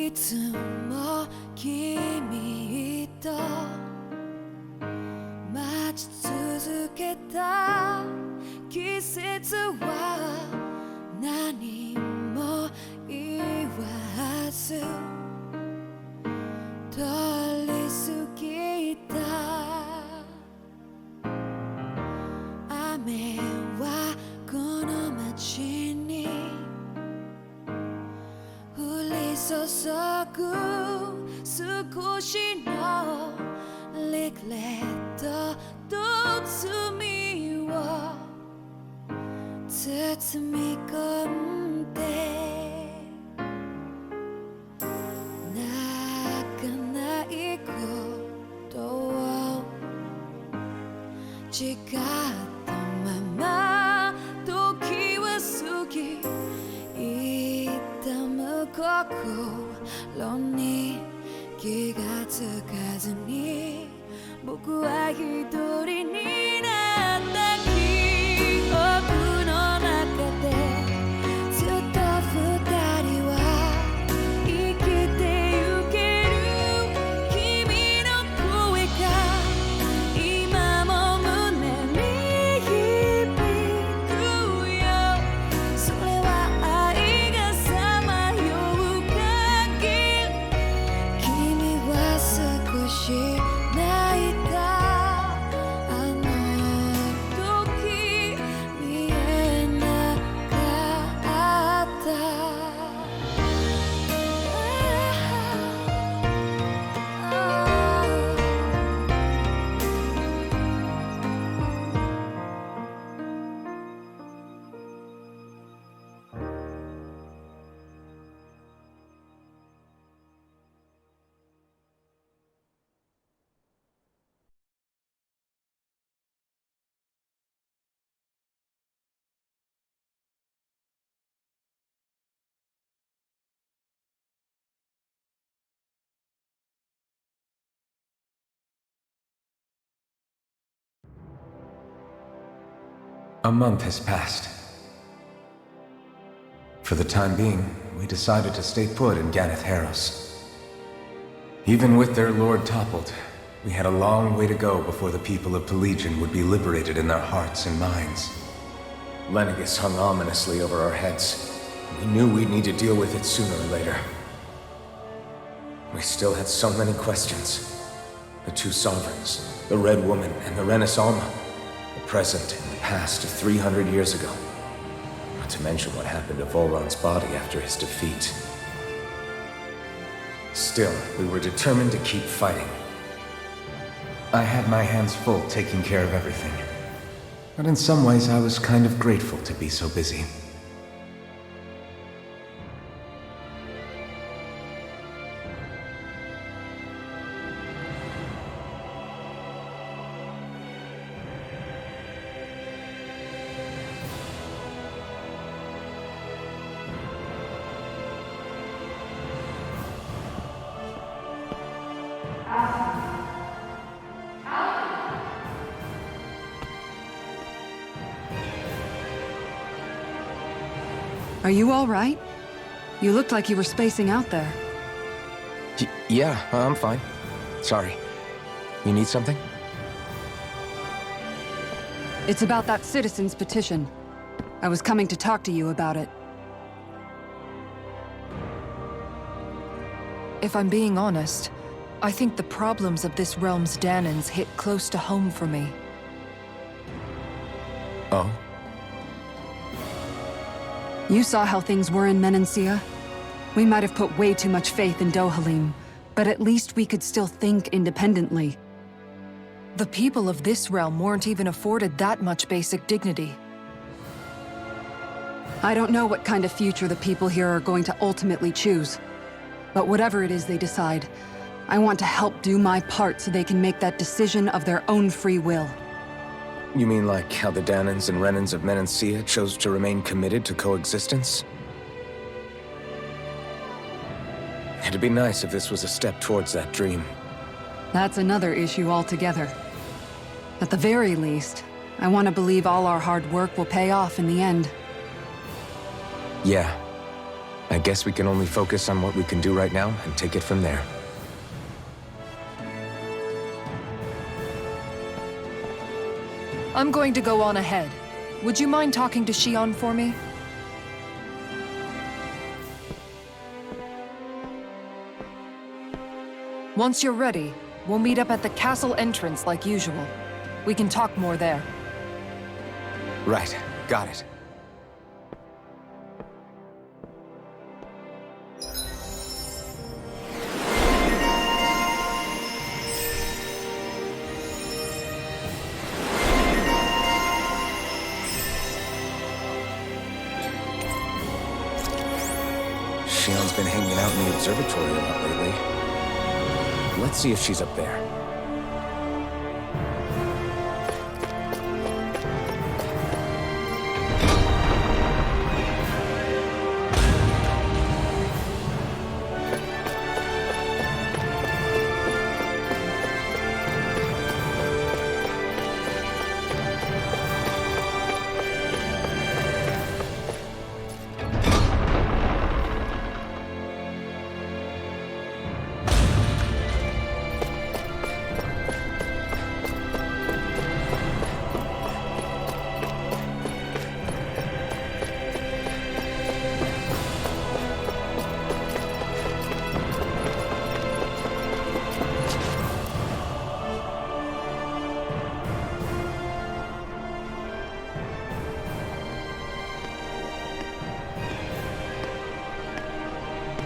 いつも君と待ち続けた季節は何も言わず通り過ぎた雨はこの街に降り注ぐ少しのリグレットと罪を包み込んで泣かないことを誓ったまま時は過ぎ痛む心に気がつかずに僕は一人になった記憶の中でずっと二人は生きてゆける君の声が今も胸に響くよそれは愛がさまよう限り君は少し泣いたあの時見えなかったA month has passed. For the time being, we decided to stay put in Ganeth Harros. Even with their lord toppled, we had a long way to go before the people of Pelegion would be liberated in their hearts and minds. Lenegus hung ominously over our heads. We knew we'd need to deal with it sooner or later. We still had so many questions. The two sovereigns, the Red Woman and the Renaissance, the present and the past of 300 years ago. Not to mention what happened to Vholran's body after his defeat. Still, we were determined to keep fighting. I had my hands full taking care of everything. But in some ways, I was kind of grateful to be so busy. Are you all right? You looked like you were spacing out there. Yeah, I'm fine. Sorry. You need something? It's about that citizen's petition. I was coming to talk to you about it. If I'm being honest, I think the problems of this realm's Dahnans hit close to home for me. Oh? You saw how things were in Menancia. We might have put way too much faith in Dohalim, but at least we could still think independently. The people of this realm weren't even afforded that much basic dignity. I don't know what kind of future the people here are going to ultimately choose. But whatever it is they decide, I want to help do my part so they can make that decision of their own free will. You mean like how the Dahnans and Renans of Menancia chose to remain committed to coexistence? It'd be nice if this was a step towards that dream. That's another issue altogether. At the very least, I want to believe all our hard work will pay off in the end. Yeah. I guess we can only focus on what we can do right now and take it from there. I'm going to go on ahead. Would you mind talking to Xion for me? Once you're ready, we'll meet up at the castle entrance like usual. We can talk more there. Right, got it. Xion's been hanging out in the observatory a lot lately. Let's see if she's up there.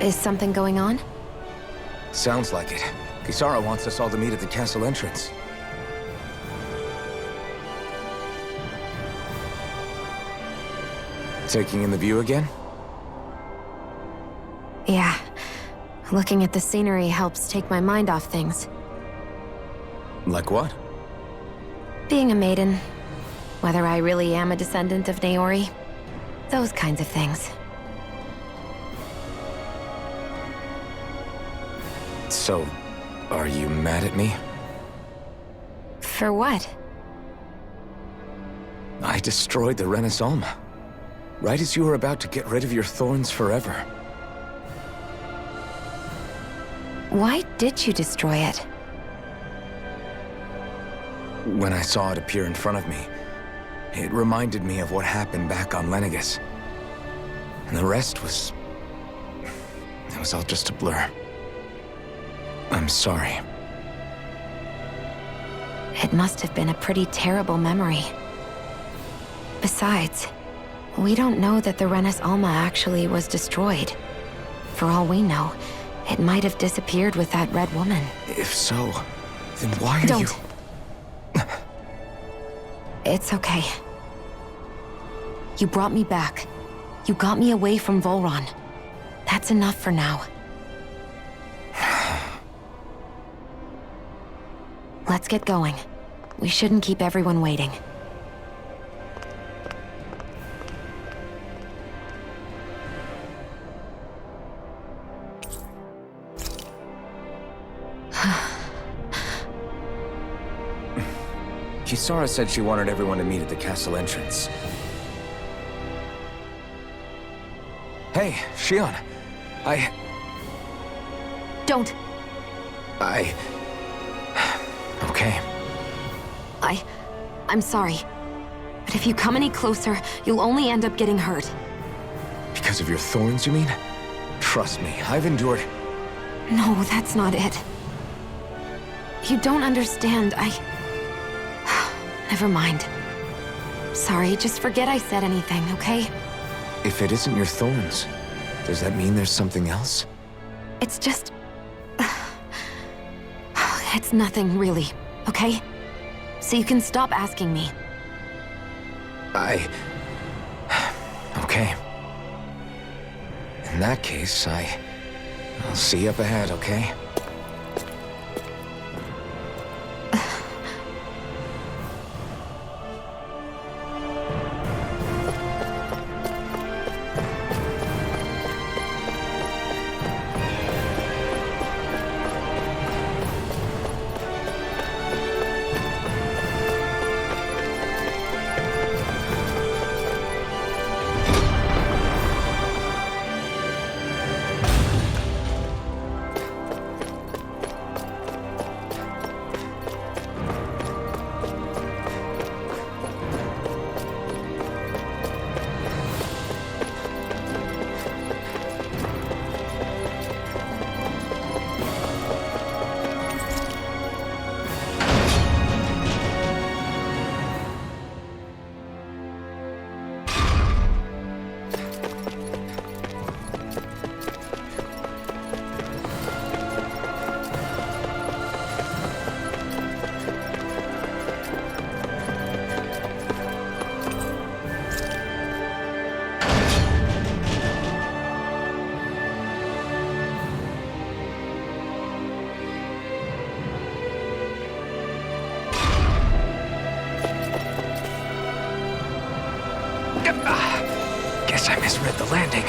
Is something going on? Sounds like it. Kisara wants us all to meet at the castle entrance. Taking in the view again? Yeah. Looking at the scenery helps take my mind off things. Like what? Being a maiden. Whether I really am a descendant of Naori. Those kinds of things. So, are you mad at me? For what? I destroyed the Renaissance, right as you were about to get rid of your thorns forever. Why did you destroy it? When I saw it appear in front of me, it reminded me of what happened back on Lenegus. And the rest was... it was all just a blur. I'm sorry. It must have been a pretty terrible memory. Besides, we don't know that the Renis Alma actually was destroyed. For all we know, it might have disappeared with that red woman. If so, then why are you... Don't. It's okay. You brought me back. You got me away from Vholran. That's enough for now. Let's get going. We shouldn't keep everyone waiting. Kisara said she wanted everyone to meet at the castle entrance. Hey, Xion. Don't. Okay. I'm sorry. But if you come any closer, you'll only end up getting hurt. Because of your thorns, you mean? Trust me, I've endured... No, that's not it. You don't understand, Never mind. Sorry, just forget I said anything, okay? If it isn't your thorns, does that mean there's something else? It's just... It's nothing, really, okay? So you can stop asking me. Okay. In that case, I'll see you up ahead, okay? misread the landing.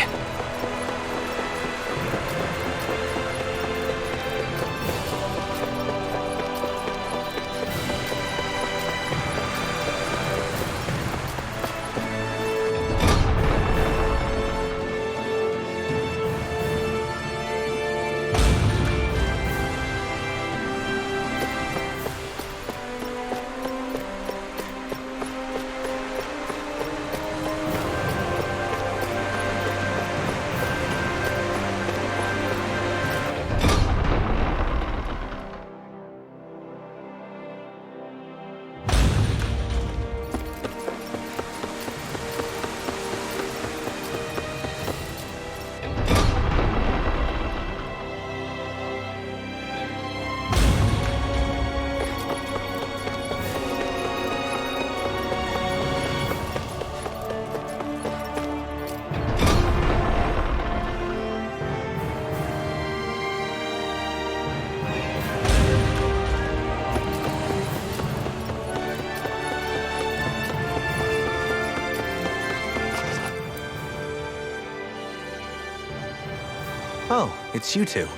Oh, it's you two.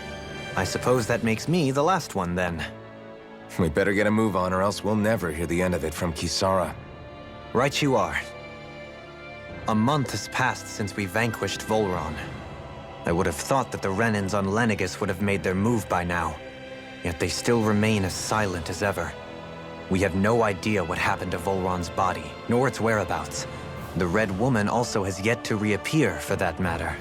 I suppose that makes me the last one, then. We better get a move on or else we'll never hear the end of it from Kisara. Right you are. A month has passed since we vanquished Vholran. I would have thought that the Renans on Lenegis would have made their move by now. Yet they still remain as silent as ever. We have no idea what happened to Vholran's body, nor its whereabouts. The Red Woman also has yet to reappear, for that matter.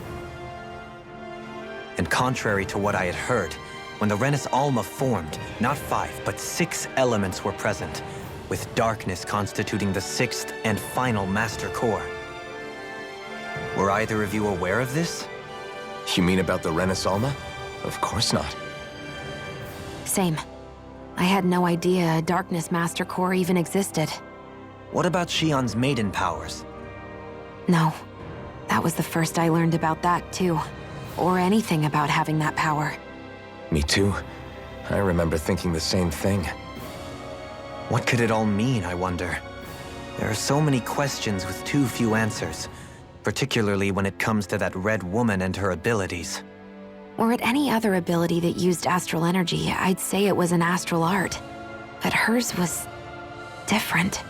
And contrary to what I had heard, when the Renis Alma formed, not 5, but 6 elements were present, with darkness constituting the 6th and final master core. Were either of you aware of this? You mean about the Renis Alma? Of course not. Same. I had no idea a Darkness Master Core even existed. What about Shion's maiden powers? No. That was the first I learned about that, too. Or anything about having that power. Me too. I remember thinking the same thing. What could it all mean, I wonder? There are so many questions with too few answers, particularly when it comes to that Red Woman and her abilities. Or at any other ability that used astral energy, I'd say it was an astral art. But hers was different.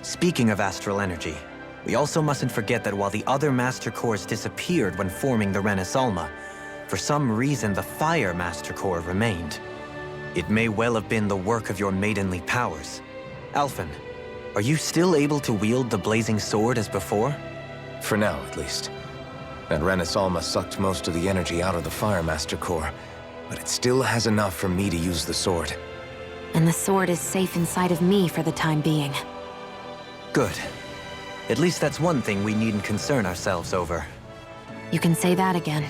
Speaking of astral energy, we also mustn't forget that while the other Master Cores disappeared when forming the Renis Alma, for some reason the Fire Master Core remained. It may well have been the work of your maidenly powers. Alphen, are you still able to wield the blazing sword as before? For now, at least. That Renis Alma sucked most of the energy out of the Fire Master Core, but it still has enough for me to use the sword. And the sword is safe inside of me for the time being. Good. At least that's one thing we needn't concern ourselves over. You can say that again.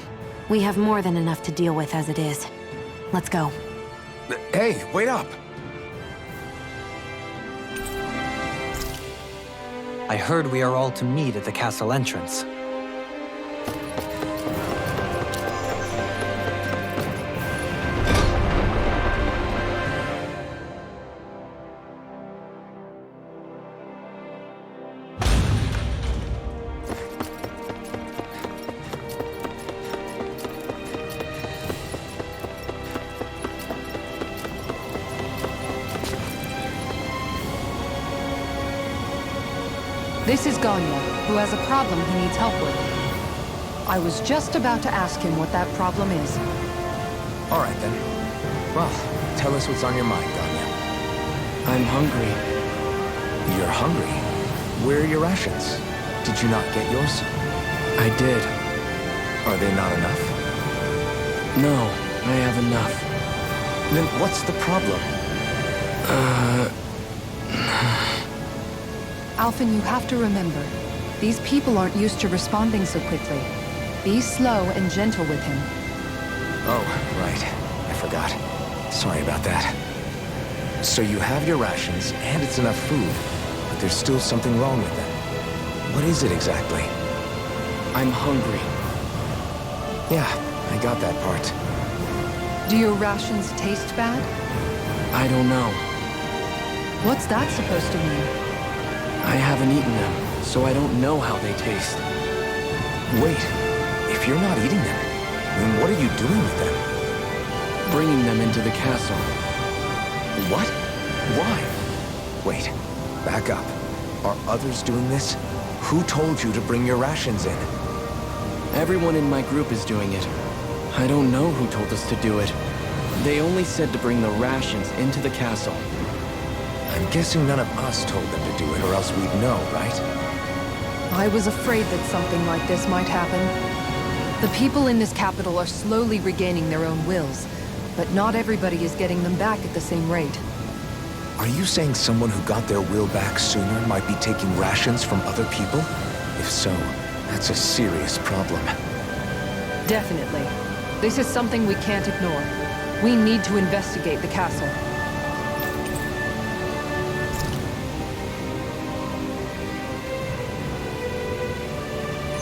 We have more than enough to deal with as it is. Let's go. Hey, wait up! I heard we are all to meet at the castle entrance. This is Ganya, who has a problem he needs help with. I was just about to ask him what that problem is. All right, then. Well, tell us what's on your mind, Ganya. I'm hungry. You're hungry? Where are your rations? Did you not get yours? I did. Are they not enough? No, I have enough. Then what's the problem? Alphen, you have to remember, these people aren't used to responding so quickly. Be slow and gentle with him. Oh, right. I forgot. Sorry about that. So you have your rations, and it's enough food, but there's still something wrong with them. What is it exactly? I'm hungry. Yeah, I got that part. Do your rations taste bad? I don't know. What's that supposed to mean? I haven't eaten them, so I don't know how they taste. Wait, if you're not eating them, then what are you doing with them? Bringing them into the castle. What? Why? Wait, back up. Are others doing this? Who told you to bring your rations in? Everyone in my group is doing it. I don't know who told us to do it. They only said to bring the rations into the castle. I'm guessing none of us told them to do it, or else we'd know, right? I was afraid that something like this might happen. The people in this capital are slowly regaining their own wills, but not everybody is getting them back at the same rate. Are you saying someone who got their will back sooner might be taking rations from other people? If so, that's a serious problem. Definitely. This is something we can't ignore. We need to investigate the castle.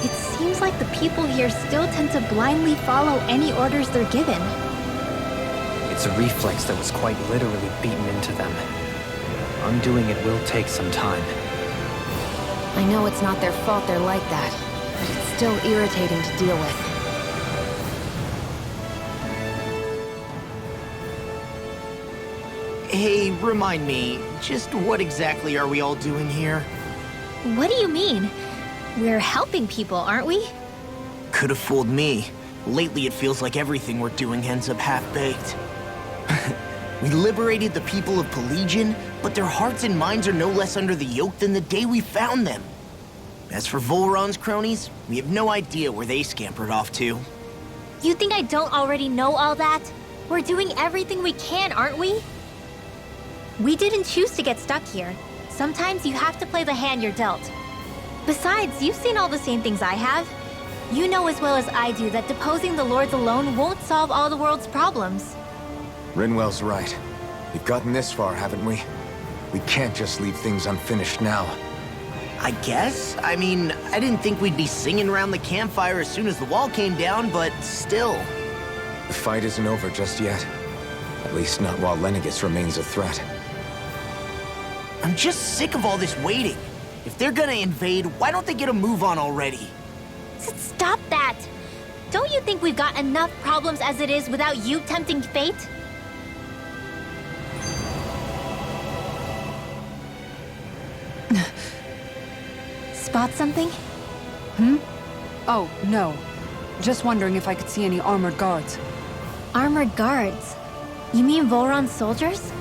It seems like the people here still tend to blindly follow any orders they're given. It's a reflex that was quite literally beaten into them. Undoing it will take some time. I know it's not their fault they're like that, but it's still irritating to deal with. Hey, remind me, just what exactly are we all doing here? What do you mean? We're helping people, aren't we? Could have fooled me. Lately it feels like everything we're doing ends up half-baked. We liberated the people of Pelegion, but their hearts and minds are no less under the yoke than the day we found them. As for Vholran's cronies, we have no idea where they scampered off to. You think I don't already know all that? We're doing everything we can, aren't we? We didn't choose to get stuck here. Sometimes you have to play the hand you're dealt. Besides, you've seen all the same things I have. You know as well as I do that deposing the lords alone won't solve all the world's problems. Rinwell's right. We've gotten this far, haven't we? We can't just leave things unfinished now. I guess? I mean, I didn't think we'd be singing around the campfire as soon as the wall came down, but still. The fight isn't over just yet. At least not while Lenegis remains a threat. I'm just sick of all this waiting. If they're gonna invade, why don't they get a move on already? Stop that! Don't you think we've got enough problems as it is without you tempting fate? Spot something? Oh, no. Just wondering if I could see any armored guards. Armored guards? You mean Vholran's soldiers?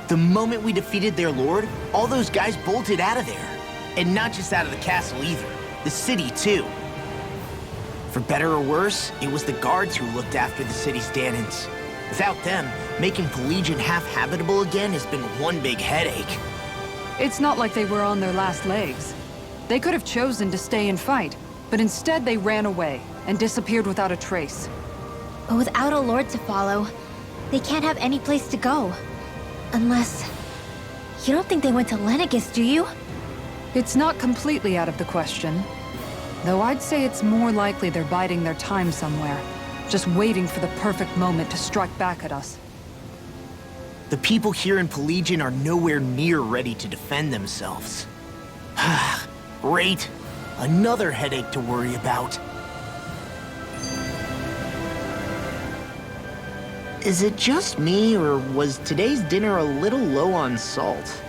The moment we defeated their lord, all those guys bolted out of there. And not just out of the castle either. The city, too. For better or worse, it was the guards who looked after the city's Dahnans. Without them, making Pelegion half-habitable again has been one big headache. It's not like they were on their last legs. They could have chosen to stay and fight, but instead they ran away and disappeared without a trace. But without a lord to follow, they can't have any place to go. Unless... You don't think they went to Lenegis, do you? It's not completely out of the question. Though I'd say it's more likely they're biding their time somewhere, just waiting for the perfect moment to strike back at us. The people here in Pelegion are nowhere near ready to defend themselves. Great. Another headache to worry about. Is it just me, or was today's dinner a little low on salt?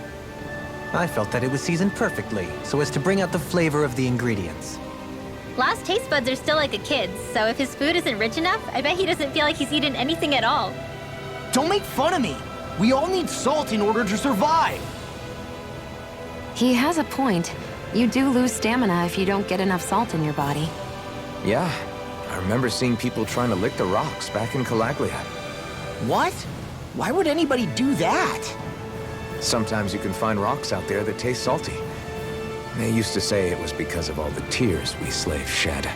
I felt that it was seasoned perfectly, so as to bring out the flavor of the ingredients. Last taste buds are still like a kid's, so if his food isn't rich enough, I bet he doesn't feel like he's eaten anything at all. Don't make fun of me! We all need salt in order to survive! He has a point. You do lose stamina if you don't get enough salt in your body. Yeah, I remember seeing people trying to lick the rocks back in Calaglia. What? Why would anybody do that? Sometimes you can find rocks out there that taste salty. They used to say it was because of all the tears we slaves shed.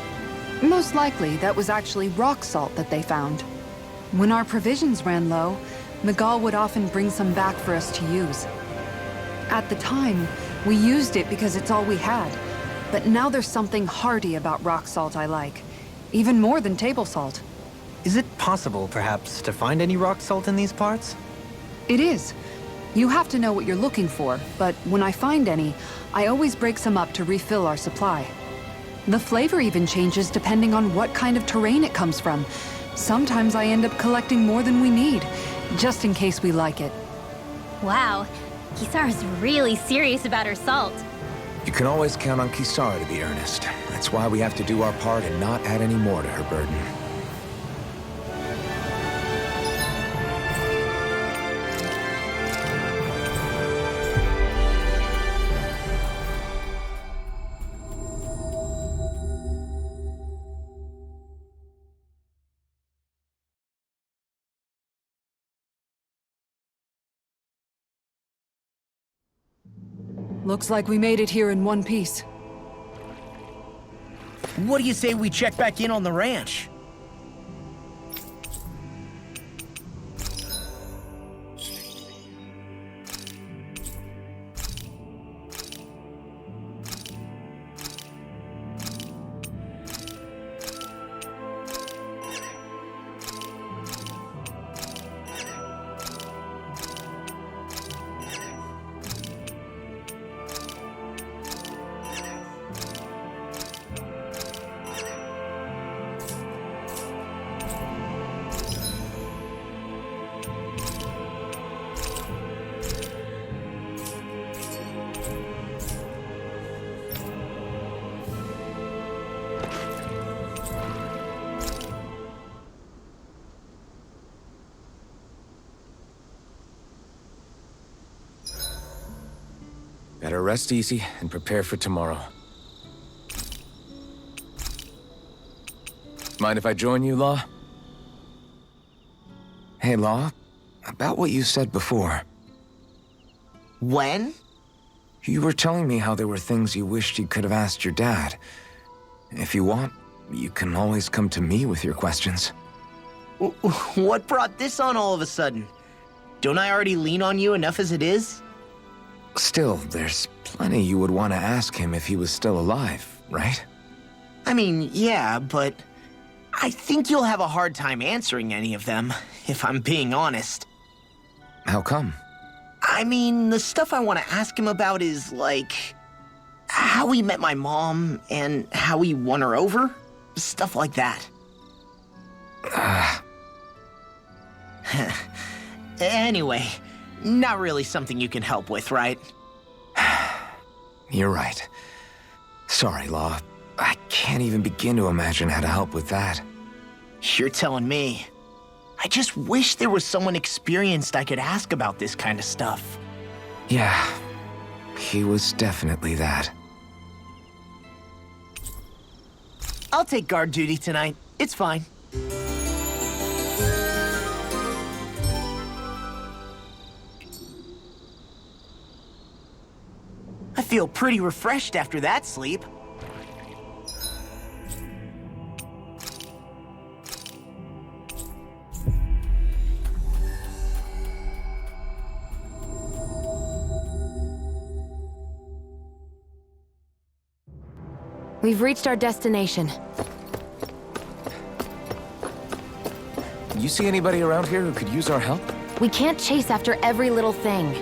Most likely, that was actually rock salt that they found. When our provisions ran low, Miguel would often bring some back for us to use. At the time, we used it because it's all we had. But now there's something hearty about rock salt I like. Even more than table salt. Is it possible, perhaps, to find any rock salt in these parts? It is. You have to know what you're looking for, but when I find any, I always break some up to refill our supply. The flavor even changes depending on what kind of terrain it comes from. Sometimes I end up collecting more than we need, just in case we like it. Wow, Kisara's really serious about her salt. You can always count on Kisara to be earnest. That's why we have to do our part and not add any more to her burden. Looks like we made it here in one piece. What do you say we check back in on the ranch? Better rest easy and prepare for tomorrow. Mind if I join you, Law? Hey, Law. About what you said before. When? You were telling me how there were things you wished you could have asked your dad. If you want, you can always come to me with your questions. What brought this on all of a sudden? Don't I already lean on you enough as it is? Still, there's plenty you would want to ask him if he was still alive, right? I mean, yeah, but I think you'll have a hard time answering any of them, if I'm being honest. How come? I mean, the stuff I want to ask him about is, like, how he met my mom and how he won her over. Stuff like that. Anyway, not really something you can help with, right? You're right. Sorry, Law. I can't even begin to imagine how to help with that. You're telling me. I just wish there was someone experienced I could ask about this kind of stuff. Yeah, he was definitely that. I'll take guard duty tonight. It's fine. I feel pretty refreshed after that sleep. We've reached our destination. You see anybody around here who could use our help? We can't chase after every little thing.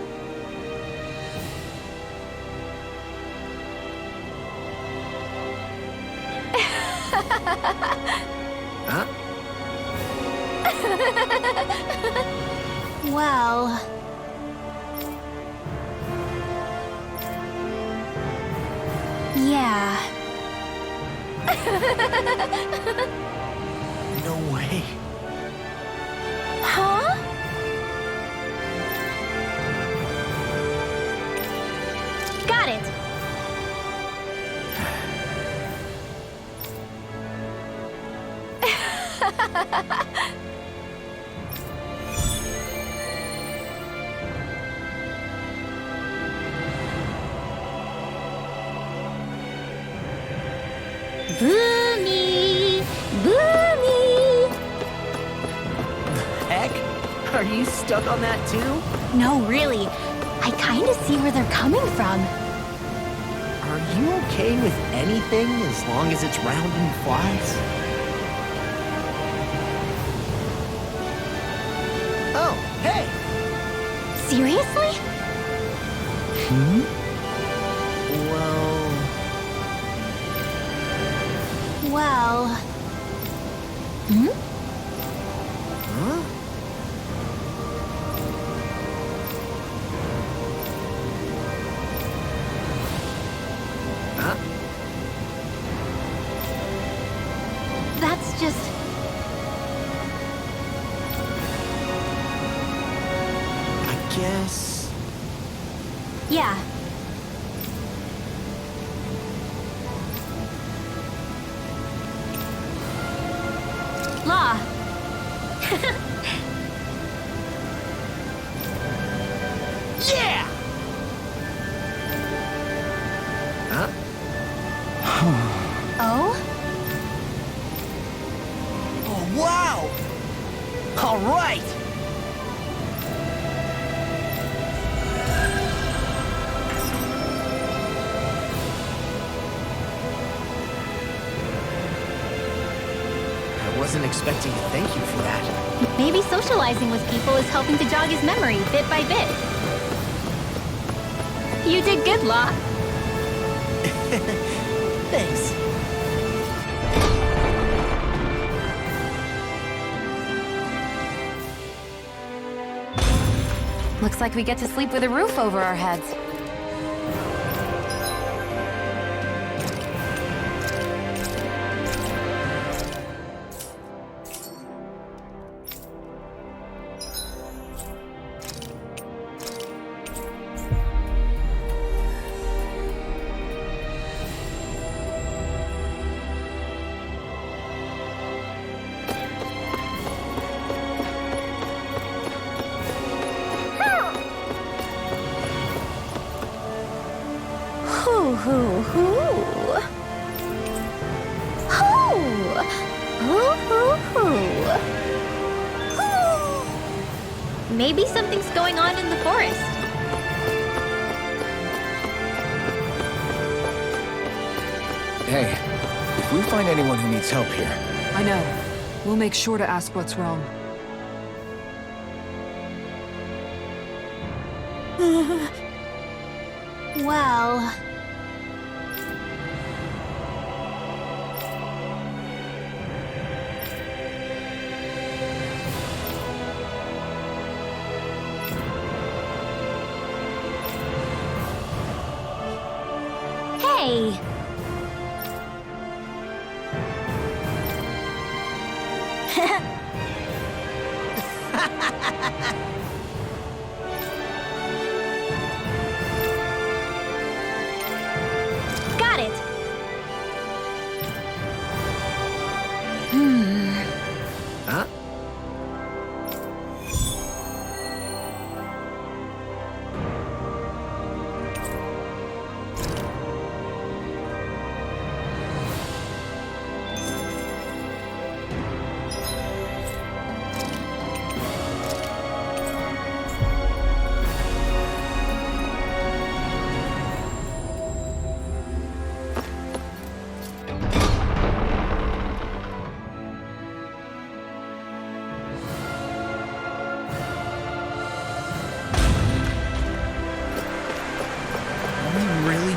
Huh? Well... yeah. No way. Huh? Got it. Boomy! Boomy! Heck? Are you stuck on that too? No, really. I kind of see where they're coming from. Are you okay with anything as long as it's round and flies? Oh, hey! Seriously? Well... Huh? Huh? That's just... I guess... Yeah. Law. Yeah! Huh? Oh? Oh, wow! All right! I wasn't expecting a thank you for that. Maybe socializing with people is helping to jog his memory bit by bit. You did good, Law. Thanks. Looks like we get to sleep with a roof over our heads. Maybe something's going on in the forest. Hey, if we find anyone who needs help here, I know. We'll make sure to ask what's wrong. Well... Hey! Got it! Huh?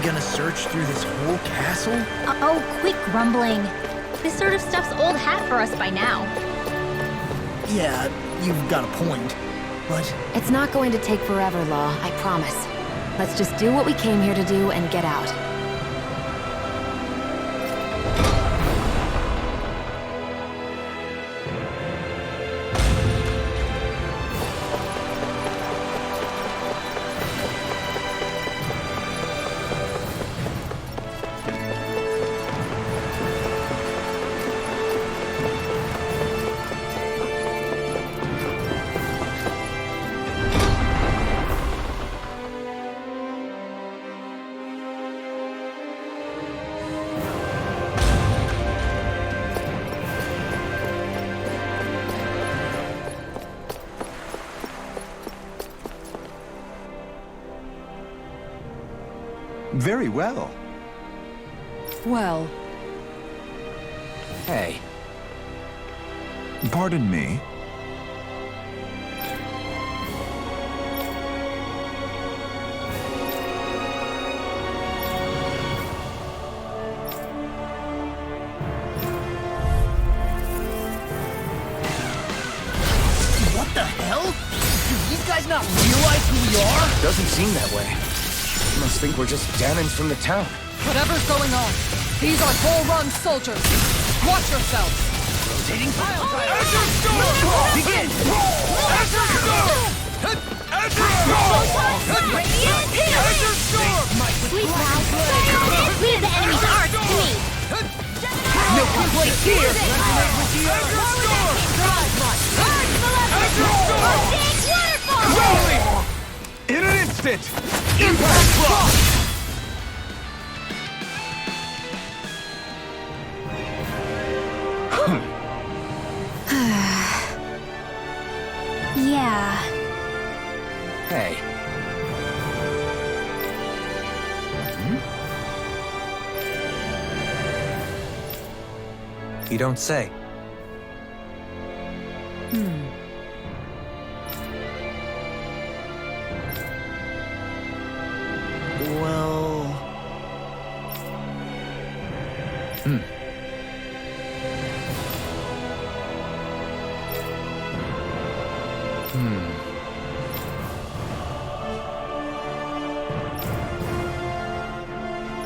Gonna search through this whole castle? Oh, quit grumbling. This sort of stuff's old hat for us by now. Yeah, you've got a point, but... It's not going to take forever, Law, I promise. Let's just do what we came here to do and get out. Very well. Well, hey, Pardon me. guys not realize who we are? Doesn't seem that way. You must think we're just Dahnans from the town. Whatever's going on, these are Vholran soldiers. Watch yourselves. Rotating pile driver. Begin! Azure Storm! Azure Storm! Radiant here! Azure Storm! Sweet now. Leave the enemy's arc to me. No complaints here! Azure Storm! Azure Storm! Big waterfall! Rolling! In an instant! Impact block! Yeah. Hey. You don't say. Well...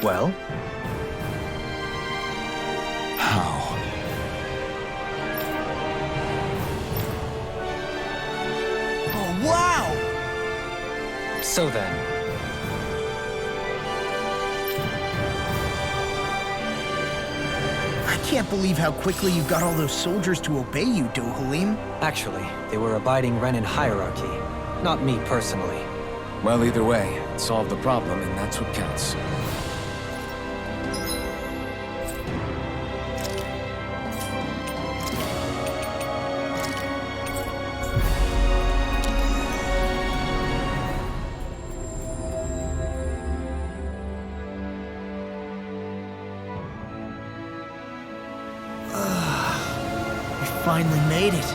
Well? How? Oh, wow! So then, I can't believe how quickly you got all those soldiers to obey you, Dohalim. actually, they were abiding Renin hierarchy. Not me personally. Well, either way, it solved the problem, and that's what counts. We finally made it.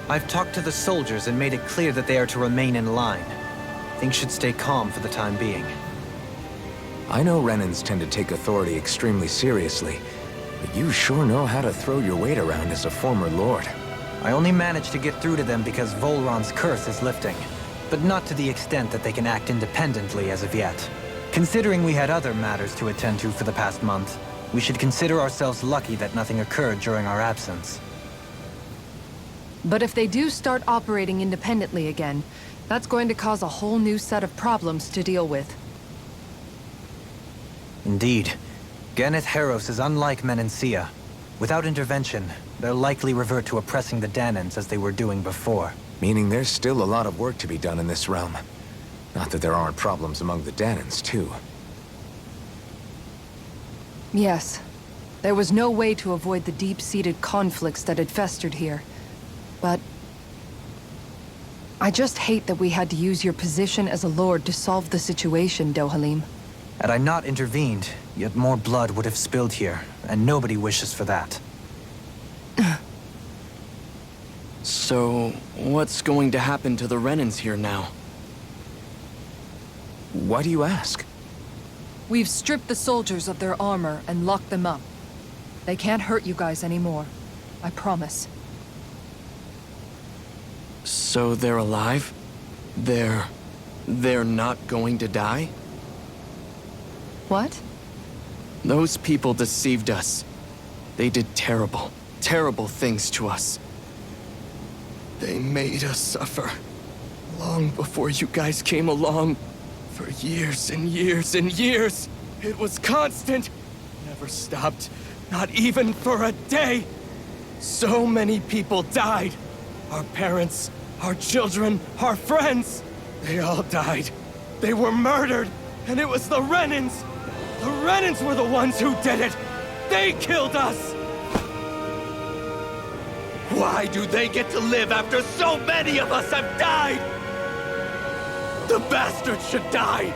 I've talked to the soldiers and made it clear that they are to remain in line. Things should stay calm for the time being. I know Renans tend to take authority extremely seriously, but you sure know how to throw your weight around as a former lord. I only managed to get through to them because Vholran's curse is lifting, but not to the extent that they can act independently as of yet. Considering we had other matters to attend to for the past month, we should consider ourselves lucky that nothing occurred during our absence. But if they do start operating independently again, that's going to cause a whole new set of problems to deal with. Indeed. Gigant Zeugles is unlike Menancia. Without intervention, they'll likely revert to oppressing the Dahnans as they were doing before. Meaning there's still a lot of work to be done in this realm. Not that there aren't problems among the Dahnans, too. Yes. There was no way to avoid the deep-seated conflicts that had festered here. But I just hate that we had to use your position as a lord to solve the situation, Dohalim. Had I not intervened, yet more blood would have spilled here, and nobody wishes for that. So, what's going to happen to the Renans here now? Why do you ask? We've stripped the soldiers of their armor and locked them up. They can't hurt you guys anymore. I promise. So they're alive? They're not going to die? What? Those people deceived us. They did terrible, terrible things to us. They made us suffer. Long before you guys came along. For years and years and years. It was constant. Never stopped. Not even for a day. So many people died. Our parents, our children, our friends. They all died. They were murdered. And it was the Renans. The Renans were the ones who did it. They killed us. Why do they get to live after so many of us have died? The bastards should die!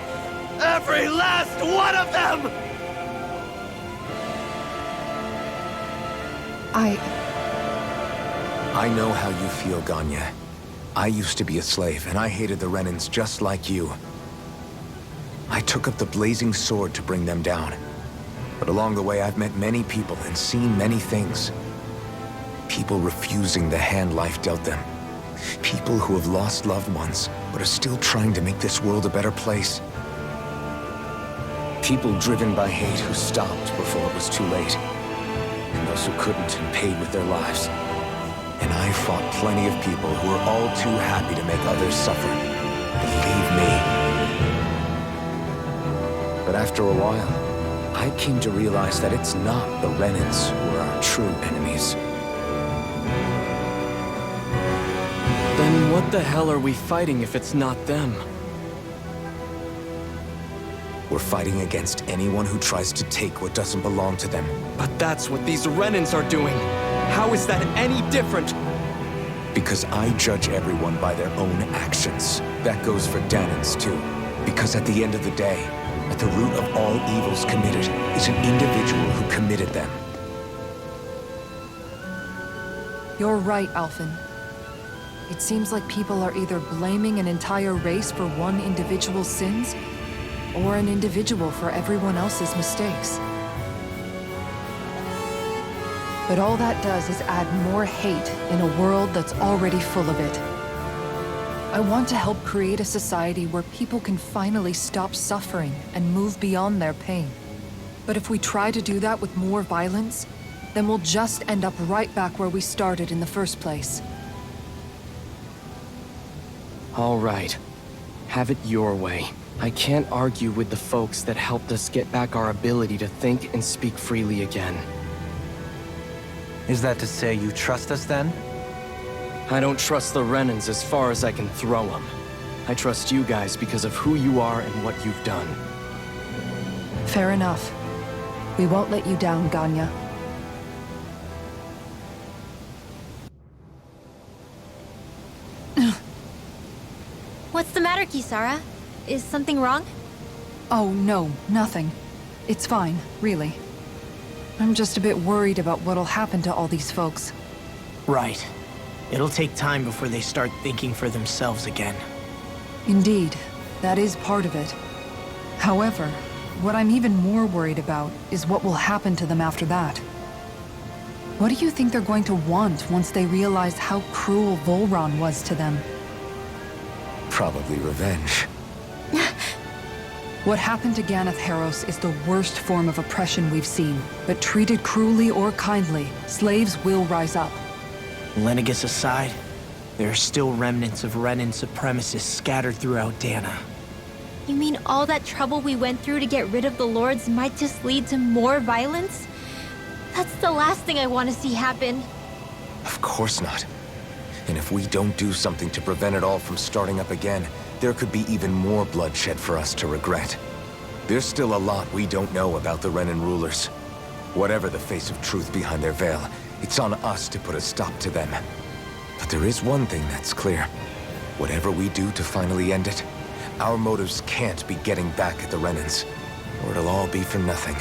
Every last one of them! I know how you feel, Ganya. I used to be a slave, and I hated the Renans just like you. I took up the blazing sword to bring them down. But along the way, I've met many people and seen many things. people refusing the hand life dealt them. People who have lost loved ones, but are still trying to make this world a better place. People driven by hate who stopped before it was too late. And those who couldn't and paid with their lives. And I fought plenty of people who were all too happy to make others suffer. Believe me. But after a while, I came to realize that it's not the Renans who are our true enemies. Then what the hell are we fighting if it's not them? We're fighting against anyone who tries to take what doesn't belong to them. But that's what these Renans are doing. How is that any different? Because I judge everyone by their own actions. That goes for Dahnans too. Because at the end of the day, at the root of all evils committed is an individual who committed them. You're right, Alphen. It seems like people are either blaming an entire race for one individual's sins, or an individual for everyone else's mistakes. But all that does is add more hate in a world that's already full of it. I want to help create a society where people can finally stop suffering and move beyond their pain. But if we try to do that with more violence, then we'll just end up right back where we started in the first place. All right. Have it your way. I can't argue with the folks that helped us get back our ability to think and speak freely again. Is that to say you trust us then? I don't trust the Renans as far as I can throw them. I trust you guys because of who you are and what you've done. Fair enough. We won't let you down, Ganya. What's the matter, Kisara? Is something wrong? Oh, no, nothing. It's fine, really. I'm just a bit worried about what'll happen to all these folks. Right. It'll take time before they start thinking for themselves again. Indeed, that is part of it. However, what I'm even more worried about is what will happen to them after that. What do you think they're going to want once they realize how cruel Vholran was to them? Probably revenge. What happened to Ganath Haros is the worst form of oppression we've seen, but treated cruelly or kindly, slaves will rise up. Lenegis aside, there are still remnants of Renan supremacists scattered throughout Dahnan. You mean all that trouble we went through to get rid of the Lords might just lead to more violence? That's the last thing I want to see happen. Of course not. And if we don't do something to prevent it all from starting up again, there could be even more bloodshed for us to regret. There's still a lot we don't know about the Renan rulers. Whatever the face of truth behind their veil, it's on us to put a stop to them. But there is one thing that's clear. Whatever we do to finally end it, our motives can't be getting back at the Renans, or it'll all be for nothing.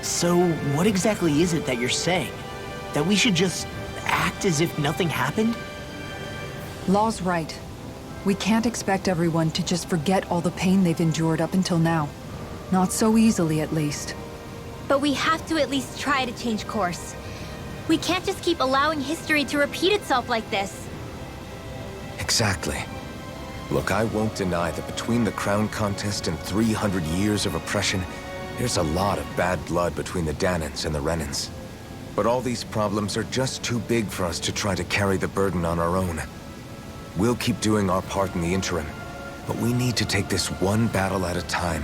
So, what exactly is it that you're saying? That we should just act as if nothing happened? Law's right. We can't expect everyone to just forget all the pain they've endured up until now. Not so easily, at least. But we have to at least try to change course. We can't just keep allowing history to repeat itself like this. Exactly. Look, I won't deny that between the crown contest and 300 years of oppression, there's a lot of bad blood between the Dahnans and the Renans. But all these problems are just too big for us to try to carry the burden on our own. We'll keep doing our part in the interim, but we need to take this one battle at a time.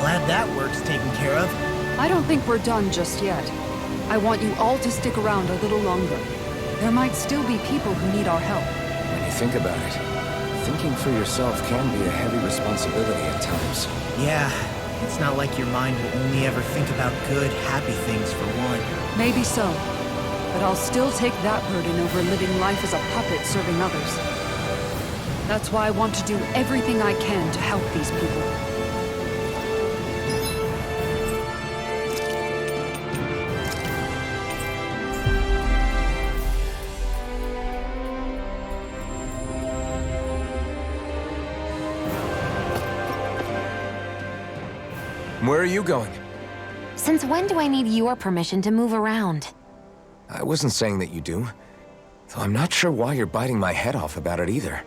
Glad that work's taken care of. I don't think we're done just yet. I want you all to stick around a little longer. There might still be people who need our help. When you think about it, thinking for yourself can be a heavy responsibility at times. Yeah, it's not like your mind will only ever think about good, happy things for one. Maybe so. But I'll still take that burden over living life as a puppet serving others. That's why I want to do everything I can to help these people. Where are you going? Since when do I need your permission to move around? I wasn't saying that you do. Though I'm not sure why you're biting my head off about it either.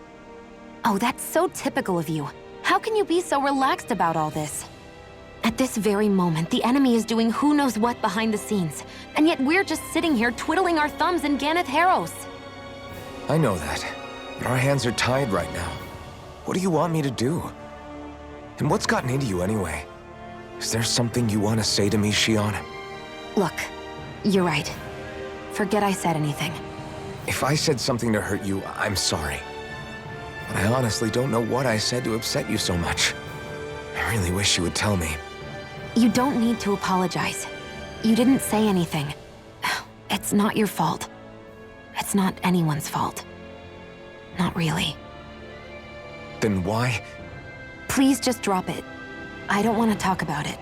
Oh, that's so typical of you. How can you be so relaxed about all this? At this very moment, the enemy is doing who knows what behind the scenes, and yet we're just sitting here twiddling our thumbs in Gigant Zeugles. I know that, but our hands are tied right now. What do you want me to do? And what's gotten into you anyway? Is there something you want to say to me, Xion? Look, you're right. Forget I said anything. If I said something to hurt you, I'm sorry. But I honestly don't know what I said to upset you so much. I really wish you would tell me. You don't need to apologize. You didn't say anything. It's not your fault. It's not anyone's fault. Not really. Then why? Please just drop it. I don't want to talk about it.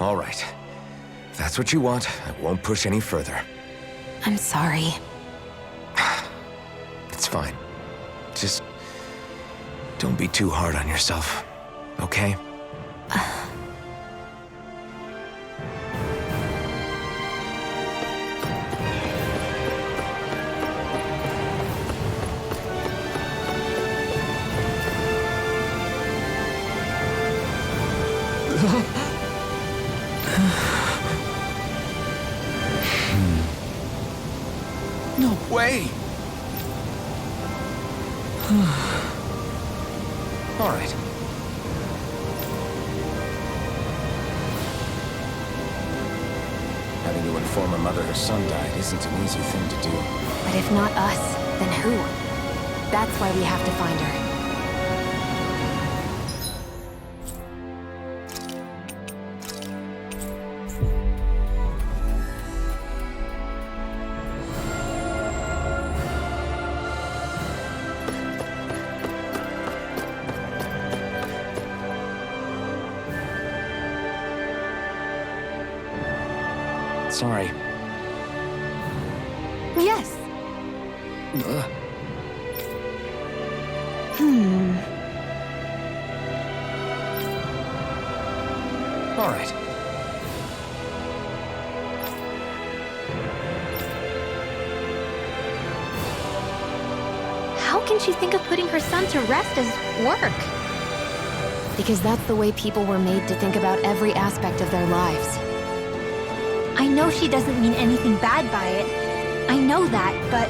All right. If that's what you want, I won't push any further. I'm sorry. It's fine. Just don't be too hard on yourself, okay? No way! All right. Having to inform a mother her son died isn't an easy thing to do. But if not us, then who? That's why we have to find her. Sorry. Yes. All right. How can she think of putting her son to rest as work? Because that's the way people were made to think about every aspect of their lives. I know she doesn't mean anything bad by it. I know that, but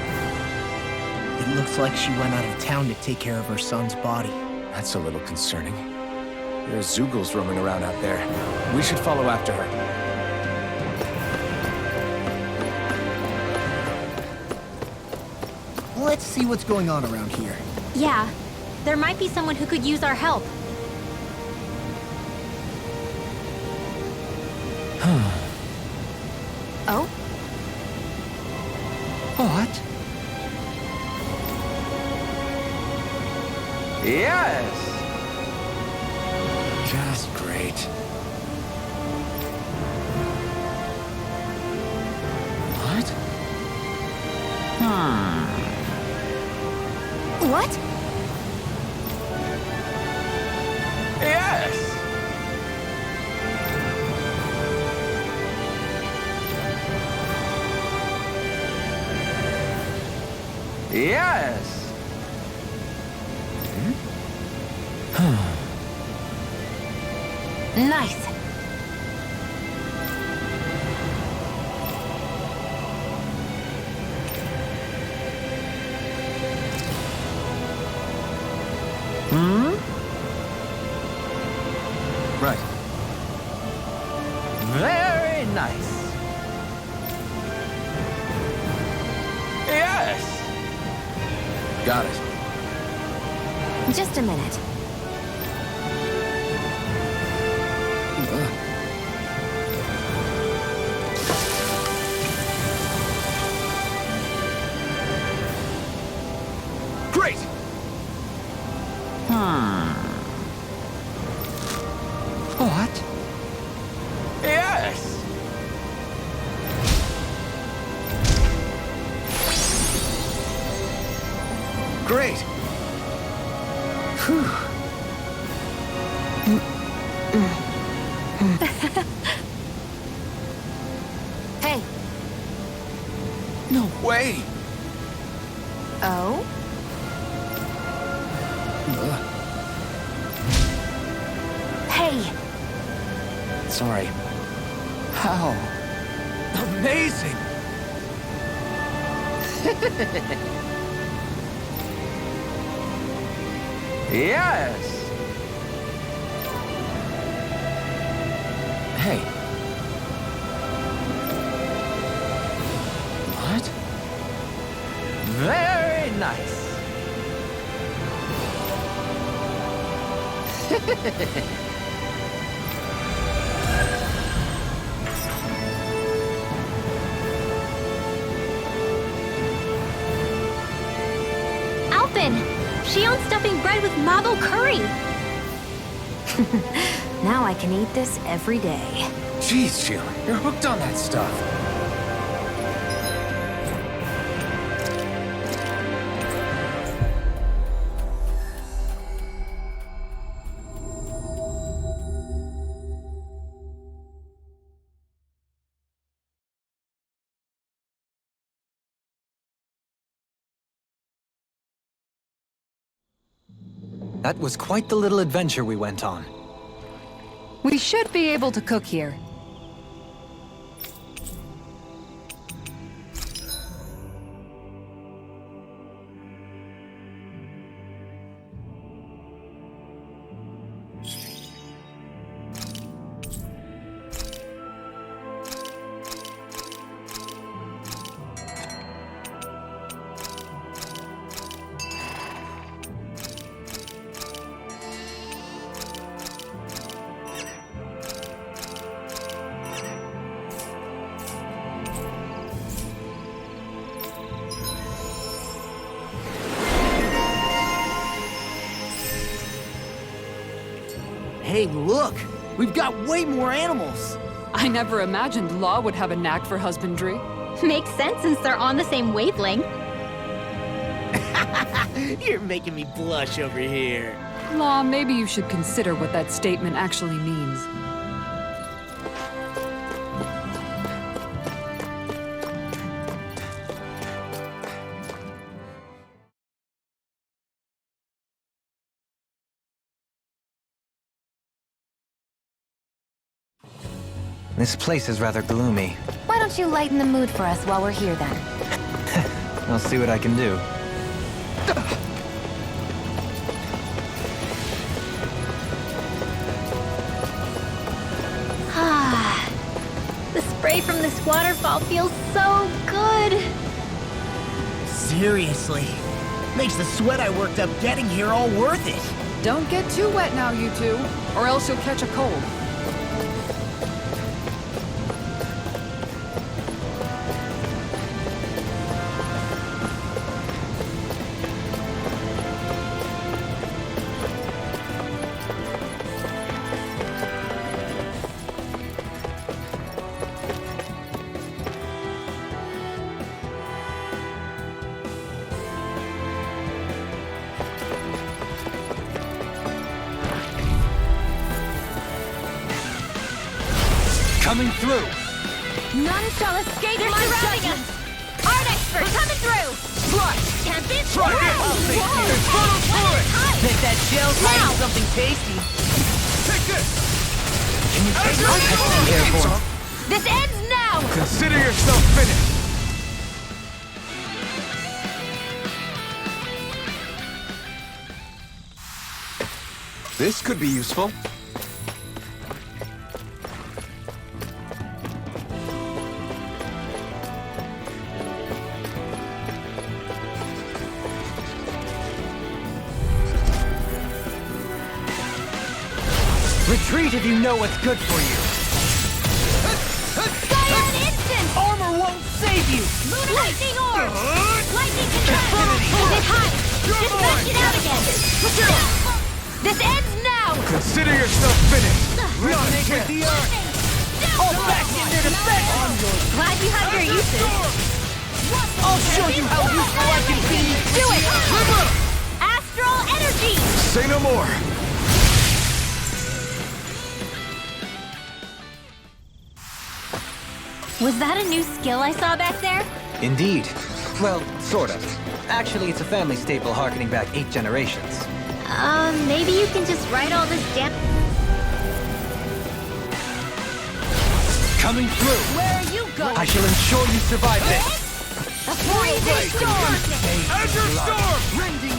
It looks like she went out of town to take care of her son's body. That's a little concerning. There are Zeugles roaming around out there. We should follow after her. Let's see what's going on around here. yeah, there might be someone who could use our help. Oh? What? Yes! Just great. What? What? Yes! Yes! Nice. Right. Very nice. Yes! Got it. Just a minute. Great! What? Yes! Great! Whew. Hey. No way! Oh? Hey! Sorry. How? Amazing! Yes! Hey. What? Very nice. Alpin! She owns stuffing bread with Mabo curry! Now I can eat this every day. Jeez, Sheila, you're hooked on that stuff. That was quite the little adventure we went on. We should be able to cook here. Hey, look! We've got way more animals! I never imagined Law would have a knack for husbandry. Makes sense since they're on the same wavelength. You're making me blush over here. Law, maybe you should consider what that statement actually means. This place is rather gloomy. Why don't you lighten the mood for us while we're here then? I'll see what I can do. Ah, the spray from this waterfall feels so good. Seriously. Makes the sweat I worked up getting here all worth it. Don't get too wet now, you two, or else you'll catch a cold. Coming through! None shall escape my sight. Art expert coming through. Slice! Tempest. Try this! It's funnel through it! Bet that shell's Now. hiding something tasty. Take this! Can you take Ezra, my go! careful? This ends now. Consider yourself finished! This could be useful. Retreat if you know what's good for you. Scion instant. Armor won't save you! Moon lightning orb. Lightning control. Hold it high. Just smash it out again. This ends now. Consider yourself finished! With the earth! All back in their defense! Glad you have your uses. I'll show you how useful I can be! Do it. Astral energy. Say no more! Was that a new skill I saw back there? Indeed. Well, sort of. Actually, it's a family staple harkening back 8 generations. Maybe you can just write all this down. Coming through! Where are you going? I shall ensure you survive this! Freezing storm! Azure Storm!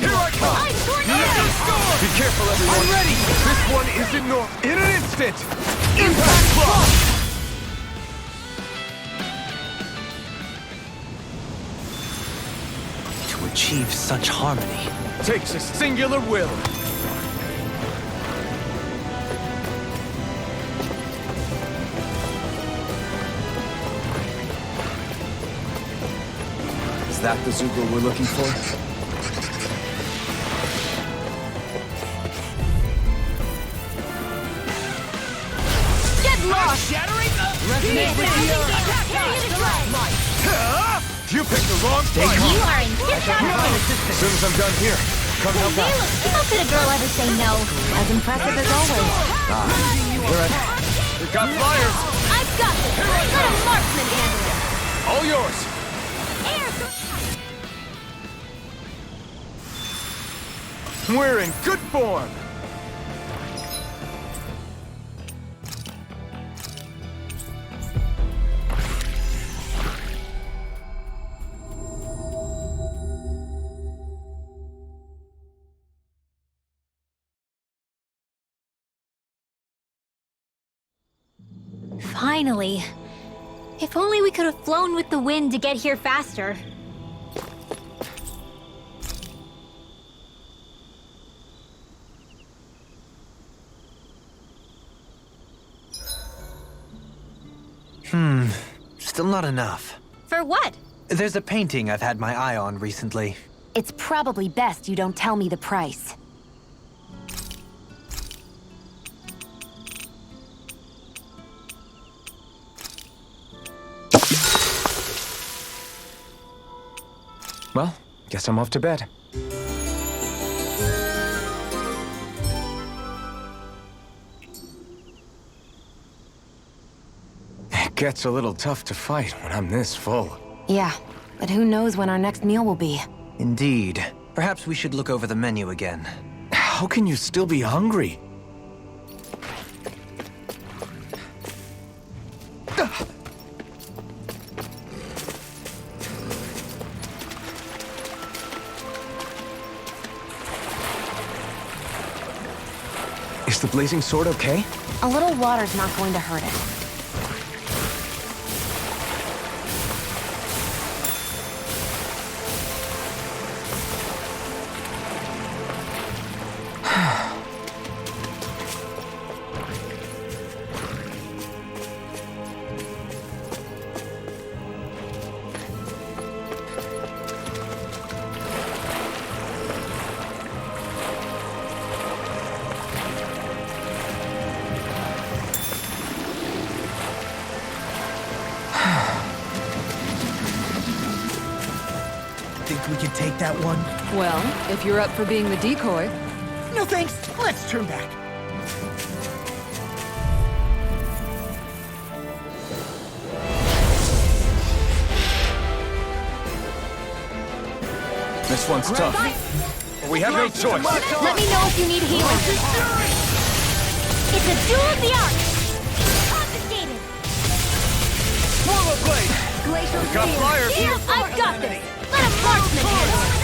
Here I come! Azure Storm! Be careful, everyone! I'm ready! This one isn't normal. In an instant! Impact Block! To achieve such harmony. Takes a singular will. Is that the Zeugle we're looking for? Get lost! Resonate with the You picked the wrong fight! You are in tip-top shape. As soon as I'm done here, come help out. How could a girl ever say no? As impressive as always. We've got flyers! I've got this! Let a marksman handle it! All yours! We're in good form! Finally. If only we could have flown with the wind to get here faster. Still not enough. For what? There's a painting I've had my eye on recently. It's probably best you don't tell me the price. Well, guess I'm off to bed. It gets a little tough to fight when I'm this full. Yeah, but who knows when our next meal will be. Indeed. Perhaps we should look over the menu again. How can you still be hungry? Is the blazing sword okay? A little water's not going to hurt it. Think we can take that one? Well, if you're up for being the decoy. No thanks. Let's turn back. This one's tough. But we have no choice. Let me know if you need healing. It's a duel of the arts! Confiscated! Swallow Blade! Glacial We got flyers here! I've got this! Let a marksman handle it!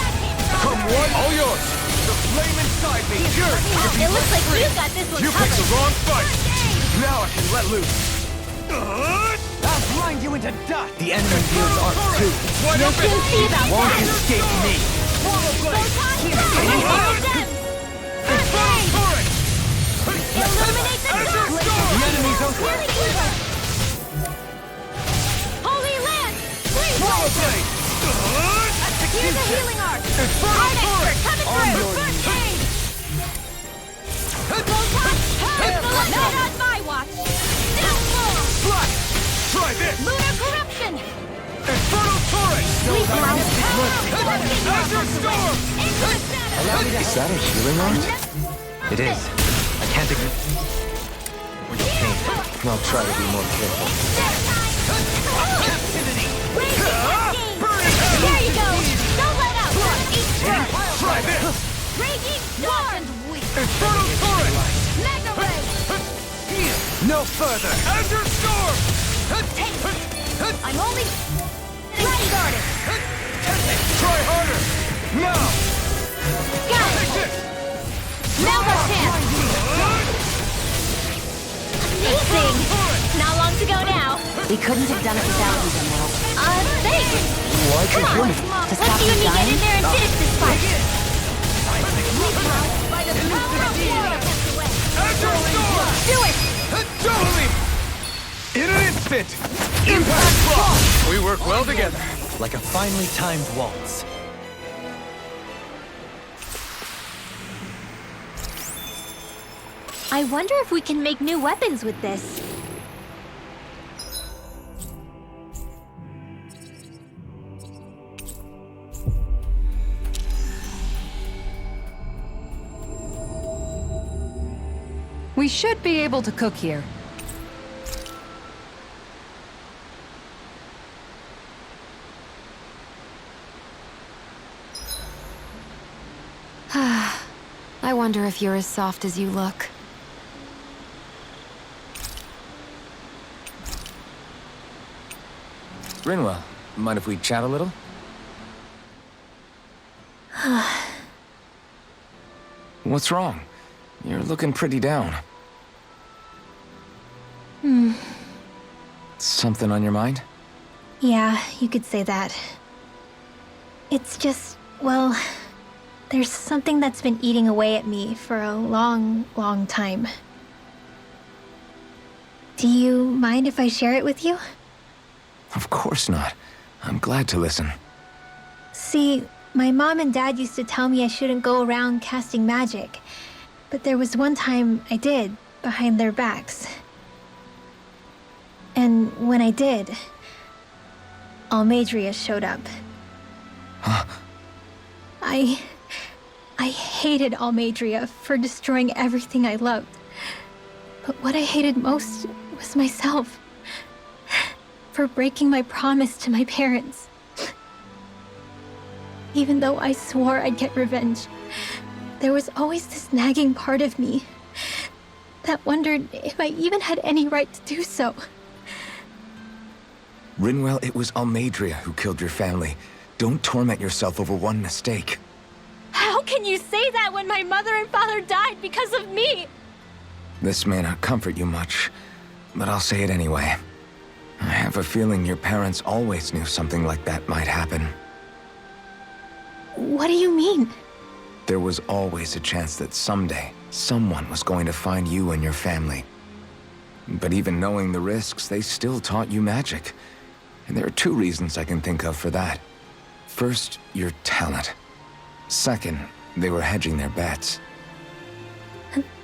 Come one, all yours! The flame inside me, pure! It looks like you got this one You picked the covered! wrong fight! Now I can let loose! I'll grind you into dust! The enemy wields arc too. Wide You'll open! soon see about Won't that! escape me! Swallow Blade! First Turret! illuminate the Azure dark! Storm! The enemy's open! Holy Land! Please! Swallow Blade! Here's a healing arc! Infernal Art Turret! expert coming through! First aid! Not on my watch! Still full! Blast! Try this! Lunar corruption! Infernal Turret! Sweet ground! Azure Storm! Into the shadow! Is that a healing art? It is. I can't ignore your pain. I'll try to be more careful. Captivity! There you go! Don't let up! Try this! Raging Storm! Infernal Torrent! Mega Ray! No further! Azure Storm! I'm only... Ready guarded! Try harder! Now! Got it! Take this! Mabo Champ! Amazing! Not long to go now. We couldn't have done it without you, though. Thanks! Why'd you Come on! do it? To Let's stop see you when you get dying? in there and finish this fight! Azure Storm! Do it! Totally! In an instant! Impact Block! We work well together. Like a finely timed waltz. I wonder if we can make new weapons with this. We should be able to cook here. I wonder if you're as soft as you look. Rinwell, mind if we chat a little? What's wrong? You're looking pretty down. Something on your mind? Yeah, you could say that. It's just, well, there's something that's been eating away at me for a long, long time. Do you mind if I share it with you? Of course not. I'm glad to listen. See, my mom and dad used to tell me I shouldn't go around casting magic. But there was one time I did, behind their backs. And when I did, Almadria showed up. Huh? I hated Almadria for destroying everything I loved. But what I hated most was myself. For breaking my promise to my parents. Even though I swore I'd get revenge, there was always this nagging part of me that wondered if I even had any right to do so. Rinwell, it was Almadria who killed your family. Don't torment yourself over one mistake. How can you say that when my mother and father died because of me? This may not comfort you much, but I'll say it anyway. I have a feeling your parents always knew something like that might happen. What do you mean? There was always a chance that someday, someone was going to find you and your family. But even knowing the risks, they still taught you magic. And there are two reasons I can think of for that. First, your talent. Second, they were hedging their bets.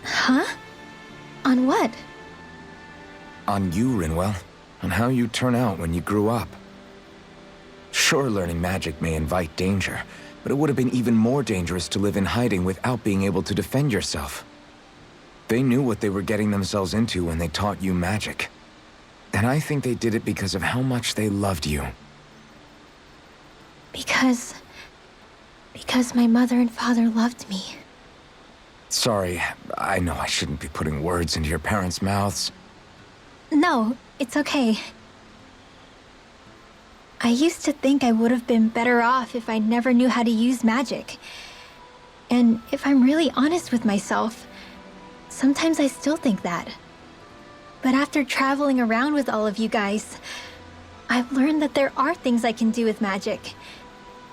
Huh? On what? On you, Rinwell. On how you turn out when you grew up. Sure, learning magic may invite danger, but it would have been even more dangerous to live in hiding without being able to defend yourself. They knew what they were getting themselves into when they taught you magic. And I think they did it because of how much they loved you. Because my mother and father loved me. Sorry, I know I shouldn't be putting words into your parents' mouths. No, it's okay. I used to think I would have been better off if I never knew how to use magic. And if I'm really honest with myself, sometimes I still think that. But after traveling around with all of you guys, I've learned that there are things I can do with magic.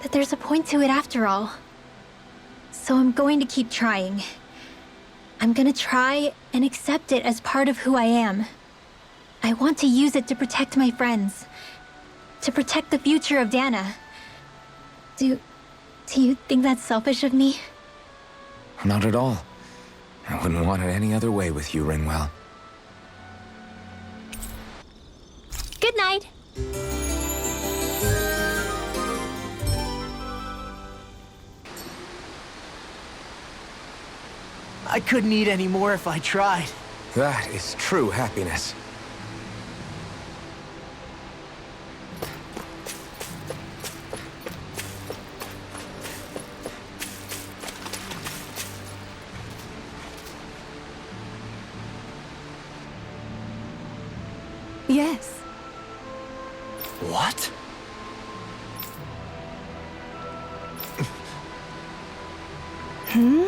That there's a point to it after all. So I'm going to keep trying. I'm gonna try and accept it as part of who I am. I want to use it to protect my friends. To protect the future of Dahnan. Do you think that's selfish of me? Not at all. I wouldn't want it any other way with you, Rinwell. Good night. I couldn't eat any more if I tried. That is true happiness. Yes. What? Hmm?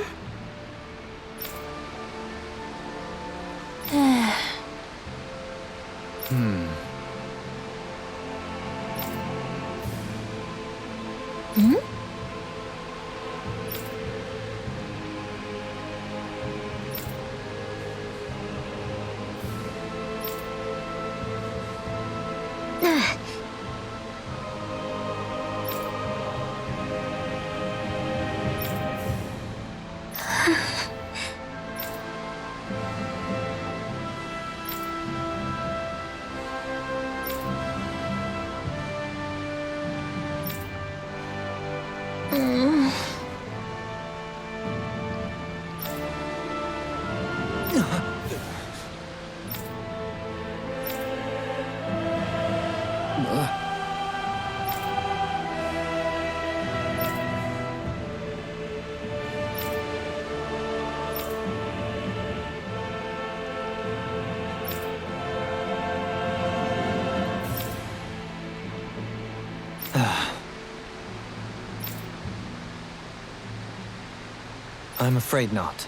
I'm afraid not.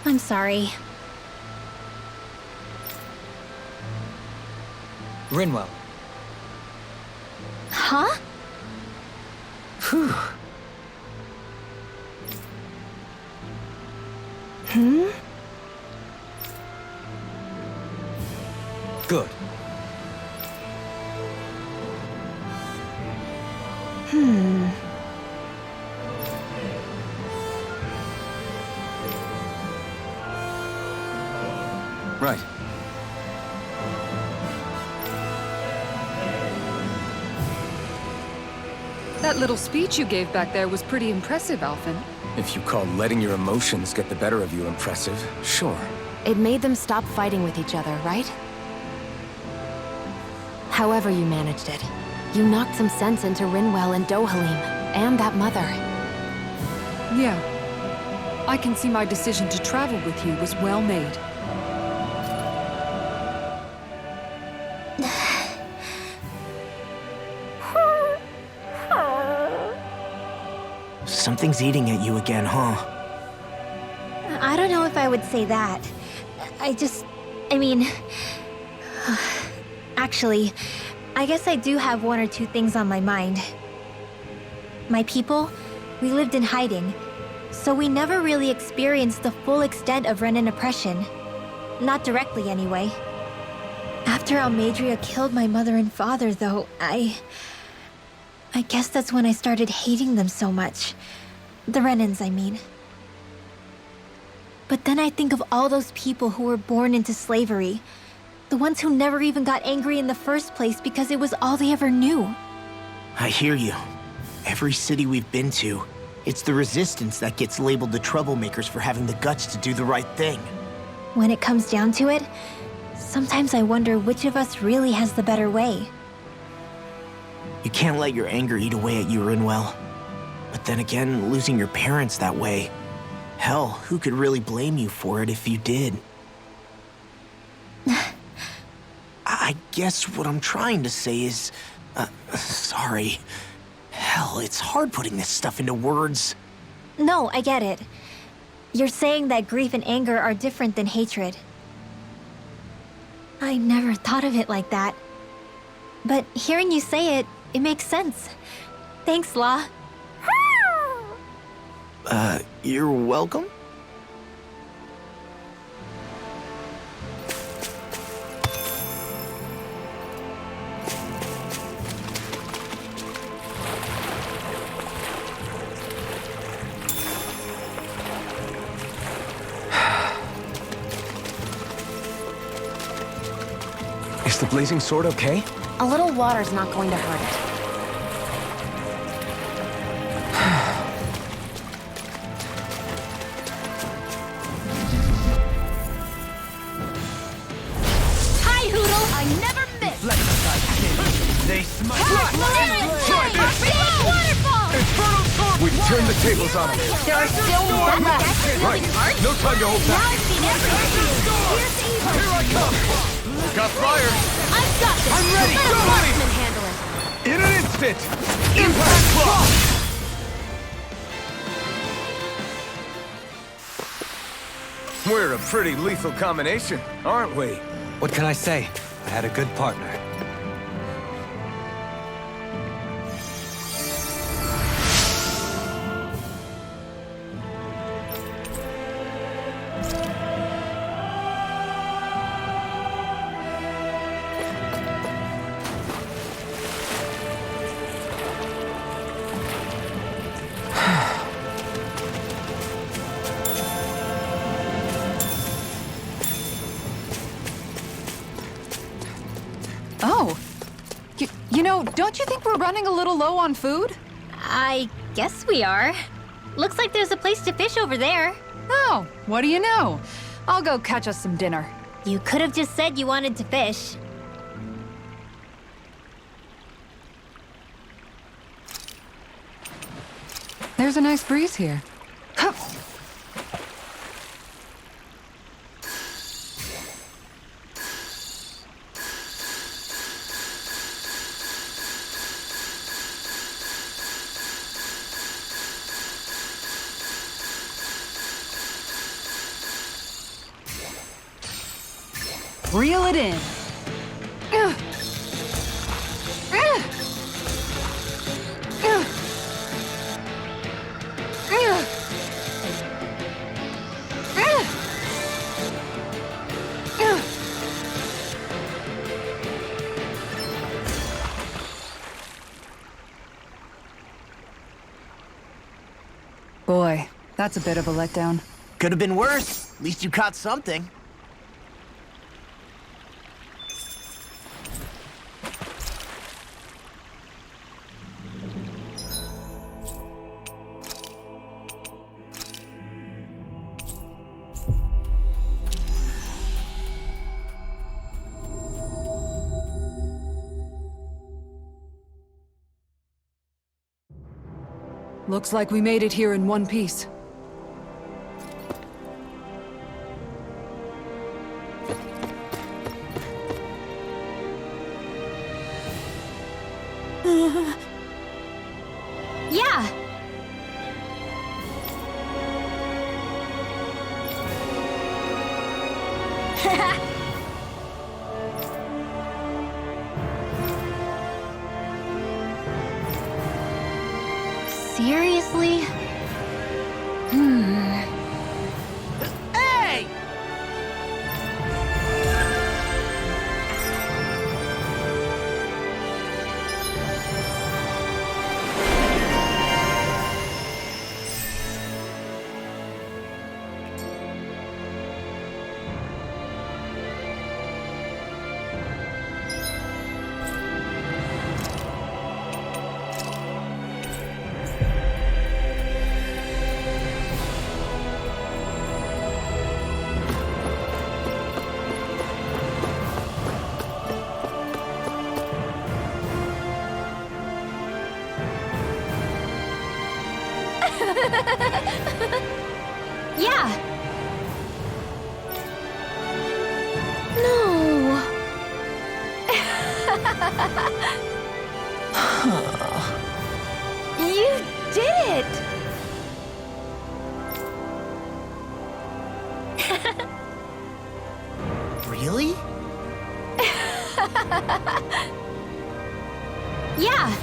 I'm sorry. Rinwell. Huh? Phew. Hmm? Good. Right. That little speech you gave back there was pretty impressive, Alphen. If you call letting your emotions get the better of you impressive, sure. It made them stop fighting with each other, right? However you managed it, you knocked some sense into Rinwell and Dohalim, and that mother. Yeah. I can see my decision to travel with you was well made. Something's eating at you again, huh? I don't know if I would say that. Actually, I guess I do have one or two things on my mind. My people, we lived in hiding, so we never really experienced the full extent of Renan oppression. Not directly, anyway. After Almadria killed my mother and father, though, I guess that's when I started hating them so much. The Renans, I mean. But then I think of all those people who were born into slavery. The ones who never even got angry in the first place because it was all they ever knew. I hear you. Every city we've been to, it's the resistance that gets labeled the troublemakers for having the guts to do the right thing. When it comes down to it, sometimes I wonder which of us really has the better way. You can't let your anger eat away at you, Rinwell. But then again, losing your parents that way... Hell, who could really blame you for it if you did? I guess what I'm trying to say is... sorry. Hell, it's hard putting this stuff into words. No, I get it. You're saying that grief and anger are different than hatred. I never thought of it like that. But hearing you say it, it makes sense. Thanks, La. You're welcome? Is the blazing sword okay? A little water's not going to hurt it. Hi, Hoodle! I never miss! They smite. Waterfall! We've turned the tables on him. There are still more left. Right, no time to hold Now back. I've seen everything. Here's evil. Here I come! Got fire! I've got this! I'm ready! Let a Go! marksman handle it! In an instant! Impact block! We're a pretty lethal combination, aren't we? What can I say? I had a good partner. Oh. You know, don't you think we're running a little low on food? I guess we are. Looks like there's a place to fish over there. Oh, what do you know? I'll go catch us some dinner. You could have just said you wanted to fish. There's a nice breeze here. Hup. Reel it in. Boy, that's a bit of a letdown. Could have been worse. At least you caught something. Looks like we made it here in one piece. Yeah! Seriously? Hey! Yeah! No! You did it! Really? Yeah!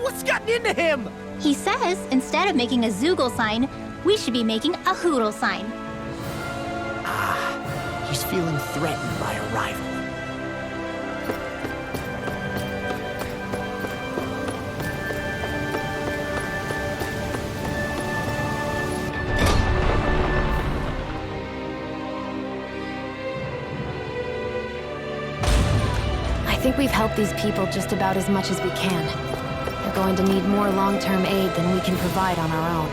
What's gotten into him? He says instead of making a Zeugle sign, we should be making a Hoodle sign. He's feeling threatened by a rival. I think we've helped these people just about as much as we can. They're going to need more long-term aid than we can provide on our own.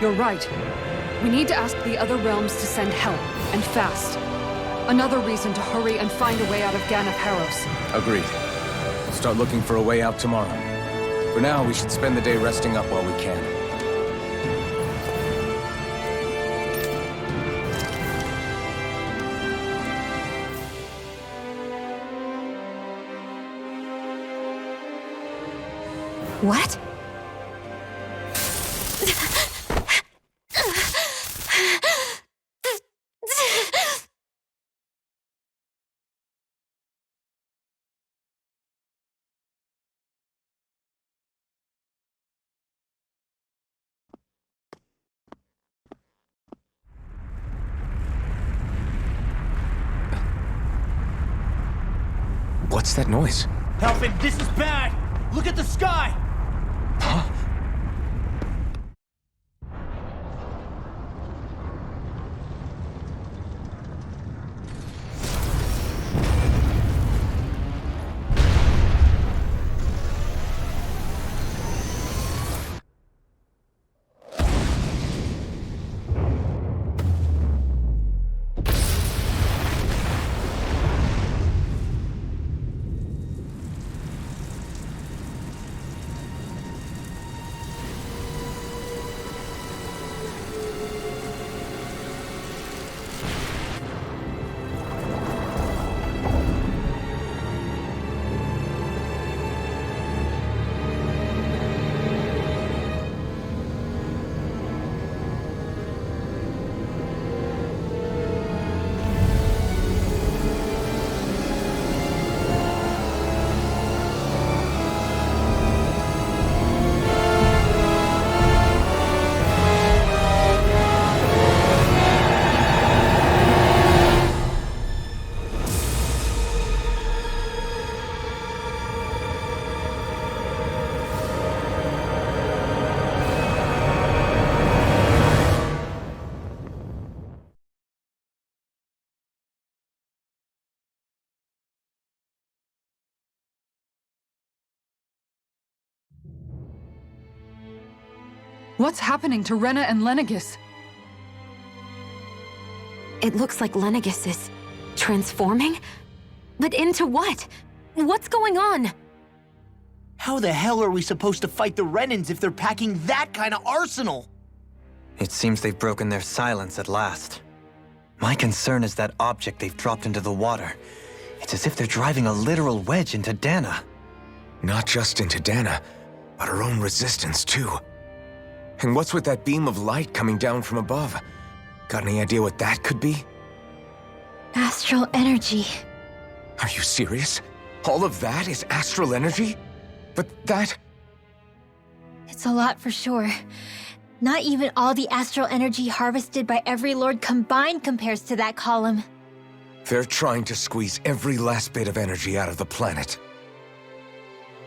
You're right. We need to ask the other realms to send help, and fast. Another reason to hurry and find a way out of Ganath Harros. Agreed. We'll start looking for a way out tomorrow. For now, we should spend the day resting up while we can. What? What's that noise? Helpin', this is bad! Look at the sky! Huh? What's happening to Rena and Lenegis? It looks like Lenegis is transforming? But into what? What's going on? How the hell are we supposed to fight the Renans if they're packing that kind of arsenal? It seems they've broken their silence at last. My concern is that object they've dropped into the water. It's as if they're driving a literal wedge into Dahnan. Not just into Dahnan, but our own resistance too. And what's with that beam of light coming down from above? Got any idea what that could be? Astral energy. Are you serious? All of that is astral energy? But that... It's a lot for sure. Not even all the astral energy harvested by every lord combined compares to that column. They're trying to squeeze every last bit of energy out of the planet.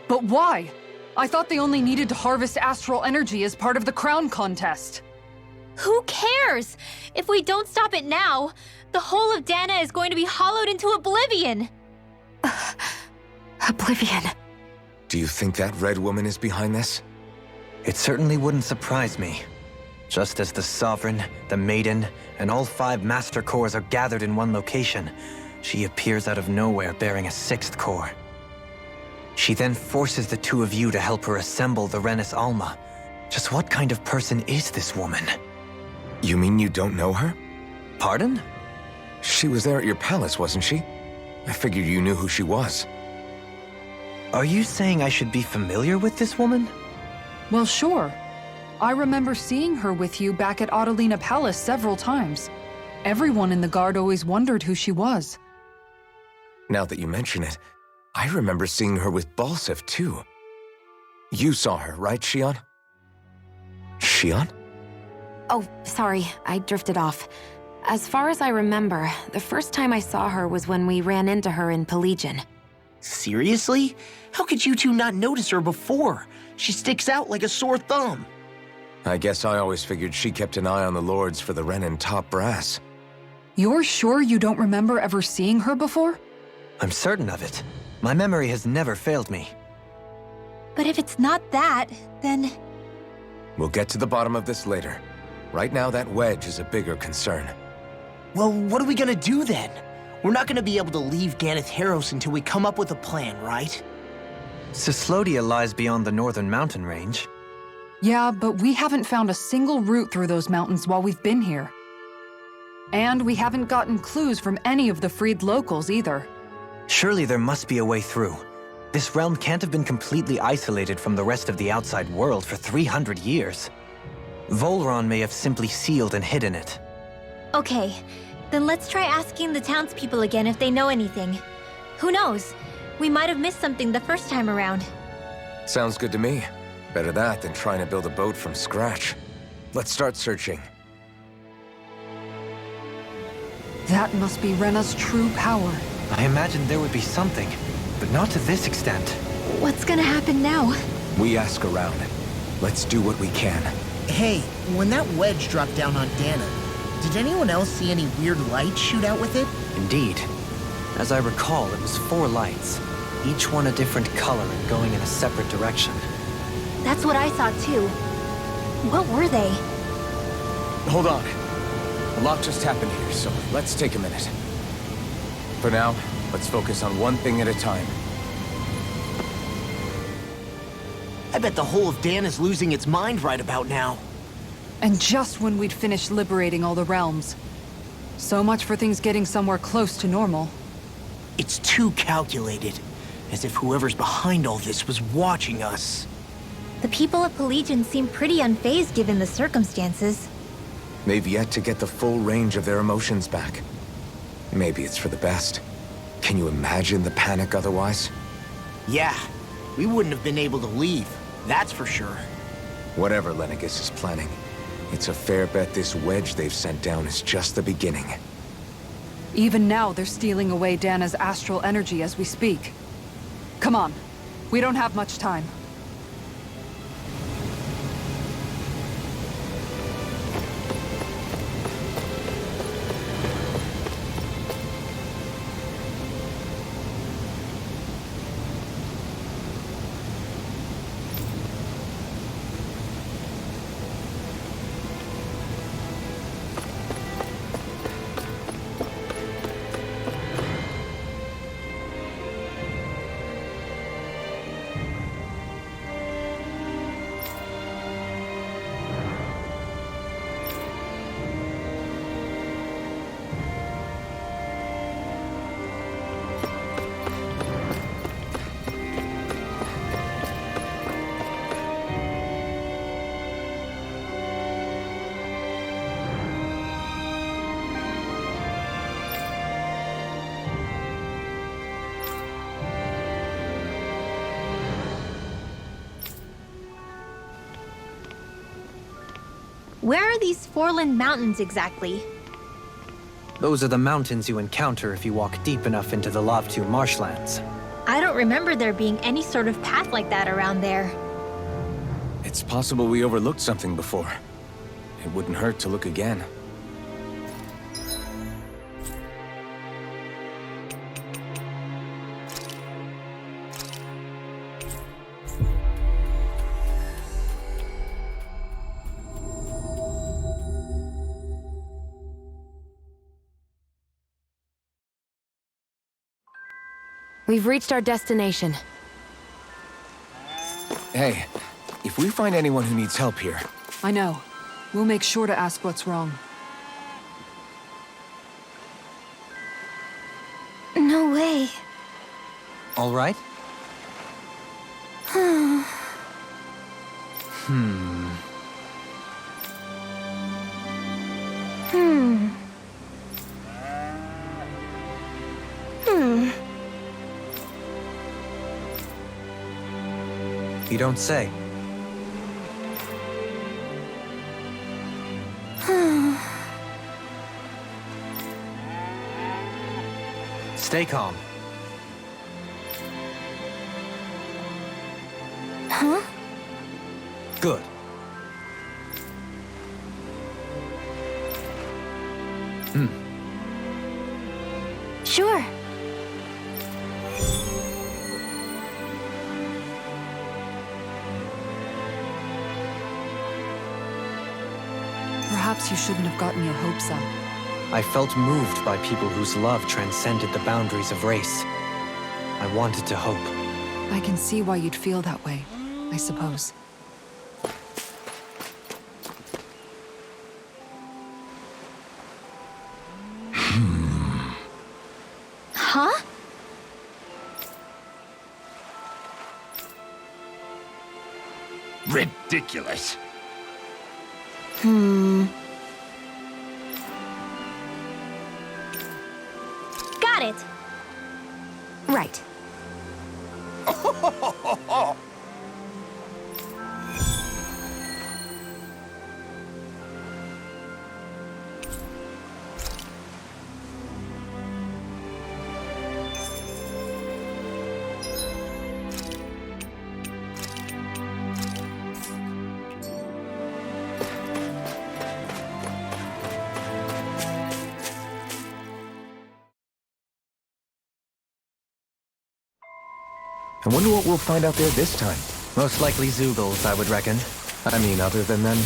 But why? I thought they only needed to harvest astral energy as part of the crown contest. Who cares? If we don't stop it now, the whole of Dahnan is going to be hollowed into oblivion. Oblivion. Do you think that red woman is behind this? It certainly wouldn't surprise me. Just as the Sovereign, the Maiden, and all 5 Master Cores are gathered in one location, she appears out of nowhere bearing a 6th core. She then forces the 2 of you to help her assemble the Renis Alma. Just what kind of person is this woman? You mean you don't know her? Pardon? She was there at your palace, wasn't she? I figured you knew who she was. Are you saying I should be familiar with this woman? Well, sure. I remember seeing her with you back at Adelina Palace several times. Everyone in the guard always wondered who she was. Now that you mention it, I remember seeing her with Balsif, too. You saw her, right, Xion? Xion? Oh, sorry, I drifted off. As far as I remember, the first time I saw her was when we ran into her in Pelegion. Seriously? How could you two not notice her before? She sticks out like a sore thumb. I guess I always figured she kept an eye on the lords for the Renin top brass. You're sure you don't remember ever seeing her before? I'm certain of it. My memory has never failed me. But if it's not that, then... We'll get to the bottom of this later. Right now, that wedge is a bigger concern. Well, what are we gonna do then? We're not gonna be able to leave Gigant Zeugles until we come up with a plan, right? Cyslodia lies beyond the northern mountain range. Yeah, but we haven't found a single route through those mountains while we've been here. And we haven't gotten clues from any of the freed locals either. Surely there must be a way through. This realm can't have been completely isolated from the rest of the outside world for 300 years. Vholran may have simply sealed and hidden it. Okay, then let's try asking the townspeople again if they know anything. Who knows? We might have missed something the first time around. Sounds good to me. Better that than trying to build a boat from scratch. Let's start searching. That must be Rena's true power. I imagined there would be something, but not to this extent. What's gonna happen now? We ask around. Let's do what we can. Hey, when that wedge dropped down on Dahnan, did anyone else see any weird lights shoot out with it? Indeed. As I recall, it was 4 lights, each one a different color and going in a separate direction. That's what I saw too. What were they? Hold on. A lot just happened here, so let's take a minute. For now, let's focus on one thing at a time. I bet the whole of Dahnan's losing its mind right about now. And just when we'd finished liberating all the realms. So much for things getting somewhere close to normal. It's too calculated, as if whoever's behind all this was watching us. The people of Pelegion seem pretty unfazed given the circumstances. They've yet to get the full range of their emotions back. Maybe it's for the best. Can you imagine the panic otherwise? Yeah, we wouldn't have been able to leave, that's for sure. Whatever Lenegis is planning, it's a fair bet this wedge they've sent down is just the beginning. Even now, they're stealing away Dana's astral energy as we speak. Come on. We don't have much time. Where are these Forland Mountains exactly? Those are the mountains you encounter if you walk deep enough into the Lavtu marshlands. I don't remember there being any sort of path like that around there. It's possible we overlooked something before. It wouldn't hurt to look again. We've reached our destination. Hey, if we find anyone who needs help here... I know. We'll make sure to ask what's wrong. No way. All right? You don't say. Stay calm. Huh? Good. Sure. Perhaps you shouldn't have gotten your hopes up. I felt moved by people whose love transcended the boundaries of race. I wanted to hope. I can see why you'd feel that way, I suppose. Huh? Ridiculous. Got it. Right. I wonder what we'll find out there this time. Most likely Zeugles, I would reckon. I mean, other than them.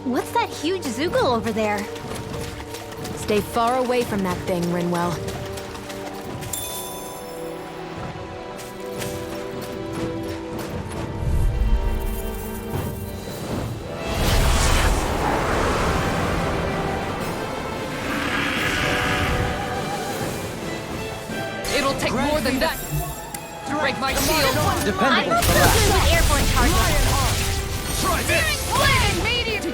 What's that huge Zeugle over there? Stay far away from that thing, Rinwell. It'll take more than that to break my shield. Dependable I'm for that. with airborne target. Try this!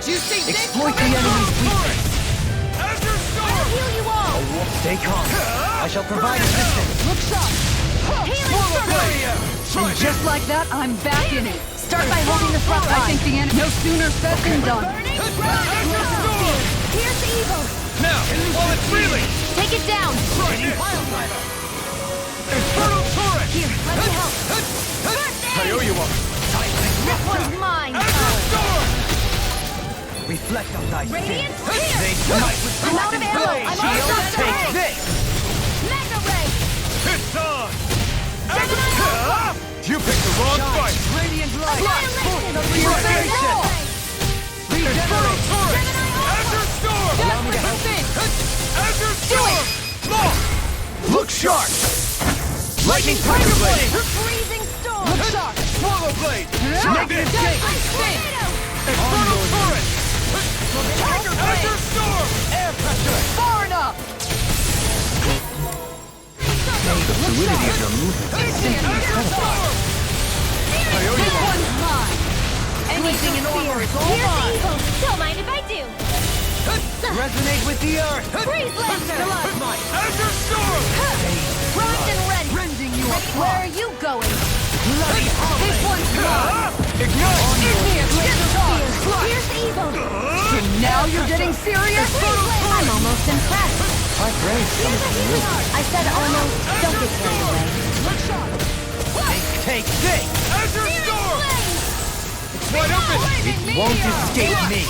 Did you see this? Exploit the enemy's weakness. Azure Storm! Heal you all. Stay calm. I shall provide assistance. Look sharp. Swallow barrier! Try And just like that, I'm back in it. Start by holding the front line. I think the enemy no sooner said than done. Azure Storm! Here's the evil. Now, while it's reeling! Take it down. Try this! Infernal Turret! Here, let me help. I owe you one! This one's mine. Azure Storm! Reflect on thy Radiant sins. Spear. They smite with I'm out of blackened ammo. blade. I'm Shield, out of take ammo. this! Mega Ray. It's on! You picked the wrong fight! Radiant light. Regeneration! Infernal Turret! Azure Storm! Allow me to help. Azure Storm! Lock! Look sharp! Lightning Tiger Blade! Freezing storm. Look sharp. Swallow Blade! Negative shake. Infernal Turret! Azure Storm! Air pressure! Far enough. The fluidity of your movement is simply incredible. This one's mine. Anything in armor is all Here's the mine. evil. Don't mind if I do. Resonate with the earth. Freeze Lancer. Azure Storm! Grind and rend. Rending you apart. Where are you going? Bloody This one's mine. Ignite! Here's the evil. So now you're getting serious? I'm almost impressed. My brain Here's the healing art. I said almost. Don't get carried away. take this. Azure Storm! It's wide open! It won't escape me.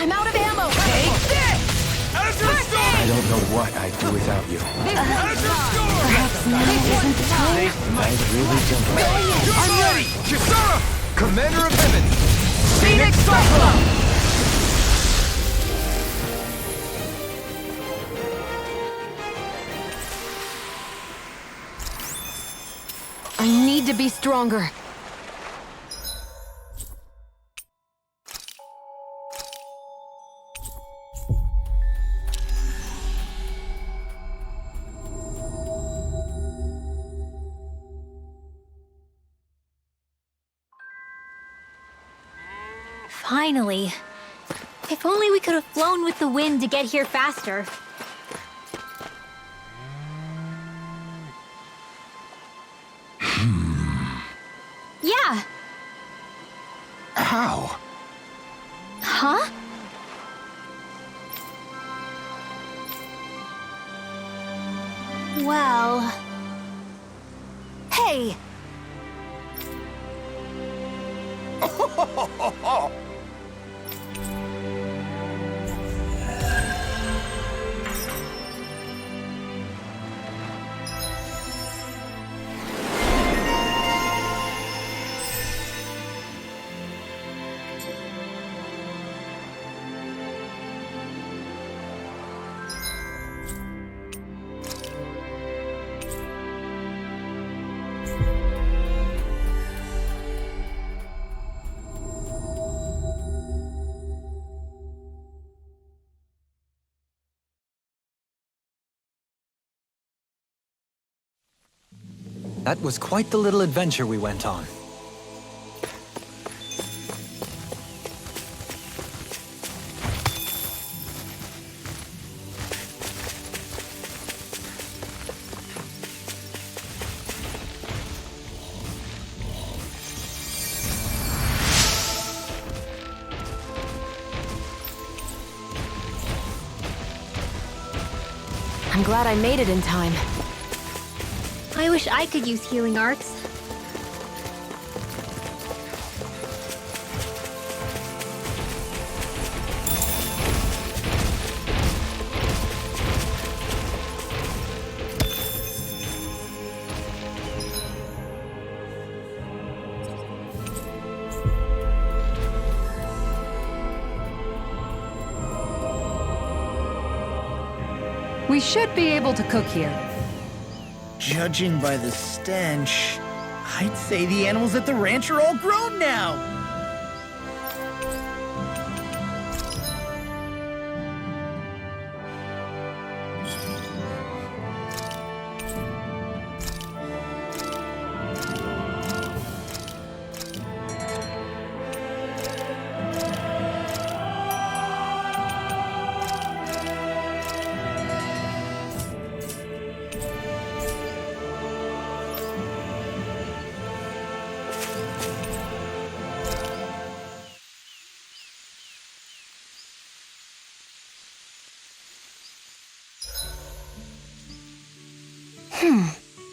I'm out of ammo. Take this. Azure Storm! I don't know what I'd do without you. Azure Storm! They smite really gentle. I'm ready! Kisara! Commander of Heaven! Phoenix Cyclone! I need to be stronger. Finally. If only we could have flown with the wind to get here faster. Yeah. How? Huh? Well... Hey! That was quite the little adventure we went on. I'm glad I made it in time. I wish I could use healing arts. We should be able to cook here. Judging by the stench, I'd say the animals at the ranch are all grown now.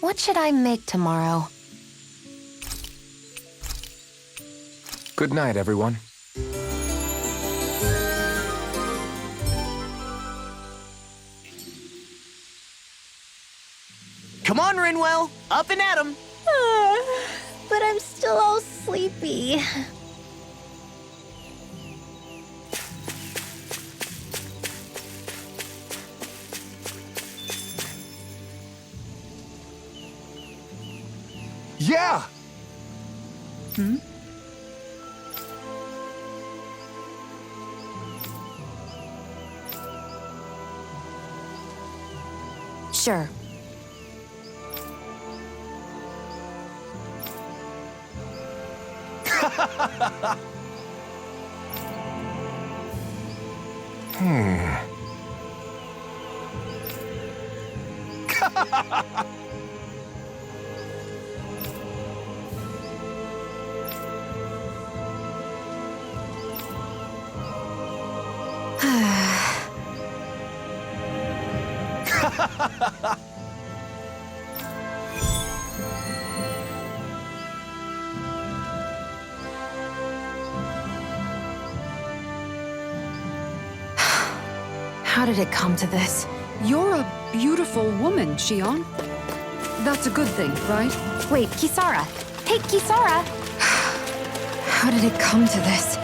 What should I make tomorrow? Good night, everyone. Come on, Rinwell! Up and at 'em! But I'm still all sleepy. Yeah! Sure. How did it come to this? You're a beautiful woman, Xion. That's a good thing, right? Wait, Kisara! Hey, Kisara! How did it come to this?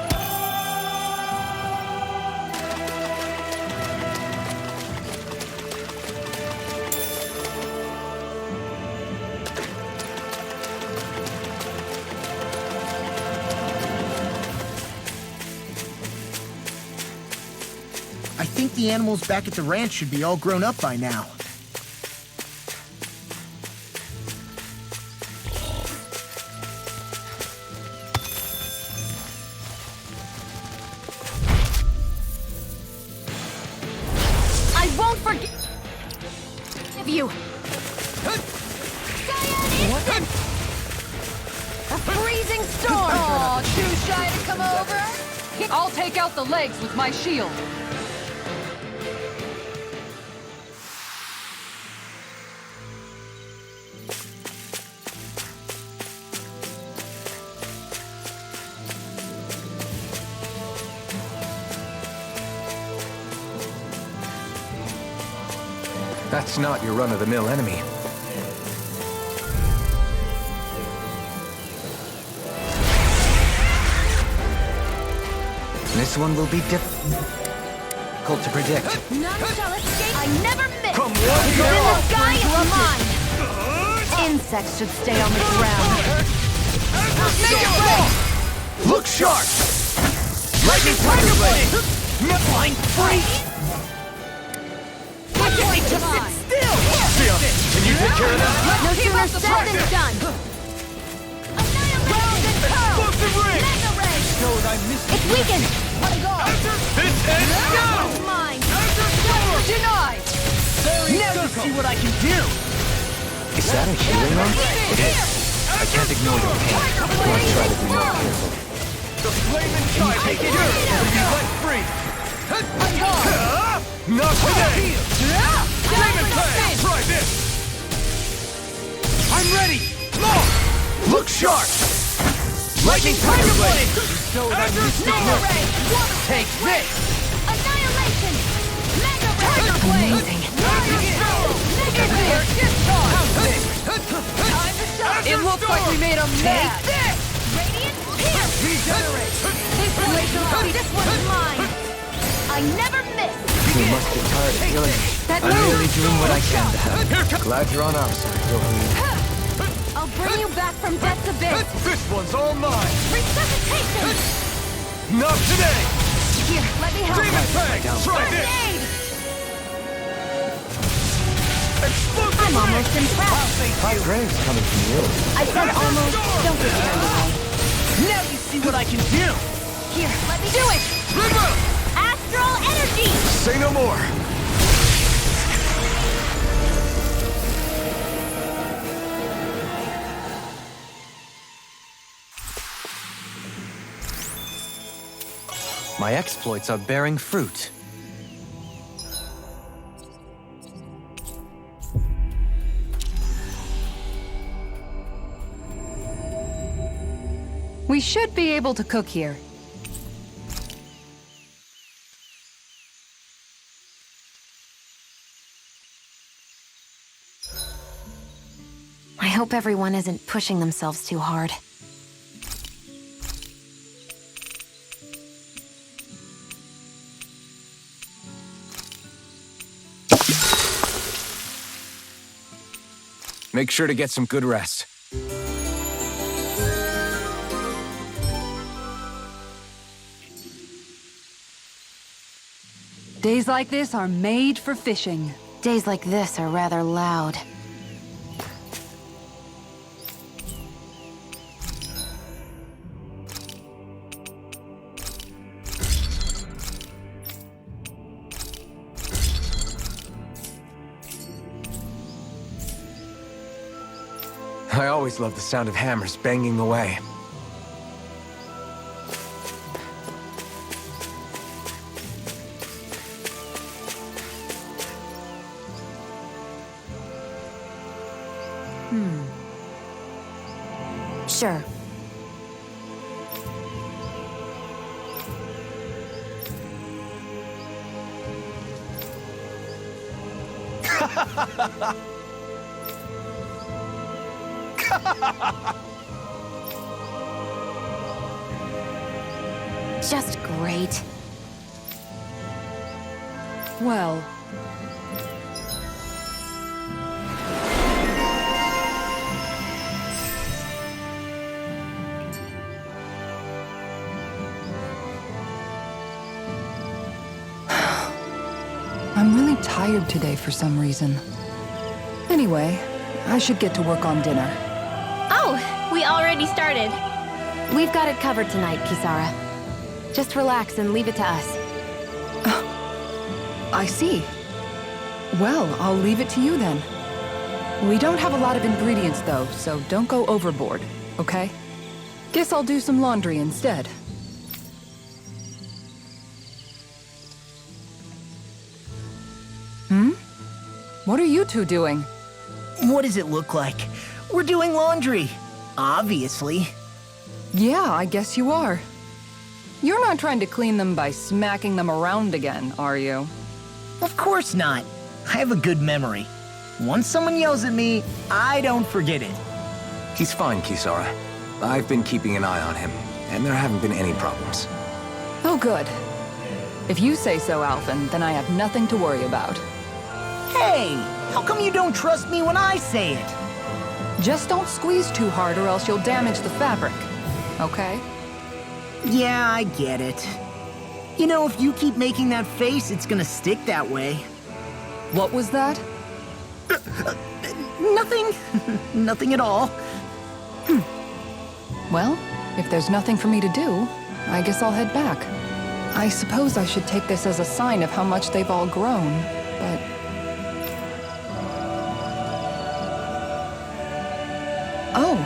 I think the animals back at the ranch should be all grown up by now. I won't forgive you! A freezing storm! Aw, too shy to come over? I'll take out the legs with my shield. That's not your run-of-the-mill enemy. This one will be difficult to predict. None shall escape. I never miss. Come What's one in here. the sky is mine. Insects should stay on the ground. Make it fall! Look sharp! Lightning Tiger Blade! Flying free! Why can't they just sit still? Sia, can you take care of that? No sooner said than done. Explosive ring! Showed I missed It's weakened. Let go. This ends now! It's mine. Denied. Now you see what I can do! Is that a healing arm? It is. I can't ignore your pain. I'll try to be more careful. The flaming tide take it will be let free! Not today! Demon Blade! Try this! I'm ready! Long! Look sharp! Lightning Tiger Blade! showed I missed it. Take this! Annihilation! Mega Tiger Blade! It looks like we made a mess. Radiant Pierce! Regenerate. This one's mine! I never miss! You must be tired of healing me. I'm really doing what I can to help. Glad you're on our side, Vholran. I'll bring you back from death's abyss! This one's all mine! Resuscitation! Not today! Here, let me help. Demon Fang! Try this! Aid! Explosive I'm almost impressed. High praise coming from you. I said almost. Don't get carried away. Now you see what I can do! Here, let me do it! River! Astral energy! Say no more! My exploits are bearing fruit. We should be able to cook here. I hope everyone isn't pushing themselves too hard. Make sure to get some good rest. Days like this are made for fishing. Days like this are rather loud. I always love the sound of hammers banging away. Sure. Just great. Well, I'm really tired today for some reason. Anyway, I should get to work on dinner. Oh, we already started. We've got it covered tonight, Kisara. Just relax and leave it to us. I see. Well, I'll leave it to you then. We don't have a lot of ingredients though, so don't go overboard, okay? Guess I'll do some laundry instead. What are you two doing? What does it look like? We're doing laundry. Obviously. Yeah, I guess you are. You're not trying to clean them by smacking them around again, are you? Of course not. I have a good memory. Once someone yells at me, I don't forget it. He's fine, Kisara. I've been keeping an eye on him, and there haven't been any problems. Oh, good. If you say so, Alphen, then I have nothing to worry about. Hey, how come you don't trust me when I say it? Just don't squeeze too hard or else you'll damage the fabric. Okay? Yeah, I get it. You know, if you keep making that face, it's gonna stick that way. What was that? Nothing. Nothing at all. Well, if there's nothing for me to do, I guess I'll head back. I suppose I should take this as a sign of how much they've all grown, but... Oh,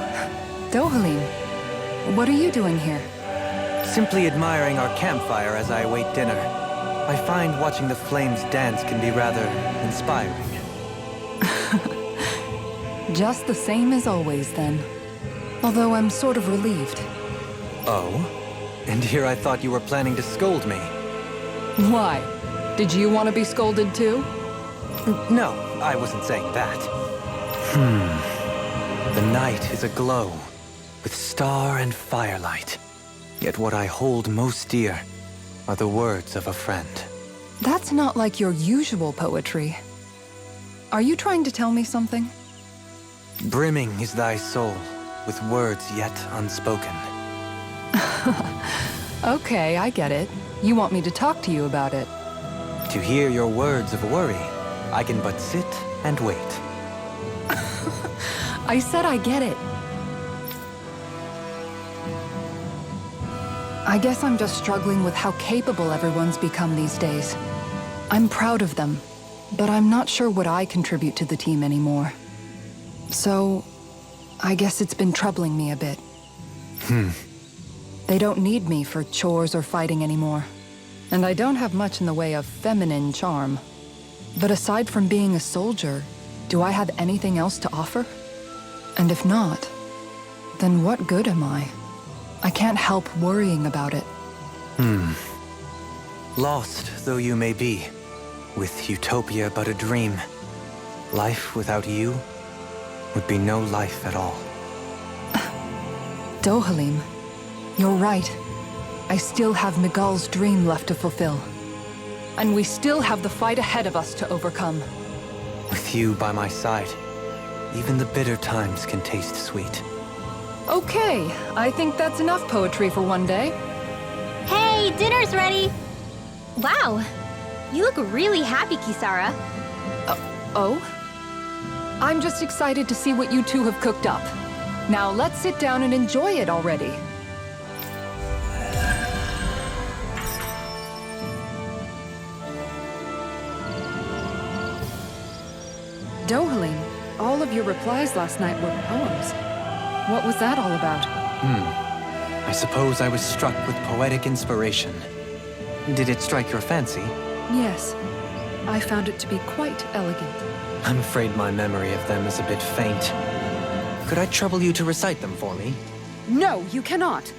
Dohalim. What are you doing here? Simply admiring our campfire as I await dinner. I find watching the flames dance can be rather inspiring. Just the same as always, then. Although I'm sort of relieved. Oh? And here I thought you were planning to scold me. Why? Did you want to be scolded too? No, I wasn't saying that. The night is aglow with star and firelight. Yet what I hold most dear are the words of a friend. That's not like your usual poetry. Are you trying to tell me something? Brimming is thy soul with words yet unspoken. Okay, I get it. You want me to talk to you about it. To hear your words of worry, I can but sit and wait. I said I get it. I guess I'm just struggling with how capable everyone's become these days. I'm proud of them, but I'm not sure what I contribute to the team anymore. So, I guess it's been troubling me a bit. They don't need me for chores or fighting anymore. And I don't have much in the way of feminine charm. But aside from being a soldier, do I have anything else to offer? And if not, then what good am I? I can't help worrying about it. Lost though you may be, with utopia but a dream, life without you would be no life at all. Dohalim, you're right. I still have Miguel's dream left to fulfill. And we still have the fight ahead of us to overcome. With you by my side, even the bitter times can taste sweet. Okay, I think that's enough poetry for one day. Hey, dinner's ready! Wow, you look really happy, Kisara. Oh? I'm just excited to see what you two have cooked up. Now let's sit down and enjoy it already. Dohalim, all of your replies last night were poems. What was that all about? I suppose I was struck with poetic inspiration. Did it strike your fancy? Yes. I found it to be quite elegant. I'm afraid my memory of them is a bit faint. Could I trouble you to recite them for me? No, you cannot.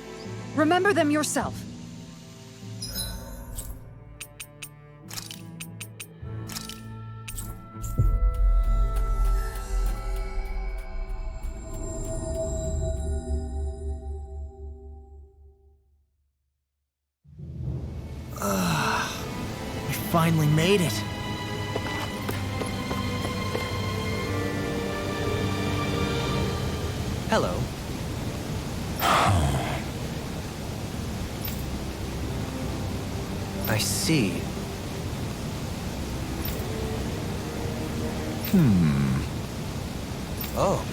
Remember them yourself. We finally made it. Hello. I see. Oh.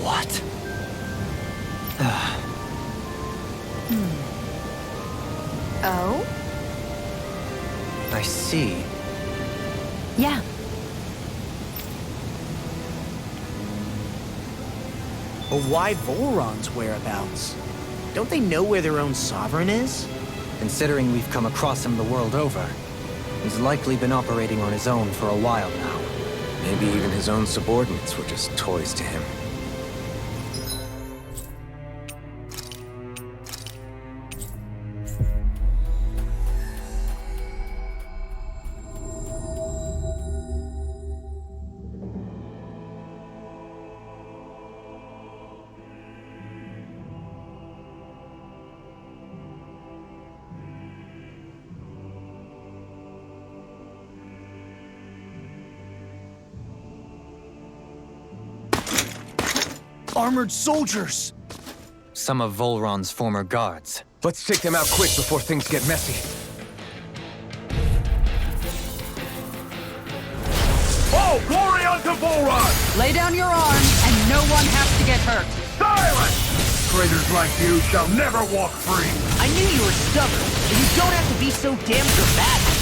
What? Oh? I see. Yeah. But why Vholran's whereabouts? Don't they know where their own sovereign is? Considering we've come across him the world over, he's likely been operating on his own for a while now. Maybe even his own subordinates were just toys to him. armored soldiers! Some of Vholran's former guards. Let's take them out quick before things get messy. Oh, glory unto Vholran! Lay down your arms, and no one has to get hurt. Silence! Traitors like you shall never walk free! I knew you were stubborn, but you don't have to be so damn dramatic.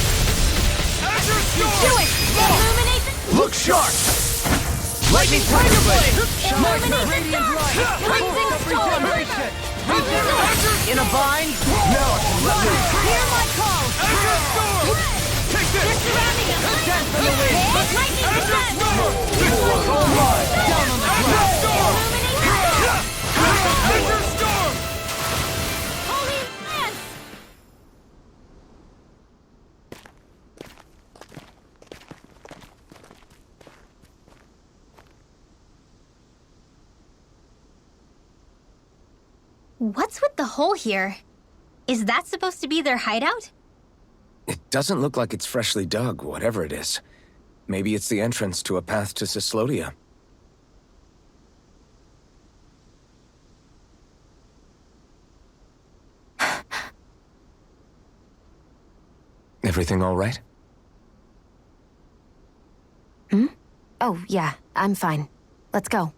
Do it! Illuminate the... Look sharp! Lightning Tiger Blade! Illuminate the dark! Blazing storm! In a bind? Now I can let loose! Hear my call! Azure Storm! Take They're this! surrounding us! Lightning descent! This one's all mine! Down on the ground! Azure Storm! Illuminate Azure Storm! Holy Lance! What's with the hole here? Is that supposed to be their hideout? It doesn't look like it's freshly dug, whatever it is. Maybe it's the entrance to a path to Cyslodia. Everything all right? Oh, yeah, I'm fine. Let's go.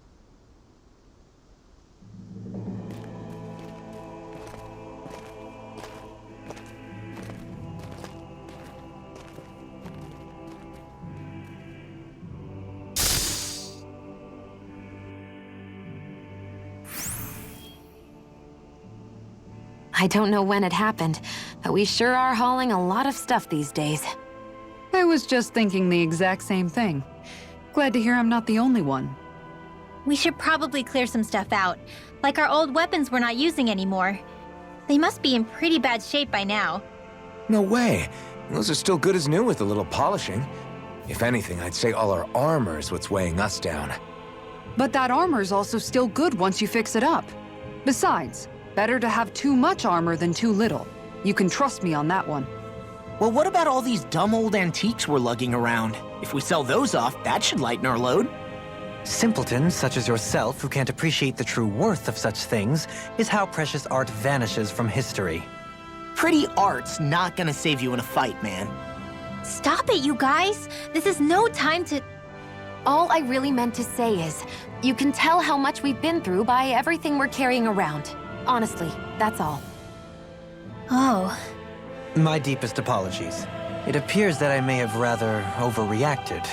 I don't know when it happened, but we sure are hauling a lot of stuff these days. I was just thinking the exact same thing. Glad to hear I'm not the only one. We should probably clear some stuff out, like our old weapons we're not using anymore. They must be in pretty bad shape by now. No way. Those are still good as new with a little polishing. If anything, I'd say all our armor is what's weighing us down. But that armor's also still good once you fix it up. Besides, better to have too much armor than too little. You can trust me on that one. Well, what about all these dumb old antiques we're lugging around? If we sell those off, that should lighten our load. Simpletons such as yourself who can't appreciate the true worth of such things is how precious art vanishes from history. Pretty art's not gonna save you in a fight, man. Stop it, you guys! This is no time to... All I really meant to say is, you can tell how much we've been through by everything we're carrying around. Honestly, that's all. Oh. My deepest apologies. It appears that I may have rather overreacted.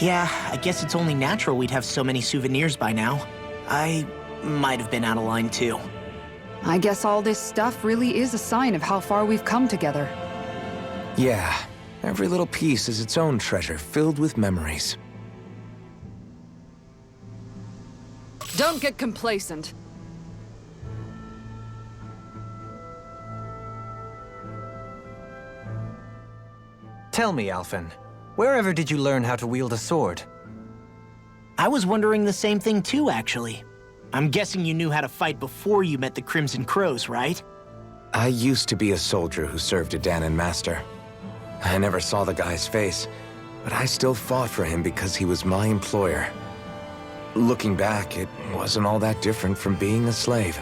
Yeah, I guess it's only natural we'd have so many souvenirs by now. I might have been out of line too. I guess all this stuff really is a sign of how far we've come together. Yeah, every little piece is its own treasure filled with memories. Don't get complacent. Tell me, Alphen, wherever did you learn how to wield a sword? I was wondering the same thing too, actually. I'm guessing you knew how to fight before you met the Crimson Crows, right? I used to be a soldier who served a Dahnan master. I never saw the guy's face, but I still fought for him because he was my employer. Looking back, it wasn't all that different from being a slave.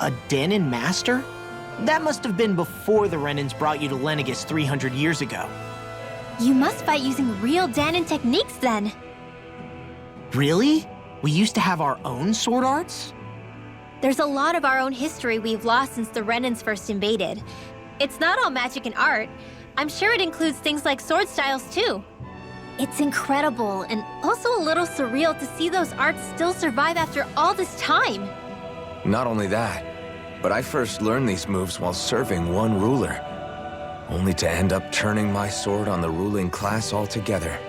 A Dahnan master? That must have been before the Renans brought you to Lenegis 300 years ago. You must fight using real Dahnan techniques then. Really? We used to have our own sword arts? There's a lot of our own history we've lost since the Renans first invaded. It's not all magic and art. I'm sure it includes things like sword styles too. It's incredible and also a little surreal to see those arts still survive after all this time. Not only that, but I first learned these moves while serving one ruler, only to end up turning my sword on the ruling class altogether.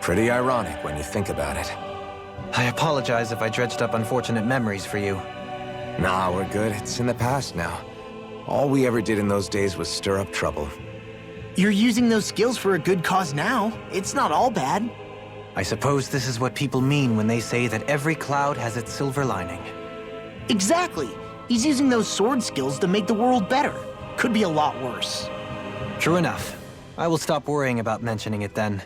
Pretty ironic when you think about it. I apologize if I dredged up unfortunate memories for you. Nah, we're good. It's in the past now. All we ever did in those days was stir up trouble. You're using those skills for a good cause now. It's not all bad. I suppose this is what people mean when they say that every cloud has its silver lining. Exactly. He's using those sword skills to make the world better. Could be a lot worse. True enough. I will stop worrying about mentioning it then.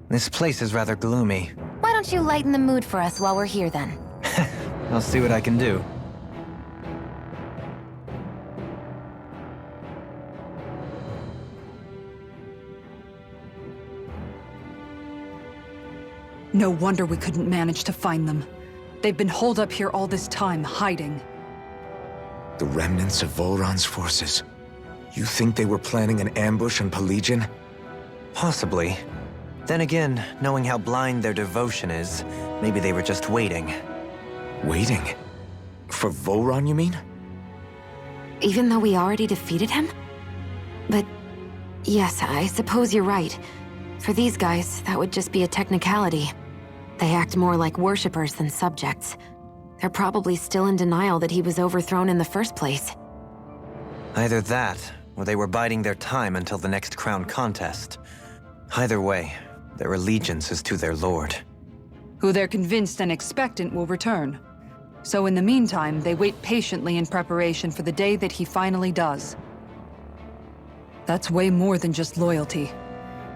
This place is rather gloomy. Why don't you lighten the mood for us while we're here, then? I'll see what I can do. No wonder we couldn't manage to find them. They've been holed up here all this time, hiding. The remnants of Vholran's forces. You think they were planning an ambush on Pelegion? Possibly. Then again, knowing how blind their devotion is, maybe they were just waiting. Waiting? For Vholran, you mean? Even though we already defeated him? But yes, I suppose you're right. For these guys, that would just be a technicality. They act more like worshippers than subjects. They're probably still in denial that he was overthrown in the first place. Either that, or they were biding their time until the next crown contest. Either way, their allegiance is to their lord. Who they're convinced and expectant will return. So in the meantime, they wait patiently in preparation for the day that he finally does. That's way more than just loyalty.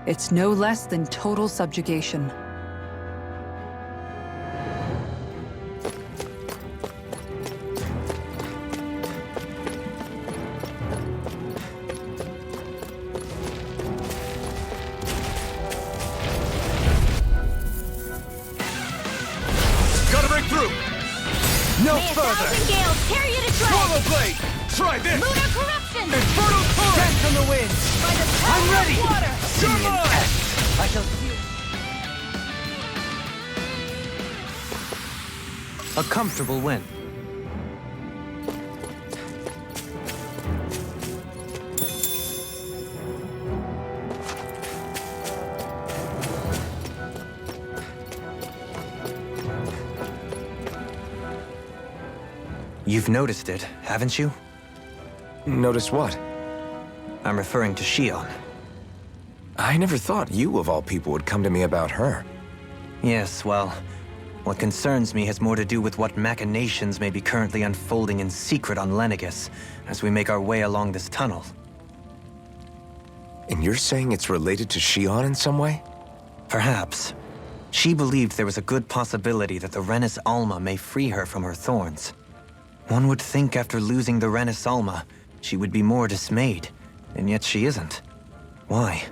It's no less than total subjugation. Gotta break through! No May further! 1,000 gales tear you to shreds! Swallow blade! Try this! Lunar corruption! Infernal torrent! Send from the wind! By the power I'm ready! of water! Come on! I shall see you. A comfortable win. You've noticed it, haven't you? Notice what? I'm referring to Shion. I never thought you, of all people, would come to me about her. Yes, well, what concerns me has more to do with what machinations may be currently unfolding in secret on Lenegis as we make our way along this tunnel. And you're saying it's related to Shion in some way? Perhaps. She believed there was a good possibility that the Renis Alma may free her from her thorns. One would think after losing the Renis Alma, she would be more dismayed, and yet she isn't. Why?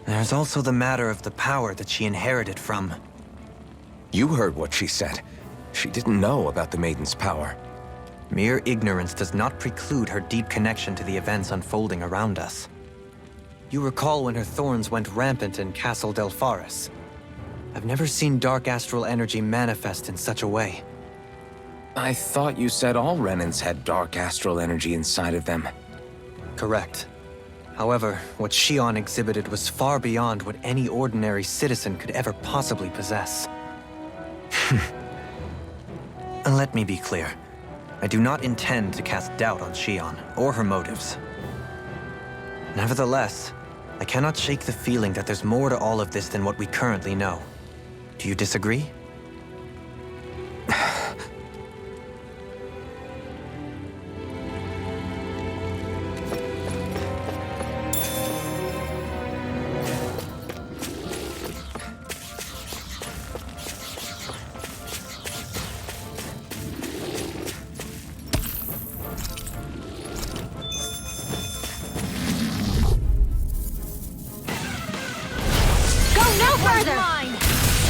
There's also the matter of the power that she inherited from. You heard what she said. She didn't know about the Maiden's power. Mere ignorance does not preclude her deep connection to the events unfolding around us. You recall when her thorns went rampant in Castle Delpharis. I've never seen dark astral energy manifest in such a way. I thought you said all Renans had dark astral energy inside of them. Correct. However, what Shion exhibited was far beyond what any ordinary citizen could ever possibly possess. And let me be clear. I do not intend to cast doubt on Shion or her motives. Nevertheless, I cannot shake the feeling that there's more to all of this than what we currently know. Do you disagree?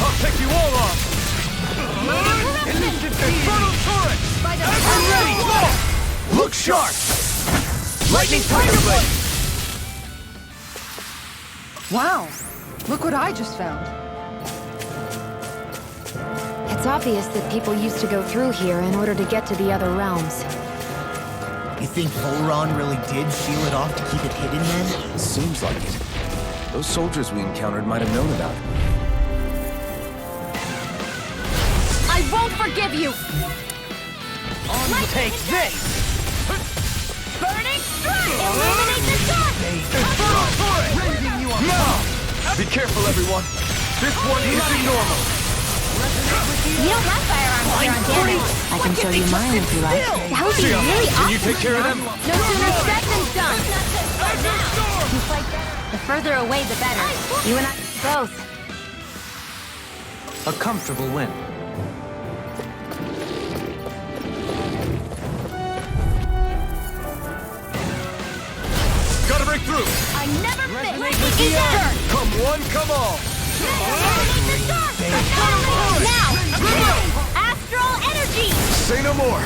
I'll take you all on! Infernal torrent! I'm ready! Look sharp! Lightning Tiger Blade! Wow! Look what I just found. It's obvious that people used to go through here in order to get to the other realms. You think Vholran really did seal it off to keep it hidden then? Seems like it. Those soldiers we encountered might have known about it. I won't forgive you! Take this! Burning strike! Illuminate the dark! Infernal torrent! Now! Be careful, everyone. This one isn't normal. You don't have firearms here on Dahnan. I can show you mine if you like. That would be Shion, really can awesome. you take care of them? No sooner said than done. The further away, the better. You and I both. A comfortable win. Gotta break through! I never fit! Come one, come all! Now! Astral energy! Say no more!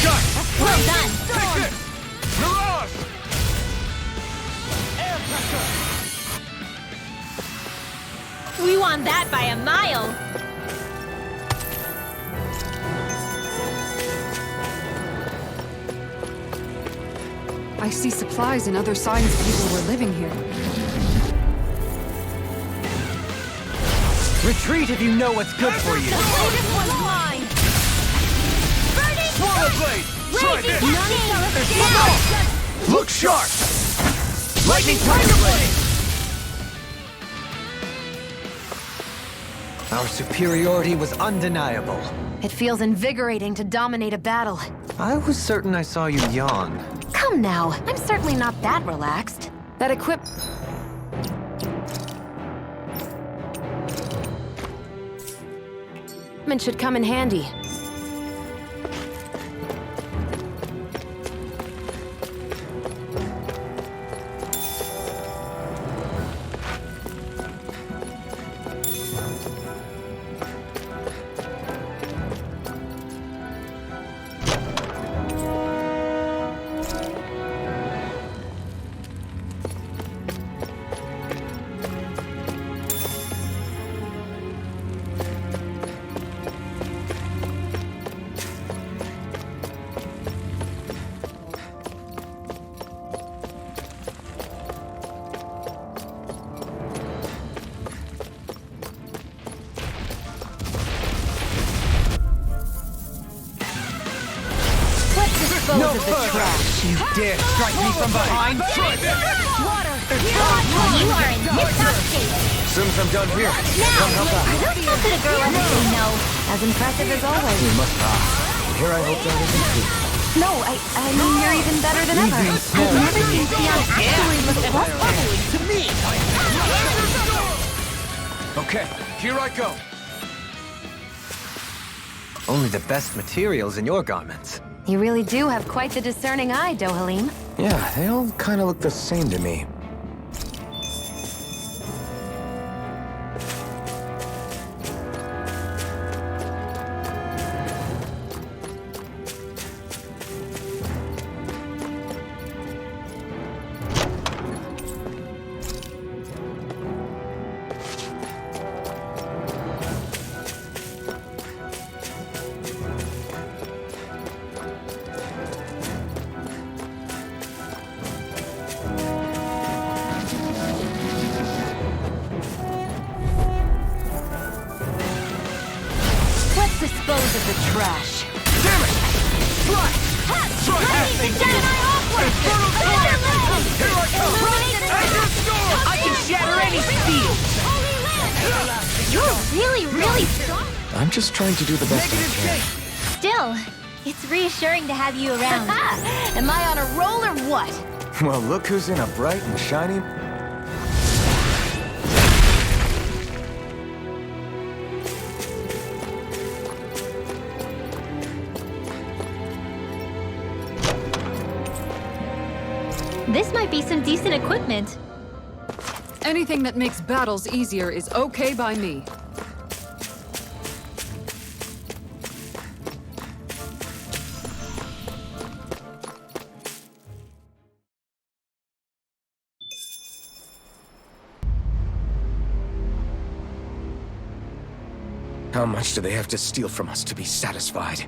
Got it! Well done! Take this! Mirage! We won that by a mile! I see supplies and other signs people were living here. Retreat if you know what's good for you. This one's mine! Burning Swallow blade! Try this! Now! Look sharp! Lightning tiger blade! Our superiority was undeniable. It feels invigorating to dominate a battle. I was certain I saw you yawn. Come now, I'm certainly not that relaxed. That equipment should come in handy. No trash! You dare strike me from behind? Try this! Water! You are in tip-top shape! As soon as I'm done here, come help out. How could a girl ever say no? As impressive as always. We must Here I hope that isn't true. No, I mean you're even better than ever. I've never seen Theon actually look plus To me! Okay, here I go. Only the best materials in your garments. You really do have quite the discerning eye, Dohalim. Yeah, they all kind of look the same to me. Dispose of the trash. Damn it! Try! Try this! Infernal storm! Here I come! Azure storm! I can shatter any steel! You're really strong. I'm just trying to do the best I can. Still, it's reassuring to have you around. Am I on a roll or what? Well, look who's in a bright and shiny... This might be some decent equipment. Anything that makes battles easier is okay by me. How much do they have to steal from us to be satisfied?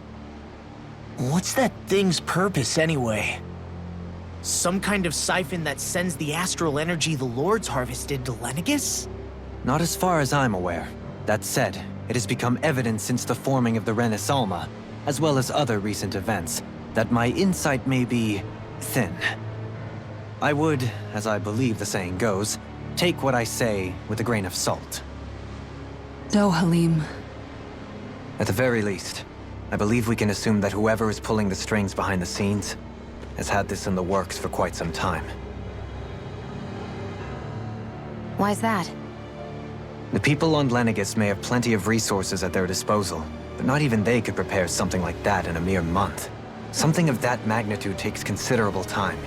What's that thing's purpose, anyway? Some kind of siphon that sends the astral energy the Lords harvested to Lenegis? Not as far as I'm aware. That said, it has become evident since the forming of the Renaissance, as well as other recent events, that my insight may be thin. I would, as I believe the saying goes, take what I say with a grain of salt. Dohalim. At the very least, I believe we can assume that whoever is pulling the strings behind the scenes has had this in the works for quite some time. Why's that? The people on Lenegis may have plenty of resources at their disposal, but not even they could prepare something like that in a mere month. Something of that magnitude takes considerable time,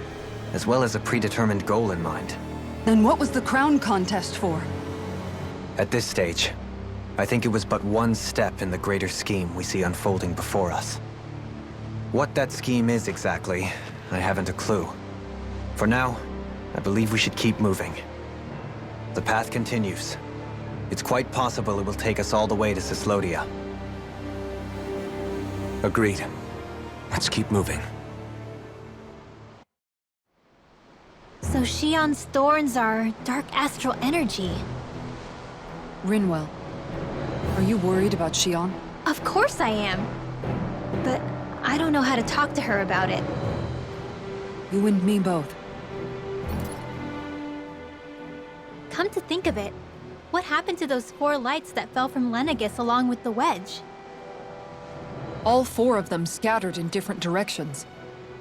as well as a predetermined goal in mind. Then what was the crown contest for? At this stage, I think it was but one step in the greater scheme we see unfolding before us. What that scheme is exactly, I haven't a clue. For now, I believe we should keep moving. The path continues. It's quite possible it will take us all the way to Cislodia. Agreed. Let's keep moving. So Shion's thorns are dark astral energy. Rinwell, are you worried about Shion? Of course I am. But I don't know how to talk to her about it. You and me both. Come to think of it, what happened to those 4 lights that fell from Lenegis along with the Wedge? All 4 of them scattered in different directions.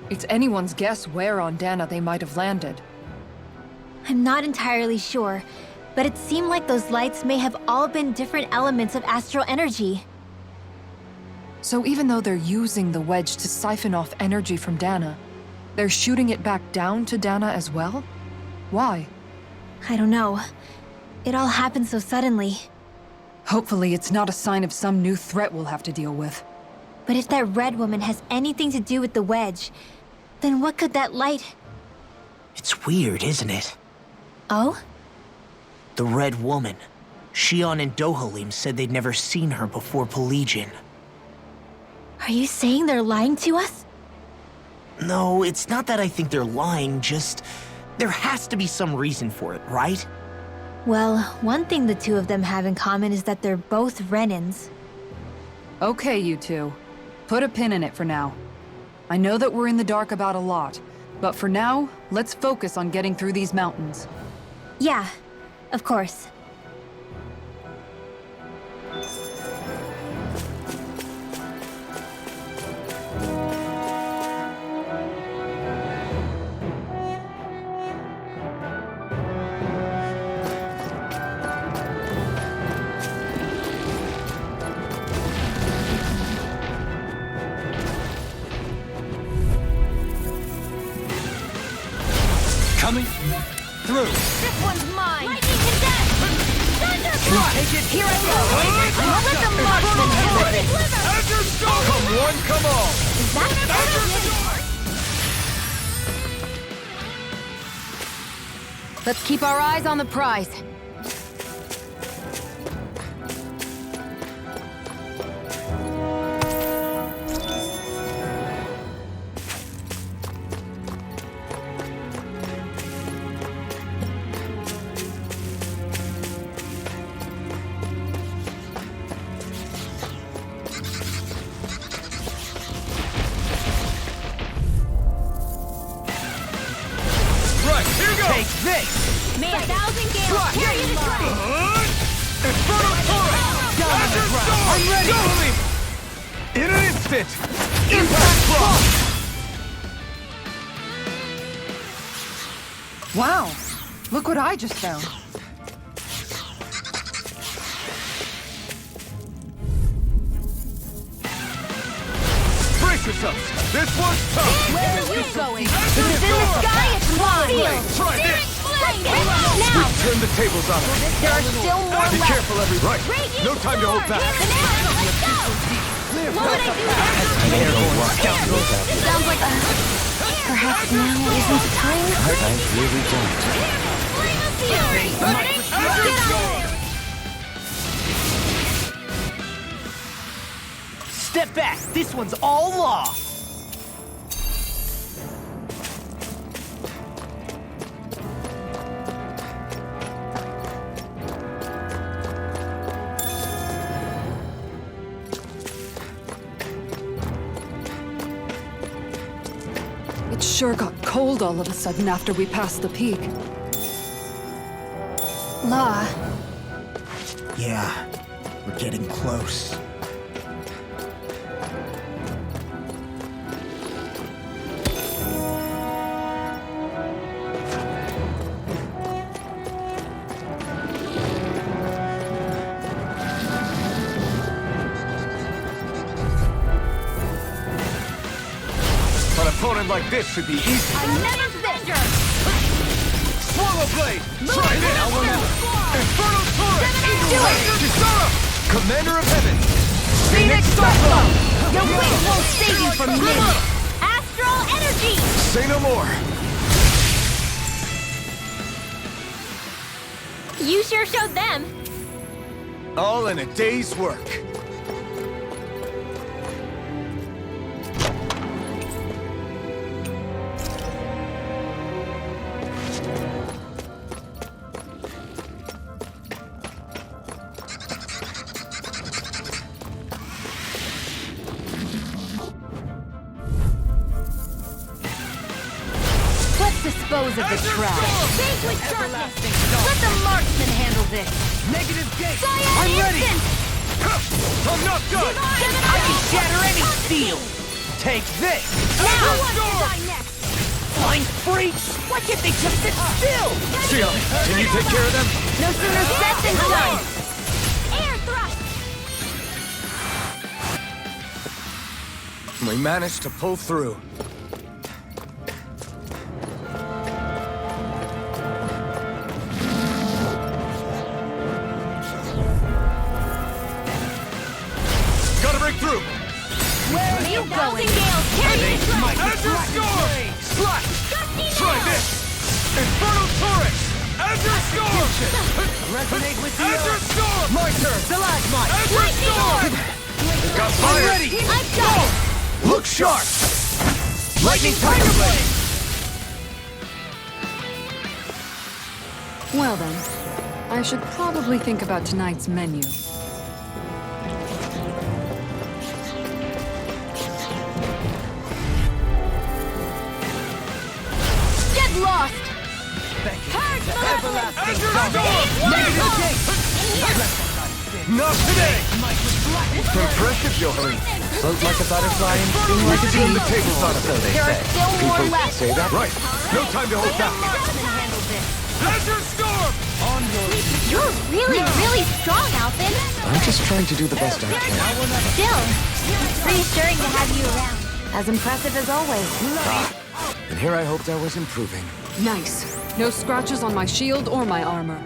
It's anyone's guess where on Dahnan they might have landed. I'm not entirely sure, but it seemed like those lights may have all been different elements of astral energy. So even though they're using the Wedge to siphon off energy from Dahnan, they're shooting it back down to Dahnan as well? Why? I don't know. It all happened so suddenly. Hopefully it's not a sign of some new threat we'll have to deal with. But if that red woman has anything to do with the Wedge, then what could that light... It's weird, isn't it? Oh? The Red Woman. Shion and Dohalim said they'd never seen her before Pelegion. Are you saying they're lying to us? No, it's not that I think they're lying, just... there has to be some reason for it, right? Well, one thing the 2 of them have in common is that they're both Renins. Okay, you 2. Put a pin in it for now. I know that we're in the dark about a lot, but for now, let's focus on getting through these mountains. Yeah, of course. Coming through. This one's mine! Lightning Cadet! Thunderstruck! Take it! Here I go! I'll let the marksman handle this! Azure Storm! Come one, come all! Is that Let's keep our eyes on the prize. Take this! May 1,000 gales carry you to strike! Inferno Torrent! Down on the ground! I'm ready! In an instant! Impact Block! Wow! Look what I just found. Brace yourselves! This one's tough! Where are you going? Who's in the sky, it's mine! Try this! Now! We've turned the tables on them! There are still more Be left! careful, everybody! Right! No time to hold back! What would I do? Sounds like perhaps now isn't the time. I really don't. Step back! This one's all law! It sure got cold all of a sudden after we passed the peak. La. Yeah, we're getting close. opponent like this should be easy. I never surrender! Swallow Blade! Try this! Infernal Torrent! Do it! Kisara! Commander of Heaven! Phoenix Cyclone! Your weight won't save you from me! Astral Energy! Say no more! You sure showed them! All in a day's work. Let's dispose of the trash. Fake with darkness! Let the marksman handle this! Negative gate! I'm ready! I'm not done! I can shatter any steel! Take this! Now who wants to die next? Flying freaks! Why can't they just sit still? Xion, can you take care of them? No sooner said than done! Air thrust! We managed to pull through. Gotta break through! Where are you going? Carry this right! Azure Storm! Slash! Try this! Infernal Torrent! Azure Storm! Resonate with the Azure Storm! My turn! Stalagmite! Azure Storm! Got fire! I've got it! Look sharp! Lightning Tiger Blade! Well then, I should probably think about tonight's menu. Get lost! Everlasting Azure Storm! Storm! Negative gate! Not today! Impressive, Johan. Float like a butterfly and sting like a bee. The table's on So they There are say. still more People left. say that. Right. No time to hold back. Marksman handle this. Azure Storm! You're really, really strong, Alvin. I'm just trying to do the best I can. Still, it's reassuring to have you around. As impressive as always. And here I hoped I was improving. Nice. No scratches on my shield or my armor.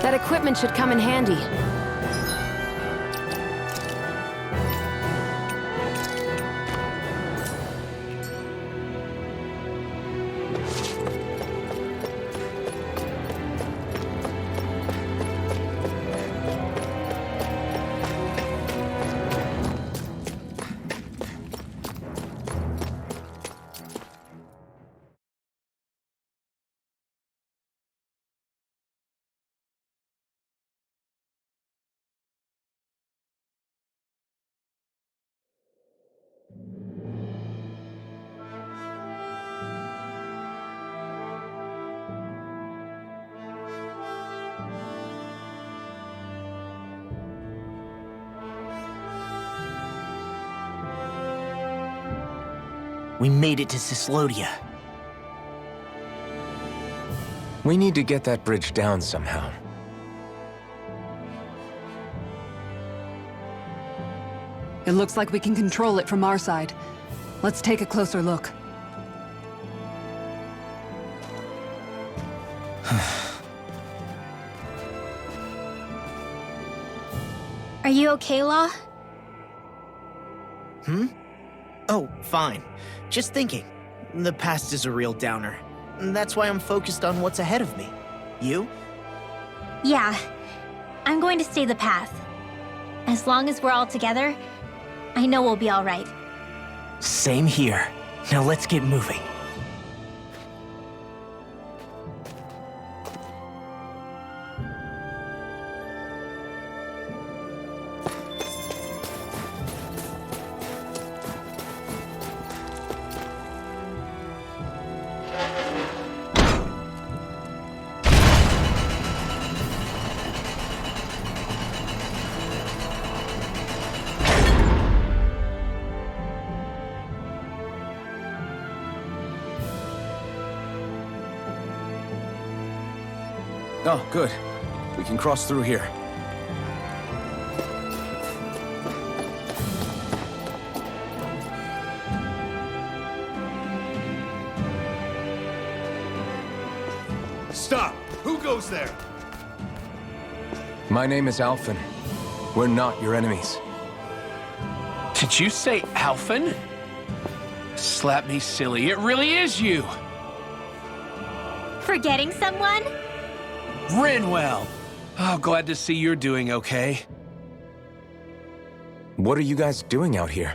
That equipment should come in handy. We made it to Cislodia. We need to get that bridge down somehow. It looks like we can control it from our side. Let's take a closer look. Are you okay, Law? Oh, fine. Just thinking. The past is a real downer. That's why I'm focused on what's ahead of me. You? Yeah. I'm going to stay the path. As long as we're all together, I know we'll be all right. Same here. Now let's get moving. Oh, good. We can cross through here. Stop! Who goes there? My name is Alphen. We're not your enemies. Did you say Alphen? Slap me silly, it really is you! Forgetting someone? Rinwell! Oh, glad to see you're doing okay. What are you guys doing out here?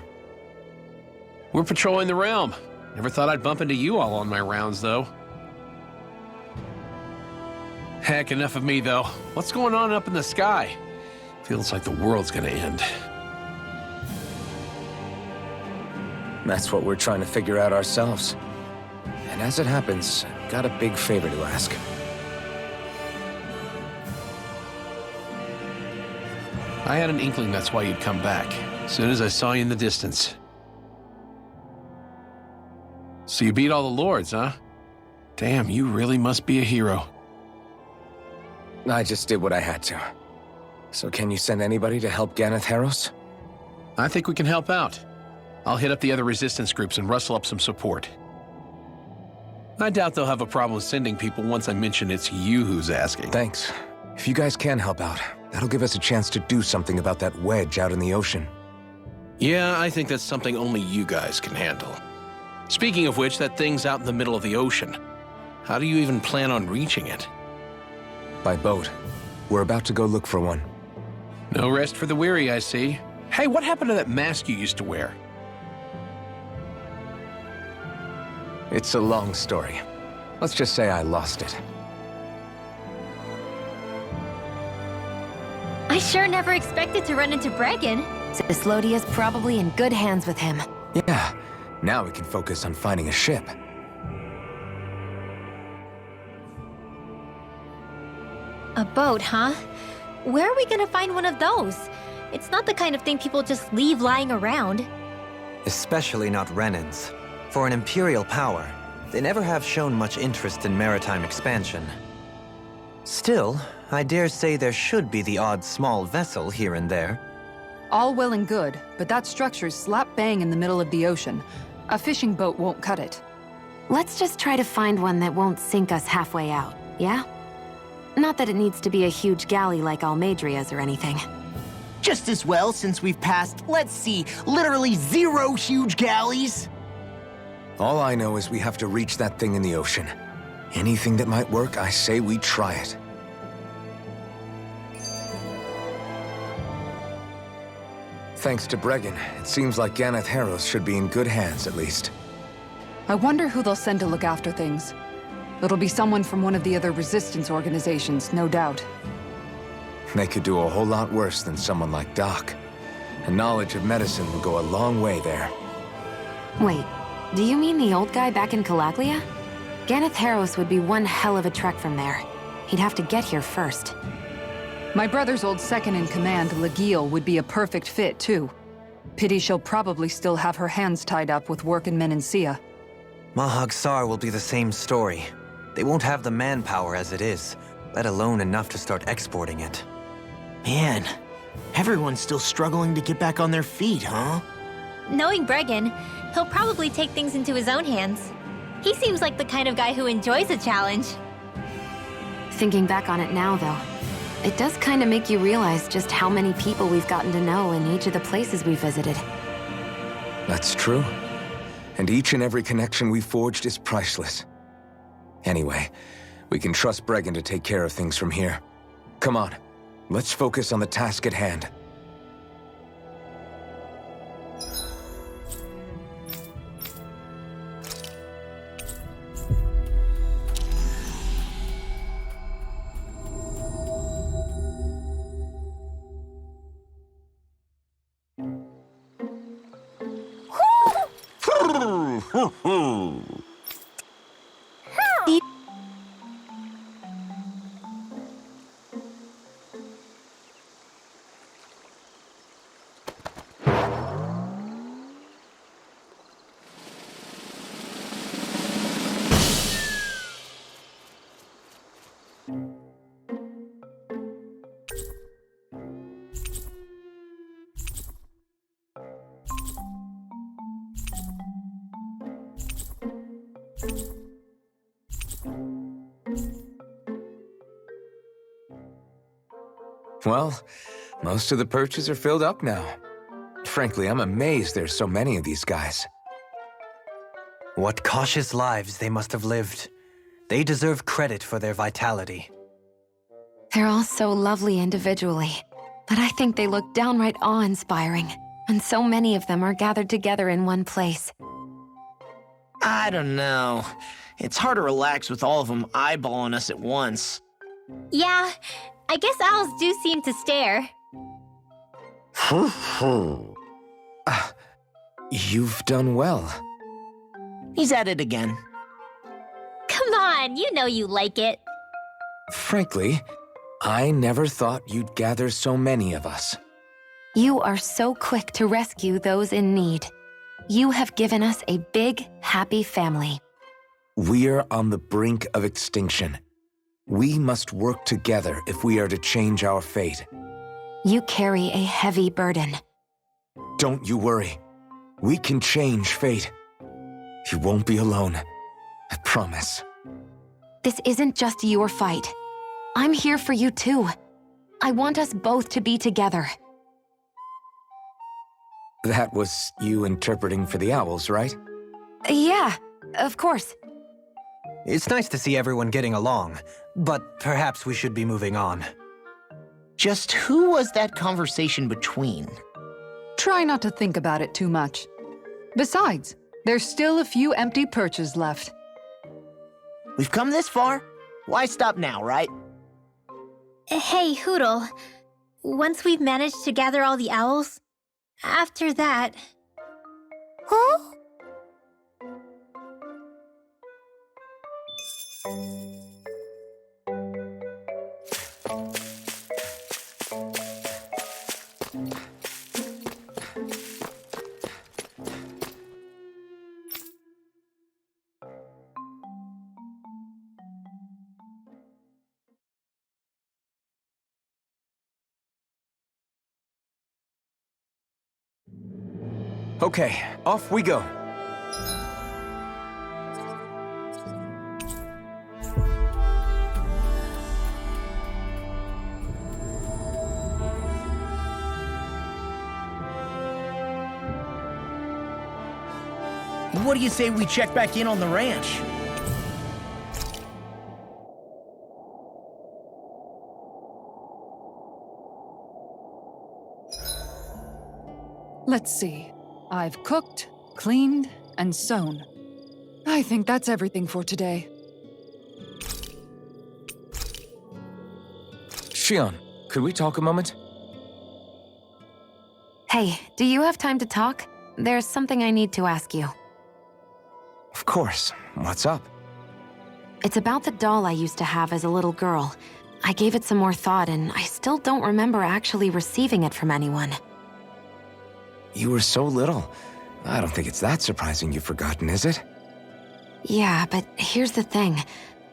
We're patrolling the realm. Never thought I'd bump into you all on my rounds, though. Heck, enough of me, though. What's going on up in the sky? Feels like the world's gonna end. That's what we're trying to figure out ourselves. And as it happens, I've got a big favor to ask. I had an inkling that's why you'd come back, as soon as I saw you in the distance. So you beat all the lords, huh? Damn, you really must be a hero. I just did what I had to. So can you send anybody to help Ganath Heros? I think we can help out. I'll hit up the other resistance groups and rustle up some support. I doubt they'll have a problem sending people once I mention it's you who's asking. Thanks. If you guys can help out, that'll give us a chance to do something about that wedge out in the ocean. Yeah, I think that's something only you guys can handle. Speaking of which, that thing's out in the middle of the ocean. How do you even plan on reaching it? By boat. We're about to go look for one. No rest for the weary, I see. Hey, what happened to that mask you used to wear? It's a long story. Let's just say I lost it. I sure never expected to run into Bregan. Cislodia's probably in good hands with him. Yeah, now we can focus on finding a ship. A boat, huh? Where are we gonna find one of those? It's not the kind of thing people just leave lying around. Especially not Renans. For an Imperial power, they never have shown much interest in maritime expansion. Still, I dare say there should be the odd small vessel here and there. All well and good, but that structure's slap bang in the middle of the ocean. A fishing boat won't cut it. Let's just try to find one that won't sink us halfway out, yeah? Not that it needs to be a huge galley like Almadria's or anything. Just as well, since we've passed, let's see, literally 0 huge galleys. All I know is we have to reach that thing in the ocean. Anything that might work, I say we try it. Thanks to Bregan, it seems like Ganath Heros should be in good hands, at least. I wonder who they'll send to look after things. It'll be someone from one of the other resistance organizations, no doubt. They could do a whole lot worse than someone like Doc. A knowledge of medicine would go a long way there. Wait, do you mean the old guy back in Calaglia? Ganath Heros would be one hell of a trek from there. He'd have to get here first. My brother's old second-in-command, Legil, would be a perfect fit, too. Pity she'll probably still have her hands tied up with work in Menancia. Mahag Sar will be the same story. They won't have the manpower as it is, let alone enough to start exporting it. Man, everyone's still struggling to get back on their feet, huh? Knowing Bregan, he'll probably take things into his own hands. He seems like the kind of guy who enjoys a challenge. Thinking back on it now, though, it does kind of make you realize just how many people we've gotten to know in each of the places we visited. That's true. And each and every connection we forged is priceless. Anyway, we can trust Bregan to take care of things from here. Come on, let's focus on the task at hand. Well, most of the perches are filled up now. Frankly, I'm amazed there's so many of these guys. What cautious lives they must have lived. They deserve credit for their vitality. They're all so lovely individually, but I think they look downright awe-inspiring, and so many of them are gathered together in one place. I don't know. It's hard to relax with all of them eyeballing us at once. Yeah, I guess owls do seem to stare. You've done well. He's at it again. Come on, you know you like it. Frankly, I never thought you'd gather so many of us. You are so quick to rescue those in need. You have given us a big, happy family. We're on the brink of extinction. We must work together if we are to change our fate. You carry a heavy burden. Don't you worry. We can change fate. You won't be alone. I promise. This isn't just your fight. I'm here for you too. I want us both to be together. That was you interpreting for the owls, right? Yeah, of course. It's nice to see everyone getting along, but perhaps we should be moving on. Just who was that conversation between? Try not to think about it too much. Besides, there's still a few empty perches left. We've come this far. Why stop now, right? Hey, Hootle. Once we've managed to gather all the owls, after that... Huh? Okay, off we go. What do you say we check back in on the ranch? Let's see. I've cooked, cleaned, and sewn. I think that's everything for today. Shion, could we talk a moment? Hey, do you have time to talk? There's something I need to ask you. Of course. What's up? It's about the doll I used to have as a little girl. I gave it some more thought, and I still don't remember actually receiving it from anyone. You were so little. I don't think it's that surprising you've forgotten, is it? Yeah, but here's the thing.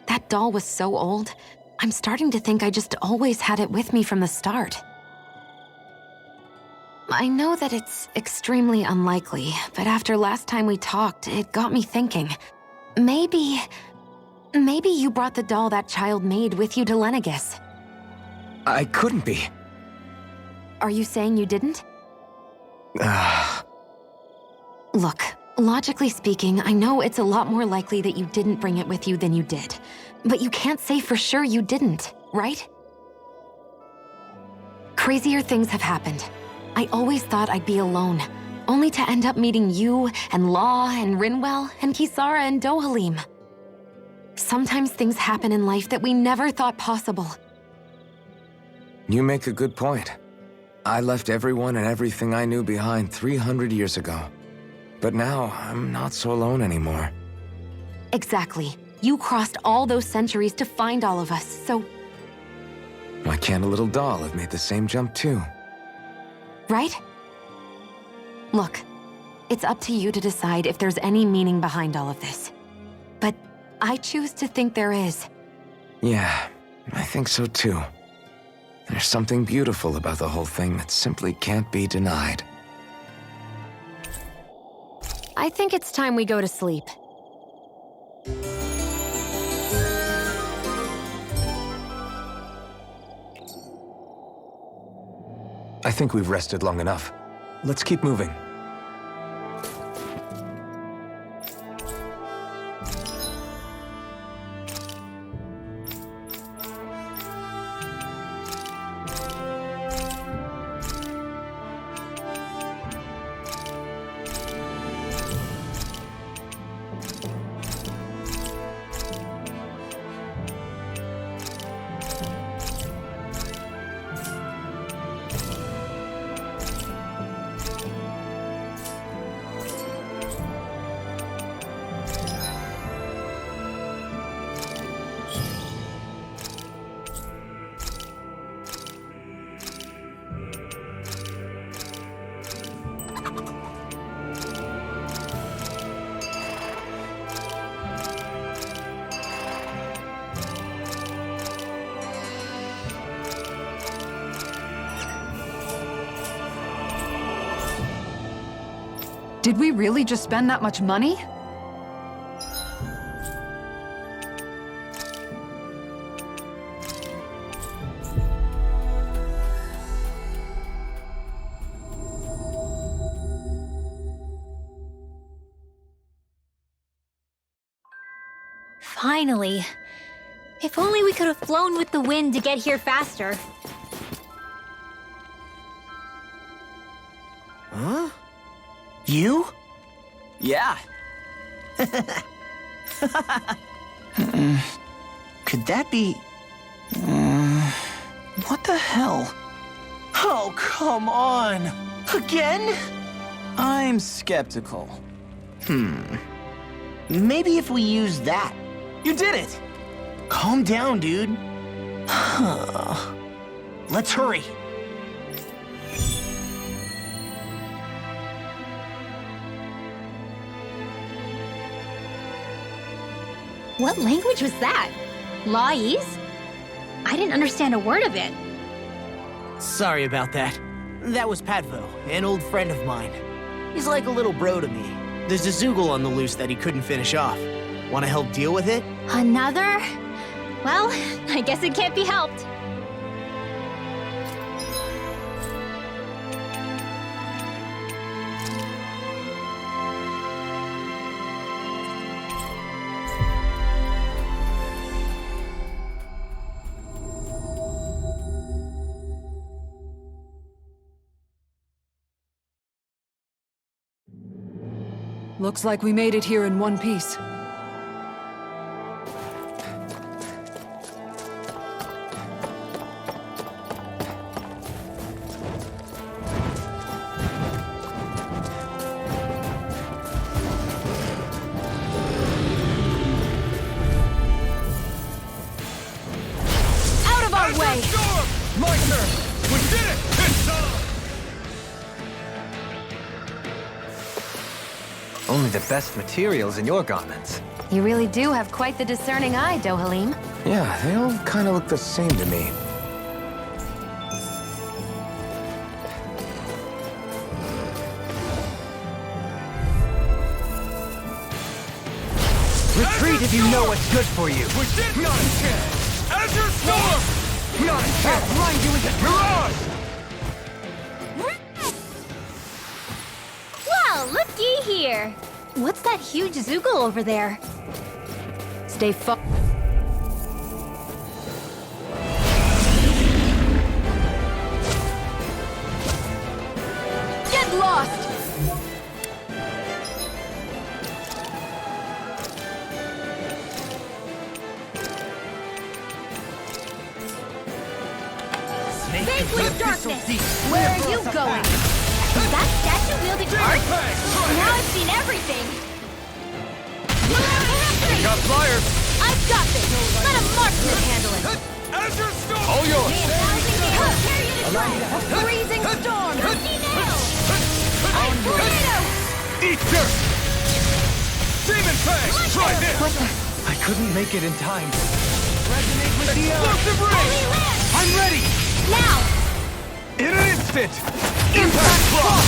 That doll was so old, I'm starting to think I just always had it with me from the start. I know that it's extremely unlikely, but after last time we talked, it got me thinking. Maybe you brought the doll that child made with you to Lenegis. I couldn't be. Are you saying you didn't? Look, logically speaking, I know it's a lot more likely that you didn't bring it with you than you did. But you can't say for sure you didn't, right? Crazier things have happened. I always thought I'd be alone, only to end up meeting you, and Law, and Rinwell, and Kisara, and Dohalim. Sometimes things happen in life that we never thought possible. You make a good point. I left everyone and everything I knew behind 300 years ago. But now, I'm not so alone anymore. Exactly. You crossed all those centuries to find all of us, so... Why can't a little doll have made the same jump too? Right? Look, it's up to you to decide if there's any meaning behind all of this. But I choose to think there is. Yeah, I think so too. There's something beautiful about the whole thing that simply can't be denied. I think it's time we go to sleep. I think we've rested long enough. Let's keep moving. Did we really just spend that much money? Finally. If only we could have flown with the wind to get here faster. Huh? You? Yeah. Could that be... what the hell? Oh, come on! Again? I'm skeptical. Maybe if we use that. You did it! Calm down, dude. Let's hurry. What language was that? Lawese? I didn't understand a word of it. Sorry about that. That was Padvo, an old friend of mine. He's like a little bro to me. There's a Zeugle on the loose that he couldn't finish off. Want to help deal with it? Another? Well, I guess it can't be helped. Looks like we made it here in one piece. Out of our way! My turn! We did it! It's on! Only the best materials in your garments. You really do have quite the discerning eye, Dohalim. Yeah, they all kind of look the same to me. Retreat if you know what's good for you. We did not a chance! Azure Storm! Not a chance. I'll blind you with a Mirage! Well, looky here! What's that huge Zeugle over there? Stay far. Get lost! Face with darkness! Where are you going? Is that statue wielding art? Now I've seen everything! Got flyers! I've got this! Let a marksman handle it! Azure Storm! All yours! A freezing storm! Tornado! Eat dirt! Demon Fang! Try this! I couldn't make it in time. Explosive ring! I'm ready! Now! In an instant! Impact block!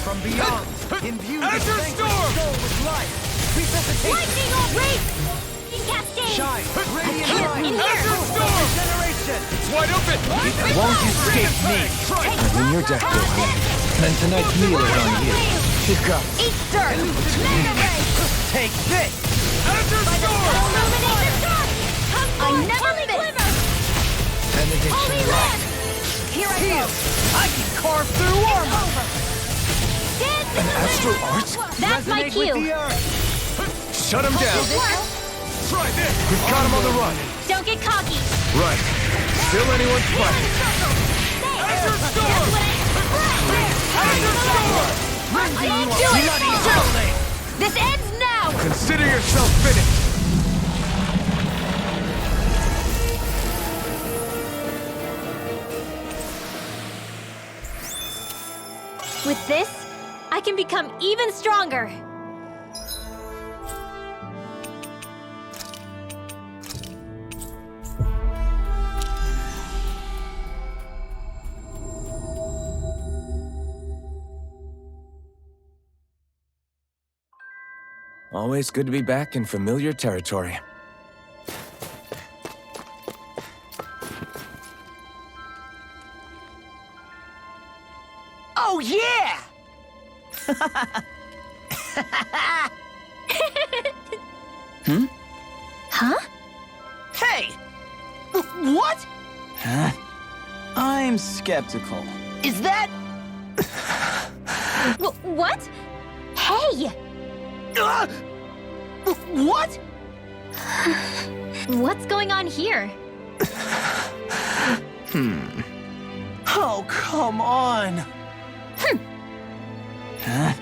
From beyond, imbue the Azure vanquished Storm! soul with life. Resuscitation. Lightning or race! Cascade! Shine. I Radiant can't light. in here! Azure Storm! Generate It's wide open! Won't escape me. I'm in your deck, Gourmet. Then tonight's meal is on you. Pick up. Eat dirt! Take this. Azure Storm! Illuminate the dark! I never miss! Holy land! Here I go! I can carve through armor. An Astral Arts? That's my cue! Shut him down! Try this! We've got him on the run! Don't get cocky! Right. Still anyone's fight! Azure Storm! Azure Storm! Do it! This ends now! Consider yourself finished! With this, I can become even stronger! Always good to be back in familiar territory. Oh, yeah! Huh? Hey! What? Huh? I'm skeptical. Is that... What? Hey! What? What's going on here? Oh, come on. Huh?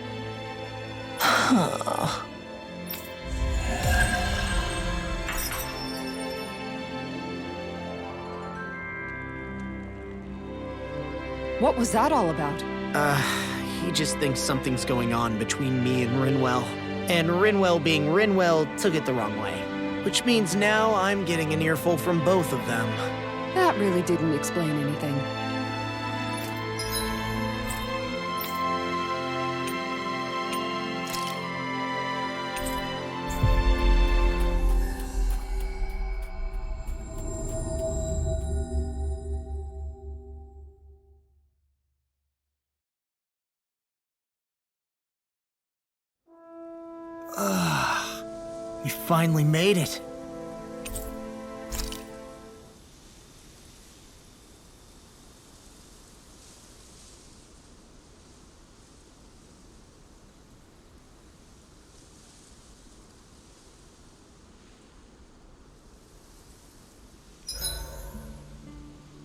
What was that all about? He just thinks something's going on between me and Rinwell. And Rinwell being Rinwell took it the wrong way. Which means now I'm getting an earful from both of them. That really didn't explain anything. You finally made it.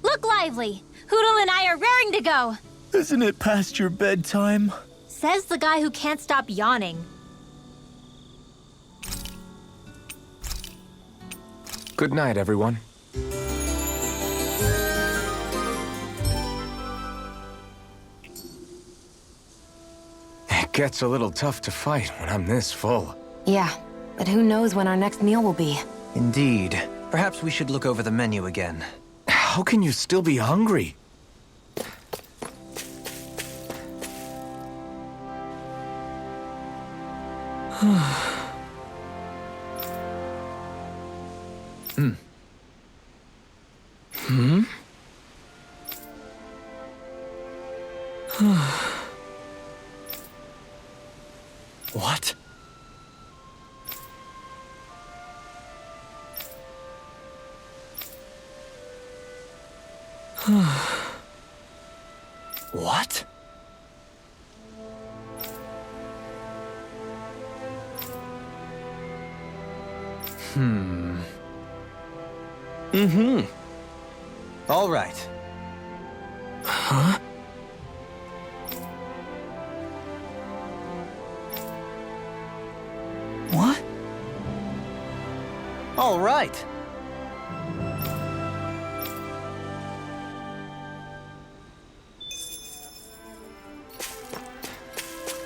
Look lively! Hoodle and I are raring to go! Isn't it past your bedtime? Says the guy who can't stop yawning. Good night, everyone. It gets a little tough to fight when I'm this full. Yeah, but who knows when our next meal will be. Indeed. Perhaps we should look over the menu again. How can you still be hungry? What? What? All right. Huh? What? All right.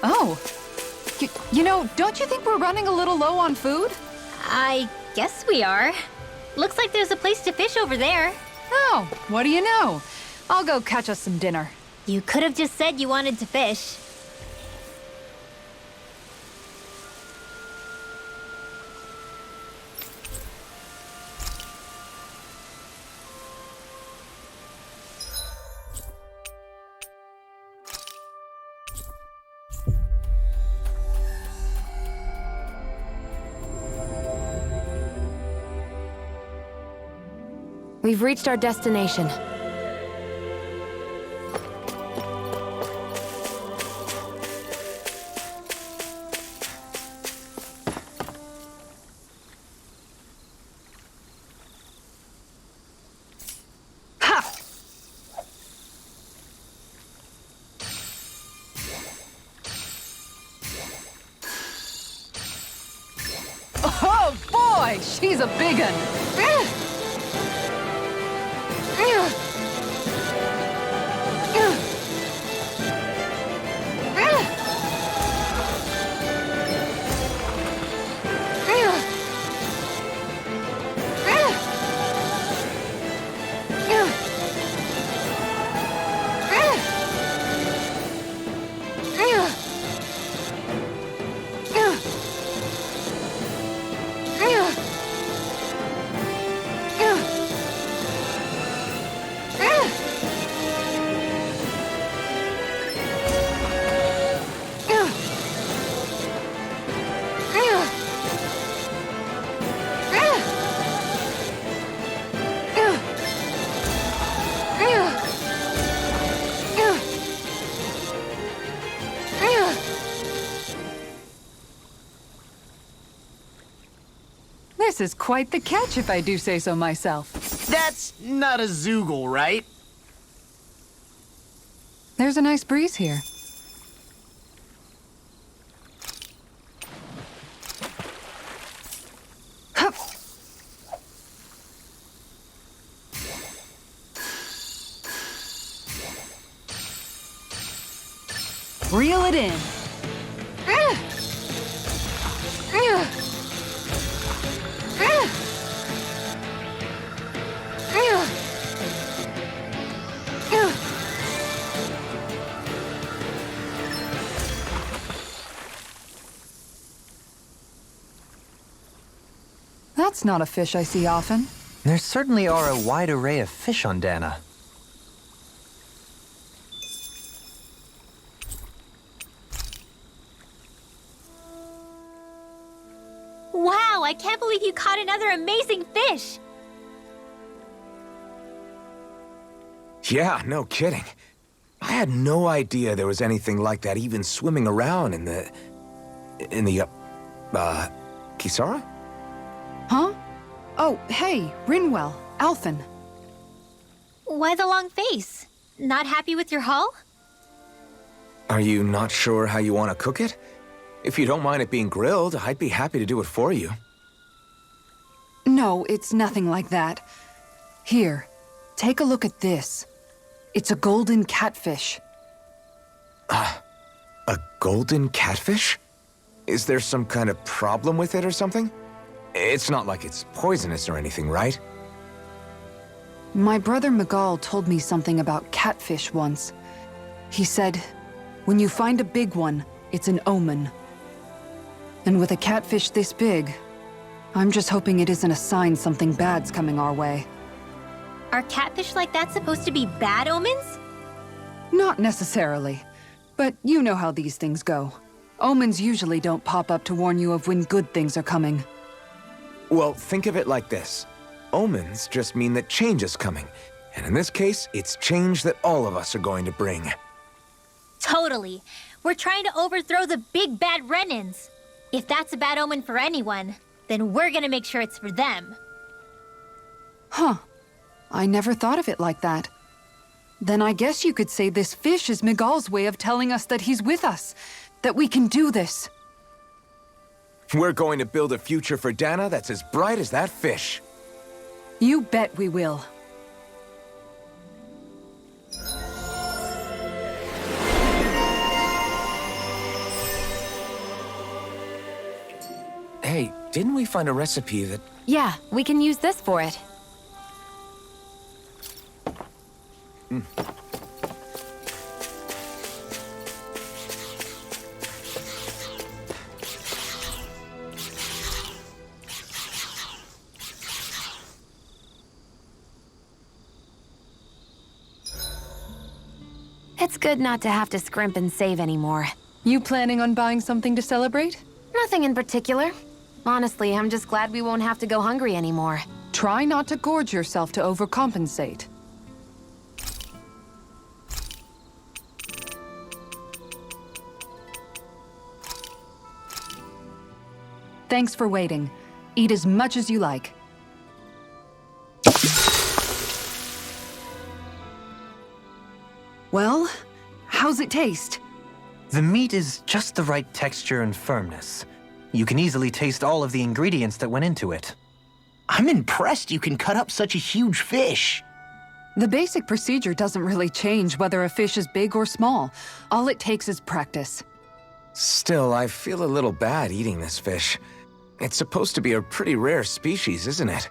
Oh. You know, don't you think we're running a little low on food? I guess we are. Looks like there's a place to fish over there. Oh, what do you know? I'll go catch us some dinner. You could have just said you wanted to fish. We've reached our destination. Oh boy, she's a big un. This is quite the catch, if I do say so myself. That's not a Zeugle, right? There's a nice breeze here. Hup. Reel it in. That's not a fish I see often. There certainly are a wide array of fish on Dahnan. Wow, I can't believe you caught another amazing fish! Yeah, no kidding. I had no idea there was anything like that even swimming around in the... Kisara? Huh? Oh, hey, Rinwell, Alphen. Why the long face? Not happy with your haul? Are you not sure how you want to cook it? If you don't mind it being grilled, I'd be happy to do it for you. No, it's nothing like that. Here, take a look at this. It's a golden catfish. A golden catfish? Is there some kind of problem with it or something? It's not like it's poisonous or anything, right? My brother Miguel told me something about catfish once. He said, when you find a big one, it's an omen. And with a catfish this big, I'm just hoping it isn't a sign something bad's coming our way. Are catfish like that supposed to be bad omens? Not necessarily, but you know how these things go. Omens usually don't pop up to warn you of when good things are coming. Well, think of it like this. Omens just mean that change is coming. And in this case, it's change that all of us are going to bring. Totally. We're trying to overthrow the big bad Renins. If that's a bad omen for anyone, then we're gonna make sure it's for them. Huh. I never thought of it like that. Then I guess you could say this fish is Miguel's way of telling us that he's with us, that we can do this. We're going to build a future for Dahnan that's as bright as that fish. You bet we will. Hey, didn't we find a recipe that... Yeah, we can use this for it. It's good not to have to scrimp and save anymore. You planning on buying something to celebrate? Nothing in particular. Honestly, I'm just glad we won't have to go hungry anymore. Try not to gorge yourself to overcompensate. Thanks for waiting. Eat as much as you like. Well, how's it taste? The meat is just the right texture and firmness. You can easily taste all of the ingredients that went into it. I'm impressed you can cut up such a huge fish. The basic procedure doesn't really change whether a fish is big or small. All it takes is practice. Still, I feel a little bad eating this fish. It's supposed to be a pretty rare species, isn't it?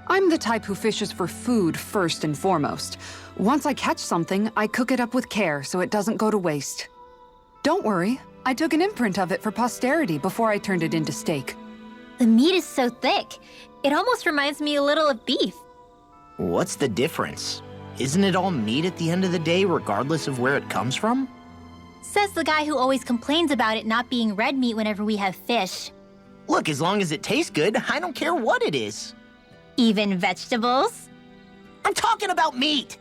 I'm the type who fishes for food first and foremost. Once I catch something, I cook it up with care so it doesn't go to waste. Don't worry, I took an imprint of it for posterity before I turned it into steak. The meat is so thick. It almost reminds me a little of beef. What's the difference? Isn't it all meat at the end of the day, regardless of where it comes from? Says the guy who always complains about it not being red meat whenever we have fish. Look, as long as it tastes good, I don't care what it is. Even vegetables? I'm talking about meat!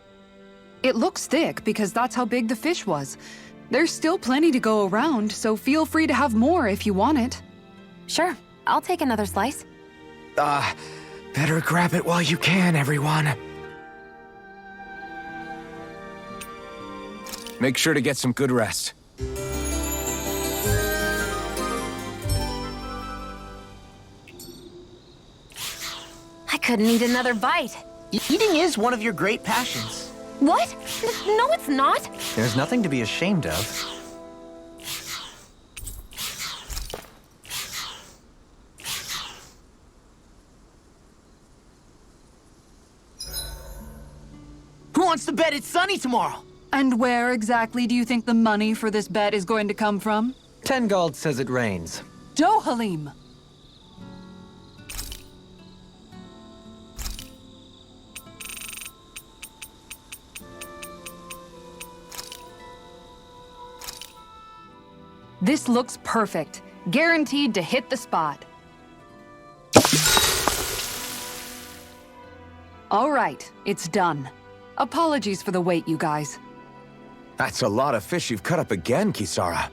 It looks thick because that's how big the fish was. There's still plenty to go around, so feel free to have more if you want it. Sure, I'll take another slice. Better grab it while you can, everyone. Make sure to get some good rest. I couldn't eat another bite. Eating is one of your great passions. What? No, it's not. There's nothing to be ashamed of. Who wants to bet it's sunny tomorrow? And where exactly do you think the money for this bet is going to come from? Tengald says it rains. Dohalim! This looks perfect. Guaranteed to hit the spot. All right, it's done. Apologies for the wait, you guys. That's a lot of fish you've cut up again, Kisara.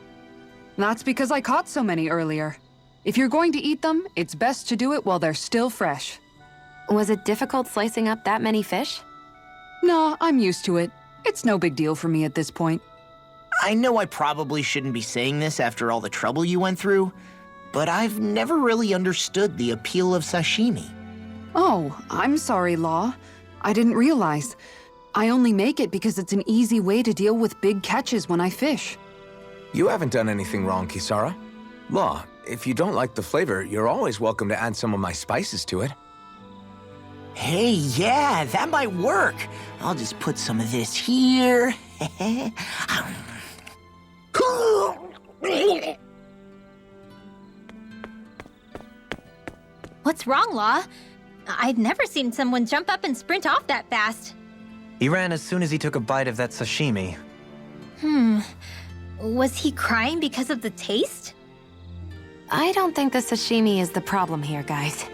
That's because I caught so many earlier. If you're going to eat them, it's best to do it while they're still fresh. Was it difficult slicing up that many fish? Nah, I'm used to it. It's no big deal for me at this point. I know I probably shouldn't be saying this after all the trouble you went through, but I've never really understood the appeal of sashimi. Oh, I'm sorry, Law. I didn't realize. I only make it because it's an easy way to deal with big catches when I fish. You haven't done anything wrong, Kisara. Law, if you don't like the flavor, you're always welcome to add some of my spices to it. Hey, yeah, that might work. I'll just put some of this here. What's wrong, Law? I've never seen someone jump up and sprint off that fast. He ran as soon as he took a bite of that sashimi. Was he crying because of the taste? I don't think the sashimi is the problem here, guys.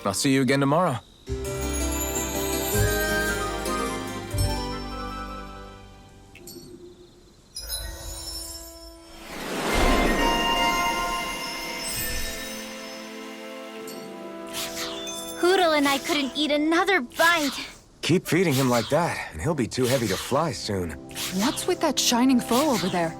I'll see you again tomorrow. Hoodle and I couldn't eat another bite. Keep feeding him like that, and he'll be too heavy to fly soon. What's with that shining foe over there?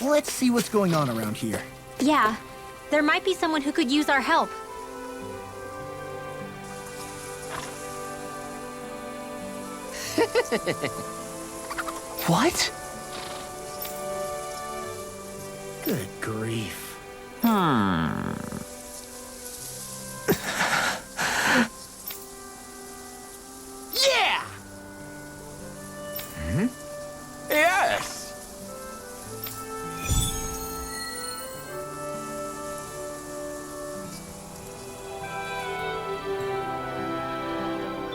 Let's see what's going on around here. Yeah, there might be someone who could use our help. What? Good grief. Yeah! Yes!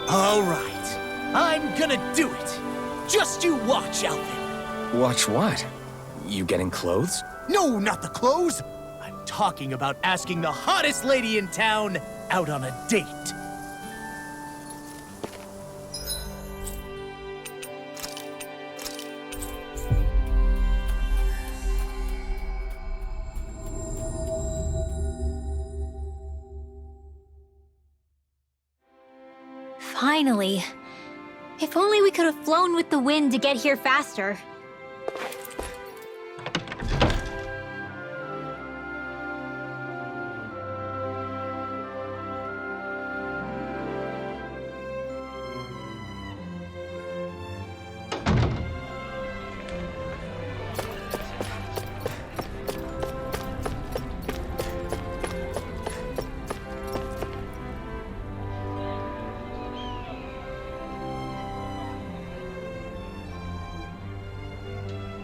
All right. I'm gonna do it. Just you watch, Alvin. Watch what? You getting clothes? No, not the clothes. I'm talking about asking the hottest lady in town out on a date. Finally. If only we could have flown with the wind to get here faster.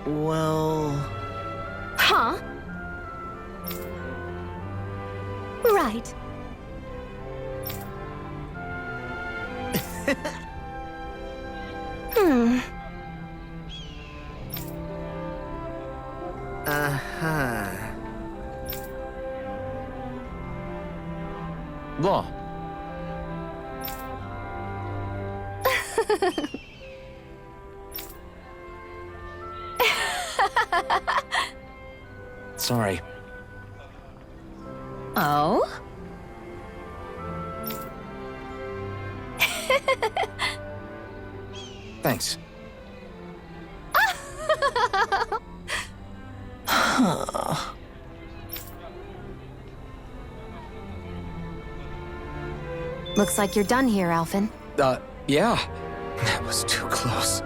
Well... Huh? Right. Uh-huh. Law. Sorry. Oh? Thanks. Looks like you're done here, Alphen. Yeah. That was too close.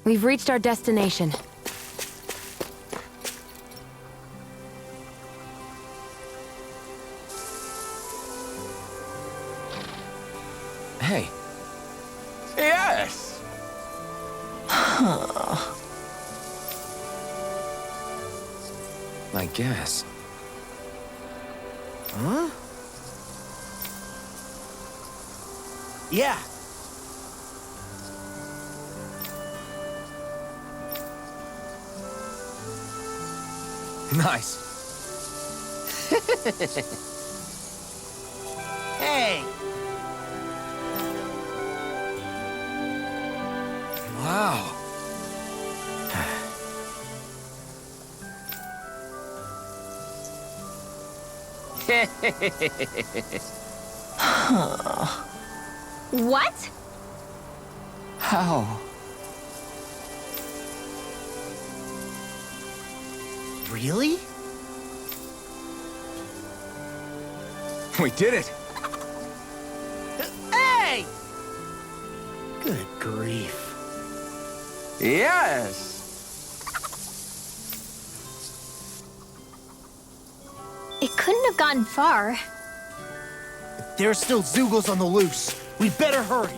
We've reached our destination. Hey. Yes! I guess. Huh? Yeah. Nice. Hey! Wow. What? How? Really? We did it! Hey! Good grief. Yes! It couldn't have gone far. There's still Zeugles on the loose. We better hurry.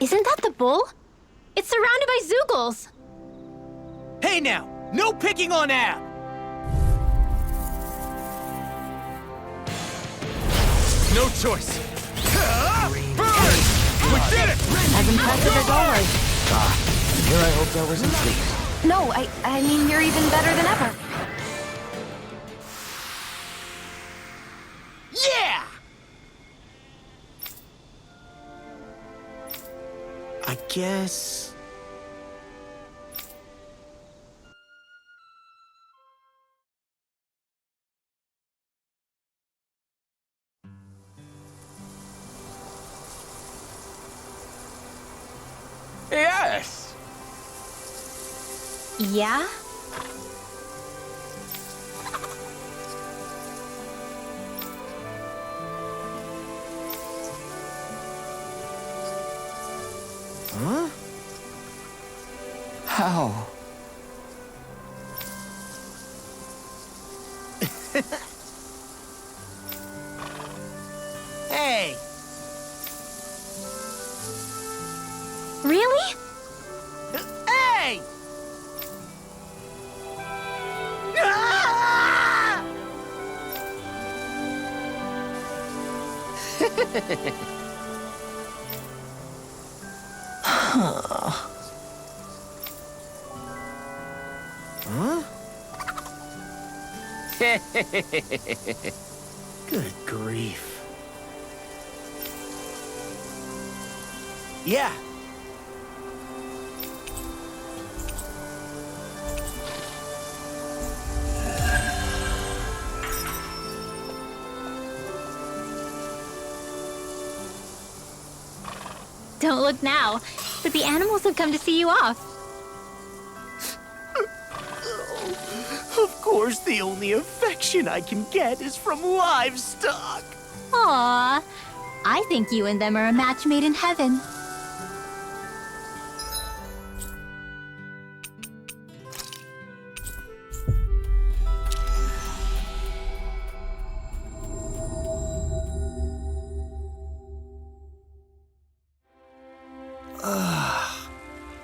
Isn't that the bull? It's surrounded by Zeugles. Hey now! No picking on Ab! No choice! Burn! We did it! As impressive as always. Here I hoped I wasn't asleep. No, I mean, you're even better than ever. Yeah! I guess... Yes! Yeah? Huh? How? Hey! Really? Hey! Ah! Huh? Good grief. Yeah. Don't look now, but the animals have come to see you off. Of course, the only affection I can get is from livestock. Aww. I think you and them are a match made in heaven.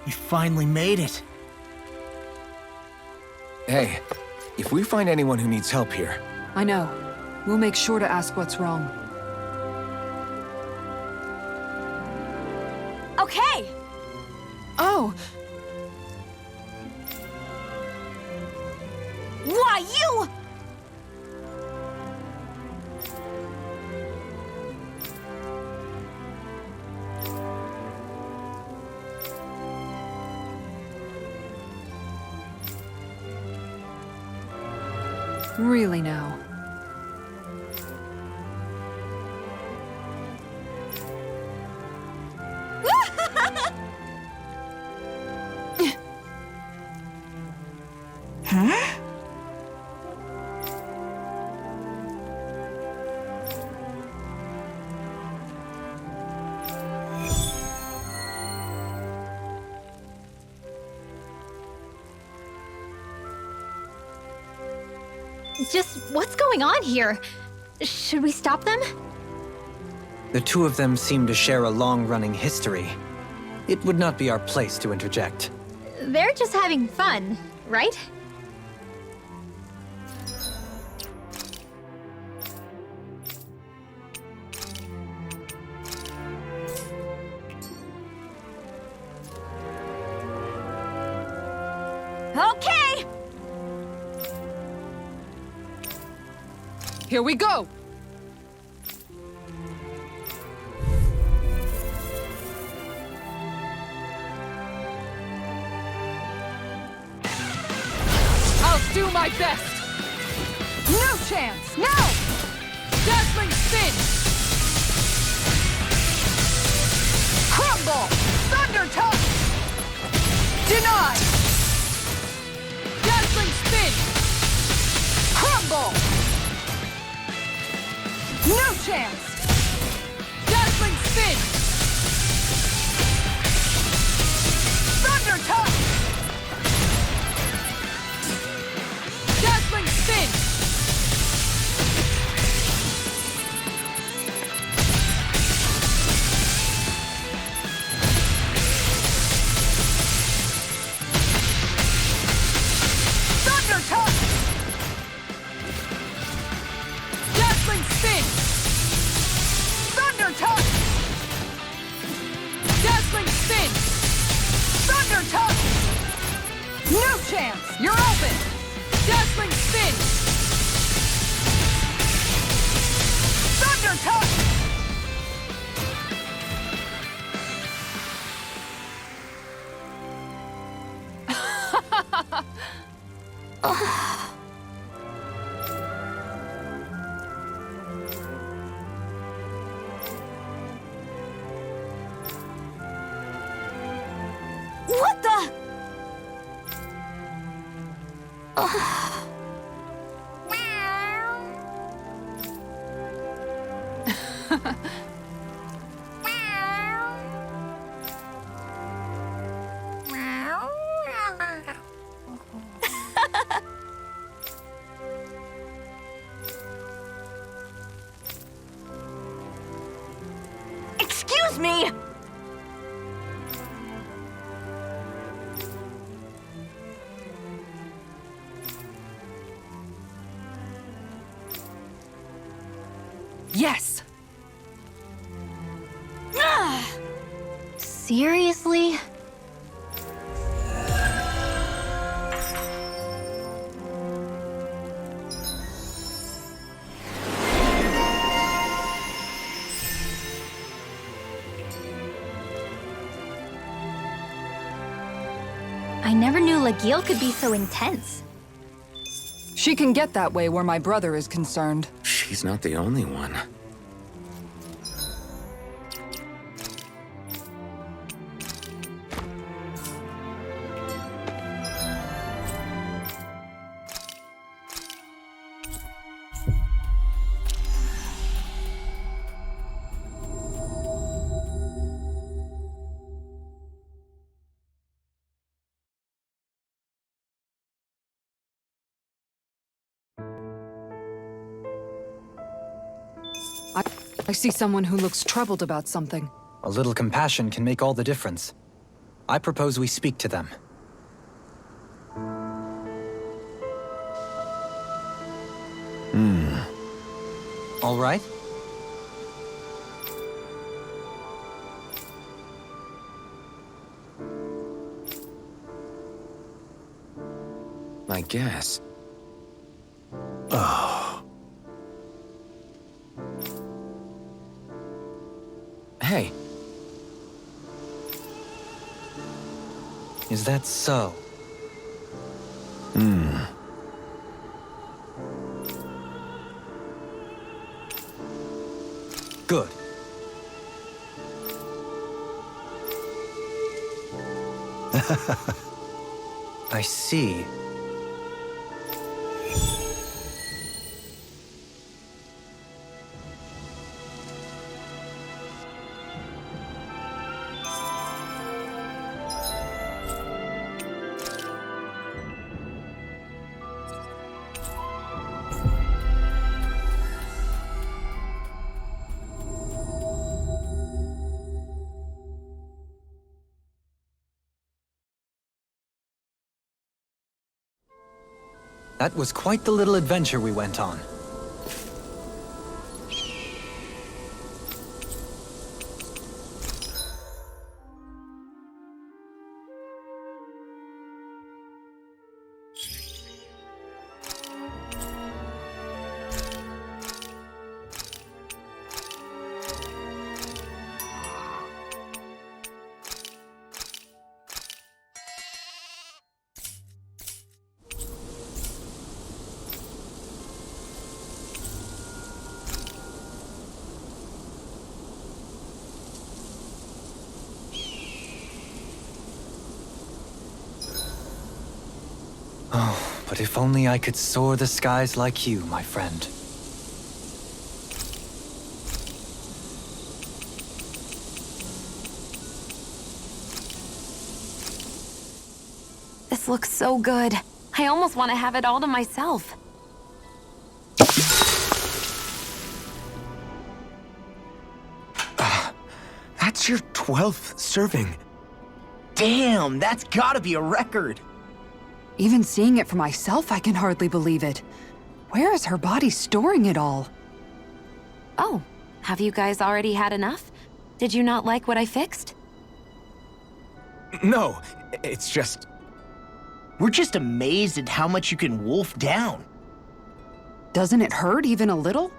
We finally made it. Hey, if we find anyone who needs help here... I know. We'll make sure to ask what's wrong. Okay! Oh! Why, you! Really now. Huh? Just what's going on here? Should we stop them? The two of them seem to share a long-running history. It would not be our place to interject. They're just having fun, right? Okay! Here we go! I'll do my best! No chance! Now! Dazzling spin! Crumble! Thunder touch! Deny! Dazzling spin! Crumble! No chance! Dazzling spin! Thunder touch! Dazzling spin! Thunder touch! Dazzling spin! Thunder touch! Dazzling spin! Thunder touch! No chance! You're open! Dazzling spin! Thunder touch! What the? Excuse me! Yes! Seriously? I never knew Legil could be so intense. She can get that way where my brother is concerned. She's not the only one. I see someone who looks troubled about something. A little compassion can make all the difference. I propose we speak to them. All right? I guess. Hey. Is that so? Good. I see. That was quite the little adventure we went on. Oh, but if only I could soar the skies like you, my friend. This looks so good. I almost want to have it all to myself. That's your 12th serving. Damn, that's gotta be a record. Even seeing it for myself, I can hardly believe it. Where is her body storing it all? Oh, have you guys already had enough? Did you not like what I fixed? No, it's just... We're just amazed at how much you can wolf down. Doesn't it hurt even a little?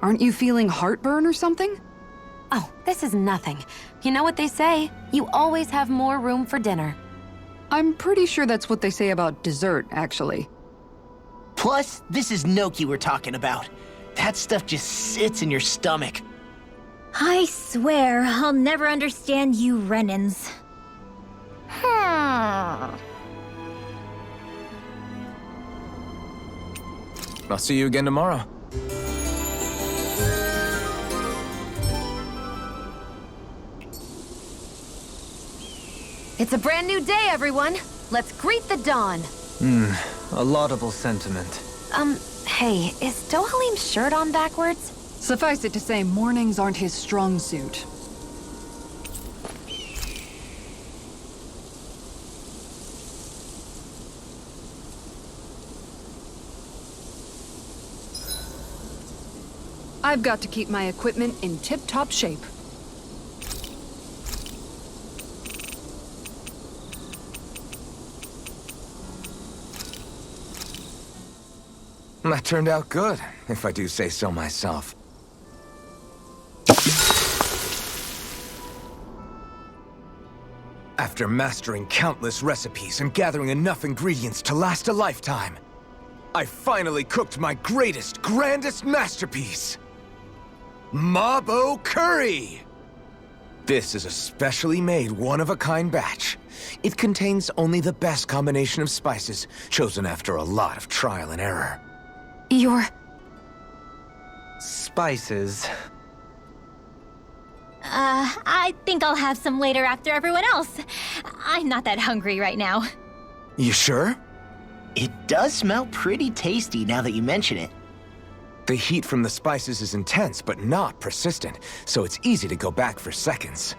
Aren't you feeling heartburn or something? Oh, this is nothing. You know what they say, you always have more room for dinner. I'm pretty sure that's what they say about dessert, actually. Plus, this is Noki we're talking about. That stuff just sits in your stomach. I swear I'll never understand you Renans. I'll see you again tomorrow. It's a brand new day, everyone. Let's greet the dawn. A laudable sentiment. Hey, is Dohalim's shirt on backwards? Suffice it to say, mornings aren't his strong suit. I've got to keep my equipment in tip-top shape. That turned out good, if I do say so myself. After mastering countless recipes and gathering enough ingredients to last a lifetime, I finally cooked my greatest, grandest masterpiece! Mabo curry! This is a specially made, one-of-a-kind batch. It contains only the best combination of spices, chosen after a lot of trial and error. You're... Spices. I think I'll have some later after everyone else. I'm not that hungry right now. You sure? It does smell pretty tasty now that you mention it. The heat from the spices is intense, but not persistent, so it's easy to go back for seconds.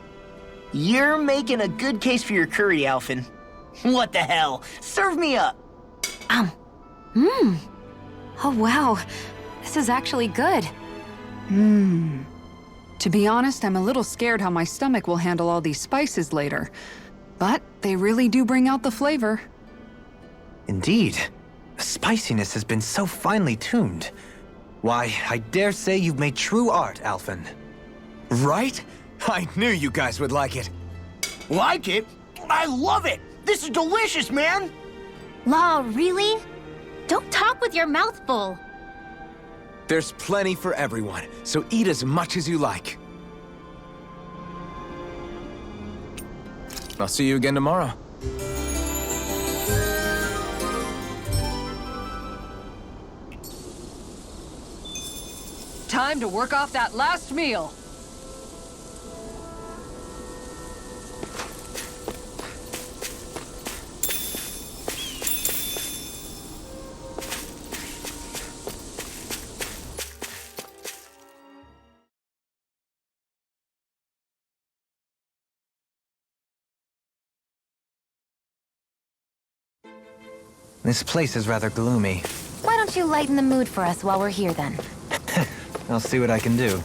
You're making a good case for your curry, Alphen. What the hell? Serve me up! Oh wow, this is actually good. To be honest, I'm a little scared how my stomach will handle all these spices later. But they really do bring out the flavor. Indeed. The spiciness has been so finely tuned. Why, I dare say you've made true art, Alphen. Right? I knew you guys would like it. Like it? I love it! This is delicious, man! Law, really? Don't talk with your mouth full. There's plenty for everyone, so eat as much as you like. I'll see you again tomorrow. Time to work off that last meal. This place is rather gloomy. Why don't you lighten the mood for us while we're here then? I'll see what I can do.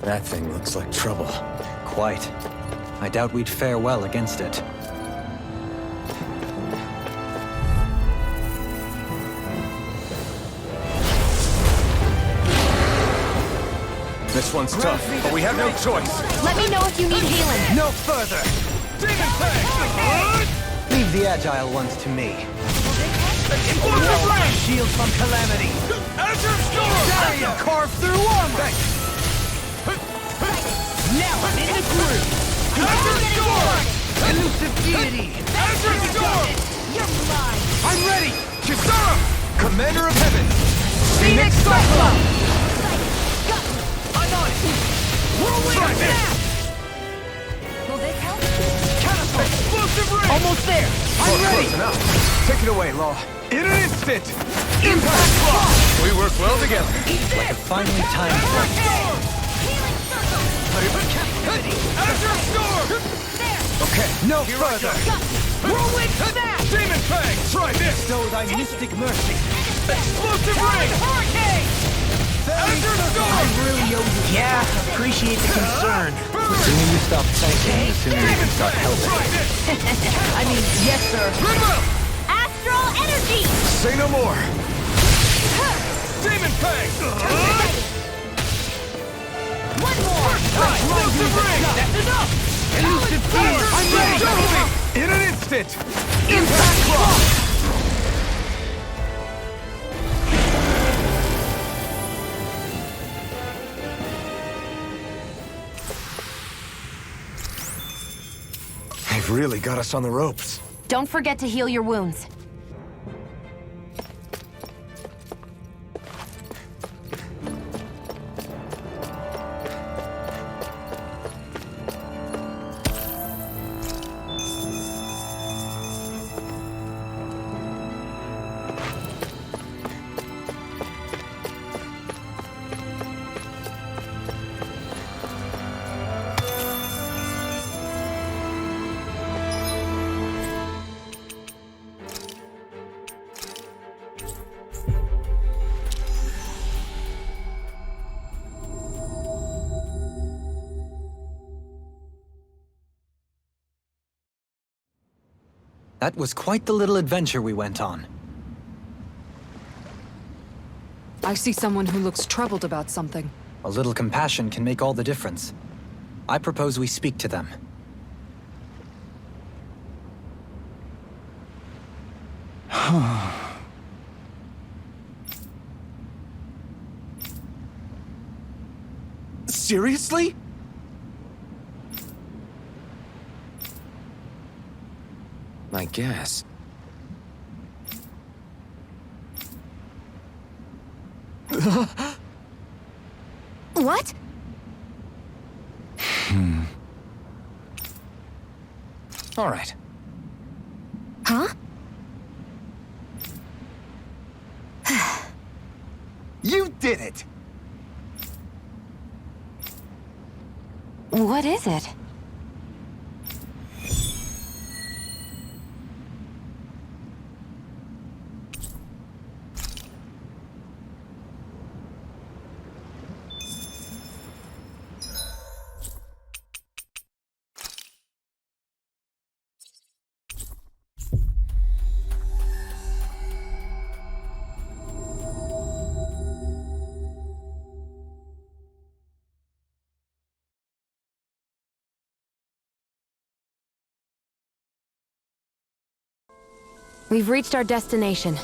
That thing looks like trouble. Quite. I doubt we'd fare well against it. This one's tough, but we have no choice. Let me know if you need healing. No further! Demon Fang! Leave the agile ones to me. Shield from calamity! Azure Storm! Barrier carved through armor! Now I'm in the groove! Azure Storm! Elusive deity! Azure Storm! You're mine! I'm ready! Kisara! Commander of Heaven! Phoenix Cyclone! I'm on it! Whirlwind Try this! Snap! Will this help? Catapult! Explosive Ray! Almost there! I'm ready! Close enough. Take it away, Law. In an instant! Impact block! We work well together. Like a finely timed fight. Azure Storm! Okay, no further. Whirlwind smash! Demon Fang! Try this! Bestow thy mystic mercy. Explosive ring! Hurricane! Azure Storm! Really owe you. Yeah, appreciate the concern. The sooner you stop thanking, the sooner you can start helping. Try this! I mean, yes, sir. Rinwell! Astral energy! Say no more! Demon Fang! One more! Explosive ring! That's enough! Elusive fear! I'm ready! In an instant! Impact block! They've really got us on the ropes. Don't forget to heal your wounds. That was quite the little adventure we went on. I see someone who looks troubled about something. A little compassion can make all the difference. I propose we speak to them. Seriously? I guess. What? All right. Huh? You did it! What is it? We've reached our destination.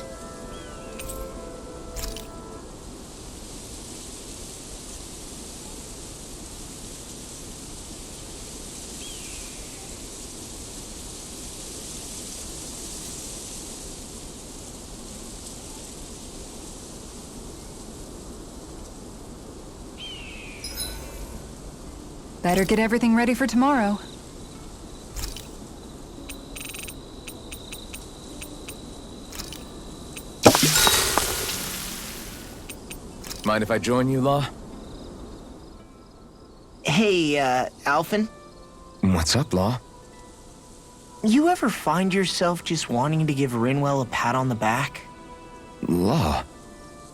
Better get everything ready for tomorrow. Mind if I join you, Law? Hey, Alphen? What's up, Law? You ever find yourself just wanting to give Rinwell a pat on the back? Law?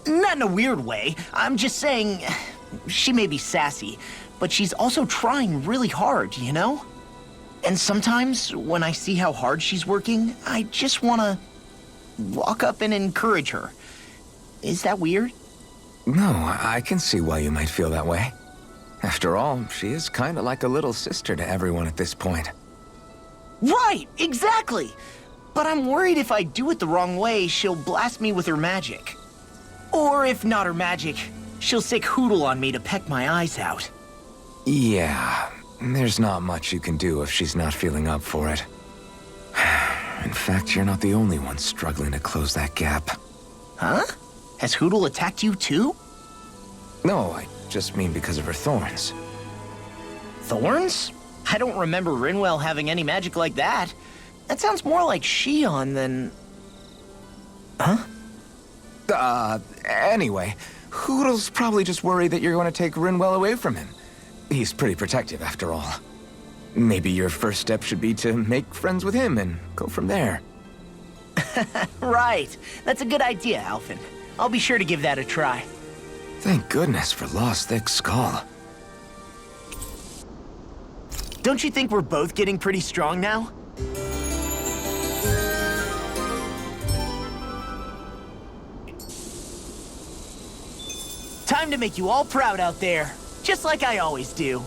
Not in a weird way. I'm just saying, she may be sassy, but she's also trying really hard, you know? And sometimes, when I see how hard she's working, I just want to walk up and encourage her. Is that weird? No, I can see why you might feel that way. After all, she is kind of like a little sister to everyone at this point. Right, exactly! But I'm worried if I do it the wrong way, she'll blast me with her magic. Or if not her magic, she'll sick Hootle on me to peck my eyes out. Yeah, there's not much you can do if she's not feeling up for it. In fact, you're not the only one struggling to close that gap. Huh? Has Hootle attacked you too? No, I just mean because of her thorns. Thorns? I don't remember Rinwell having any magic like that. That sounds more like Shion than... Huh? Anyway, Hoodle's probably just worried that you're going to take Rinwell away from him. He's pretty protective, after all. Maybe your first step should be to make friends with him and go from there. Right. That's a good idea, Alphen. I'll be sure to give that a try. Thank goodness for Lost Thick Skull. Don't you think we're both getting pretty strong now? Time to make you all proud out there, just like I always do.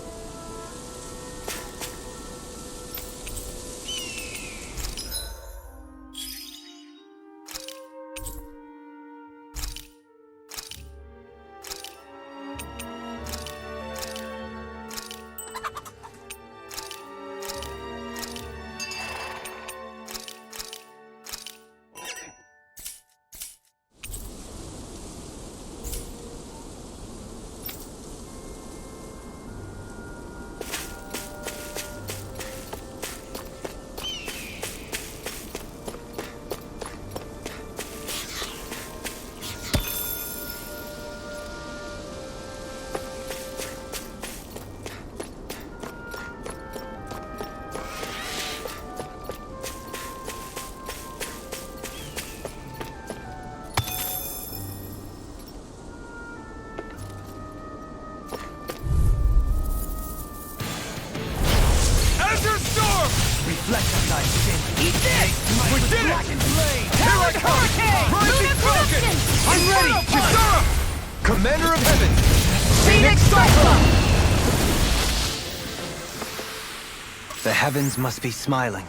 The heavens must be smiling.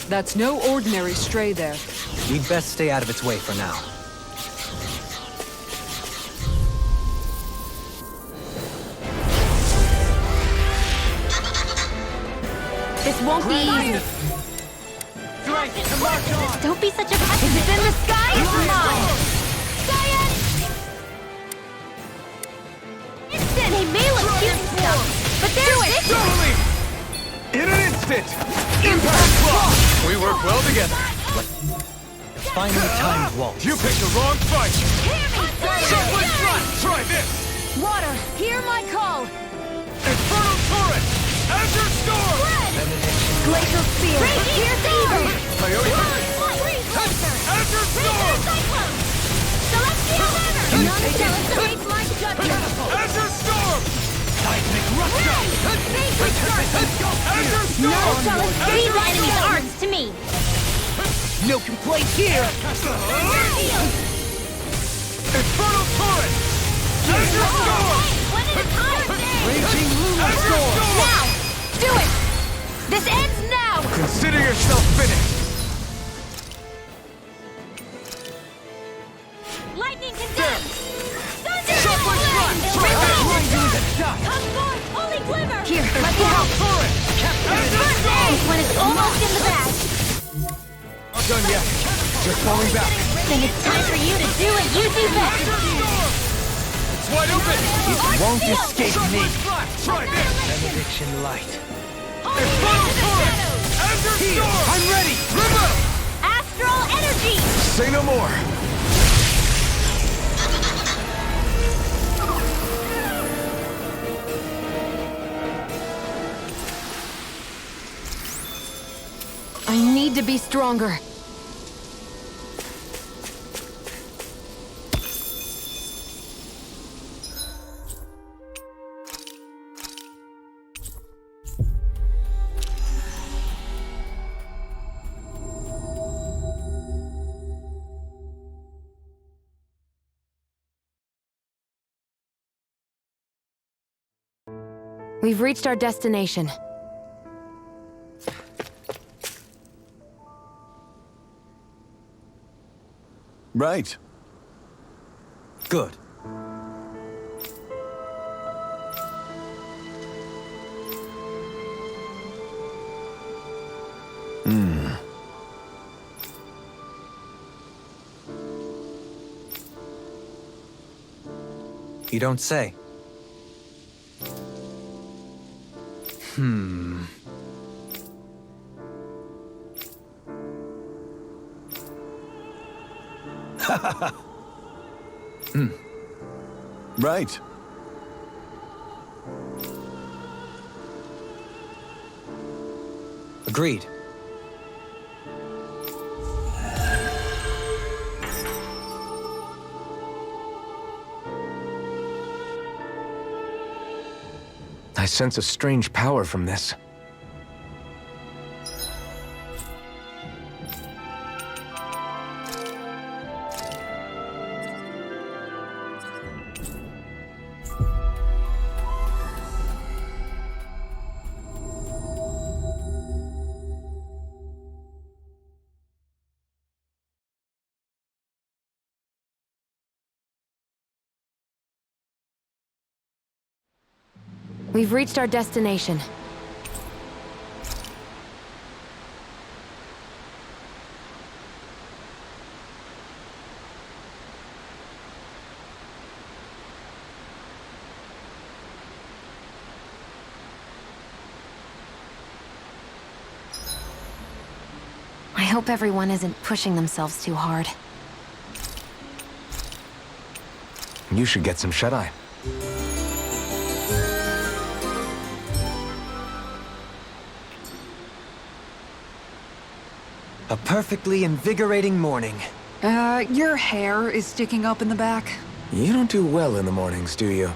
That's no ordinary stray there. We'd best stay out of its way for now. This won't be easy. Don't be such a pessimist. If it's in the sky, it's mine! Science! They may look cute and stuff, but they're vicious. Totally! In an instant! Impact block! We work well together. Finally timed Walt. You picked the wrong fight! Surplus front! Try this! Water, hear my call! Infernal Torrent! Azure Storm! Glacial Spear, Here's Fever! Coyote! Azure Storm! Celestial Hammer! None accelerates my judgment! Azure Storm! Seismic Rupture! Azure None Storm! These enemies aren't to me! No complaints here! Infernal Torrent! Azure Storm! One at a time! Raging Lunar Storm! Now! Do it! This ends now! Consider yourself finished! Lightning condemned! Thunder! Surplus front! Try this! Come forth, holy glimmer! Here, let me help! Torrent! Azure Storm! When it's almost in the bag, Not done yet. Just falling back. then it's time for you to do what you do best! It's wide open! It won't escape me! Try this! Benediction light. Infernal Torrent! Azure Storm! I'm ready! River! Astral energy! Say no more! I need to be stronger. We've reached our destination. Right. Good. You don't say. Right. Agreed. I sense a strange power from this. We've reached our destination. I hope everyone isn't pushing themselves too hard. You should get some shut-eye. A perfectly invigorating morning. Your hair is sticking up in the back. You don't do well in the mornings, do you?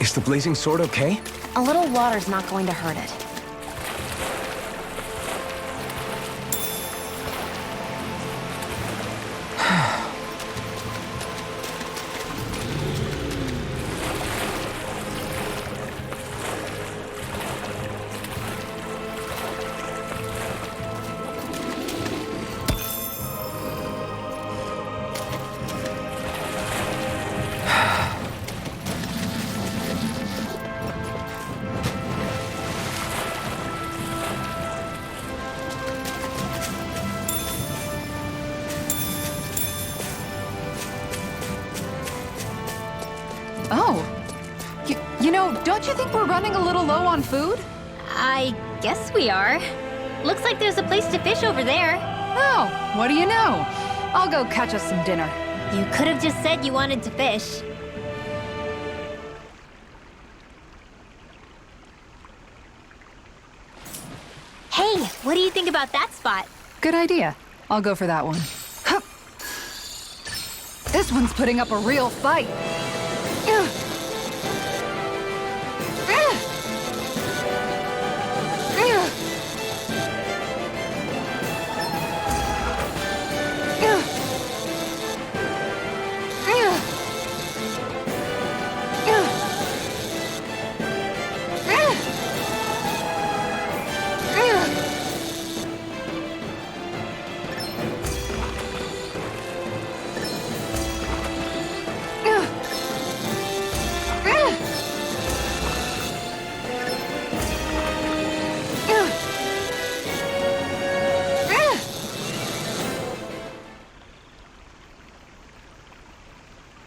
Is the blazing sword okay? A little water's not going to hurt it. Oh. You know, don't you think we're running a little low on food? I guess we are. Looks like there's a place to fish over there. Oh, what do you know? I'll go catch us some dinner. You could have just said you wanted to fish. Hey, what do you think about that spot? Good idea. I'll go for that one. Hup. This one's putting up a real fight.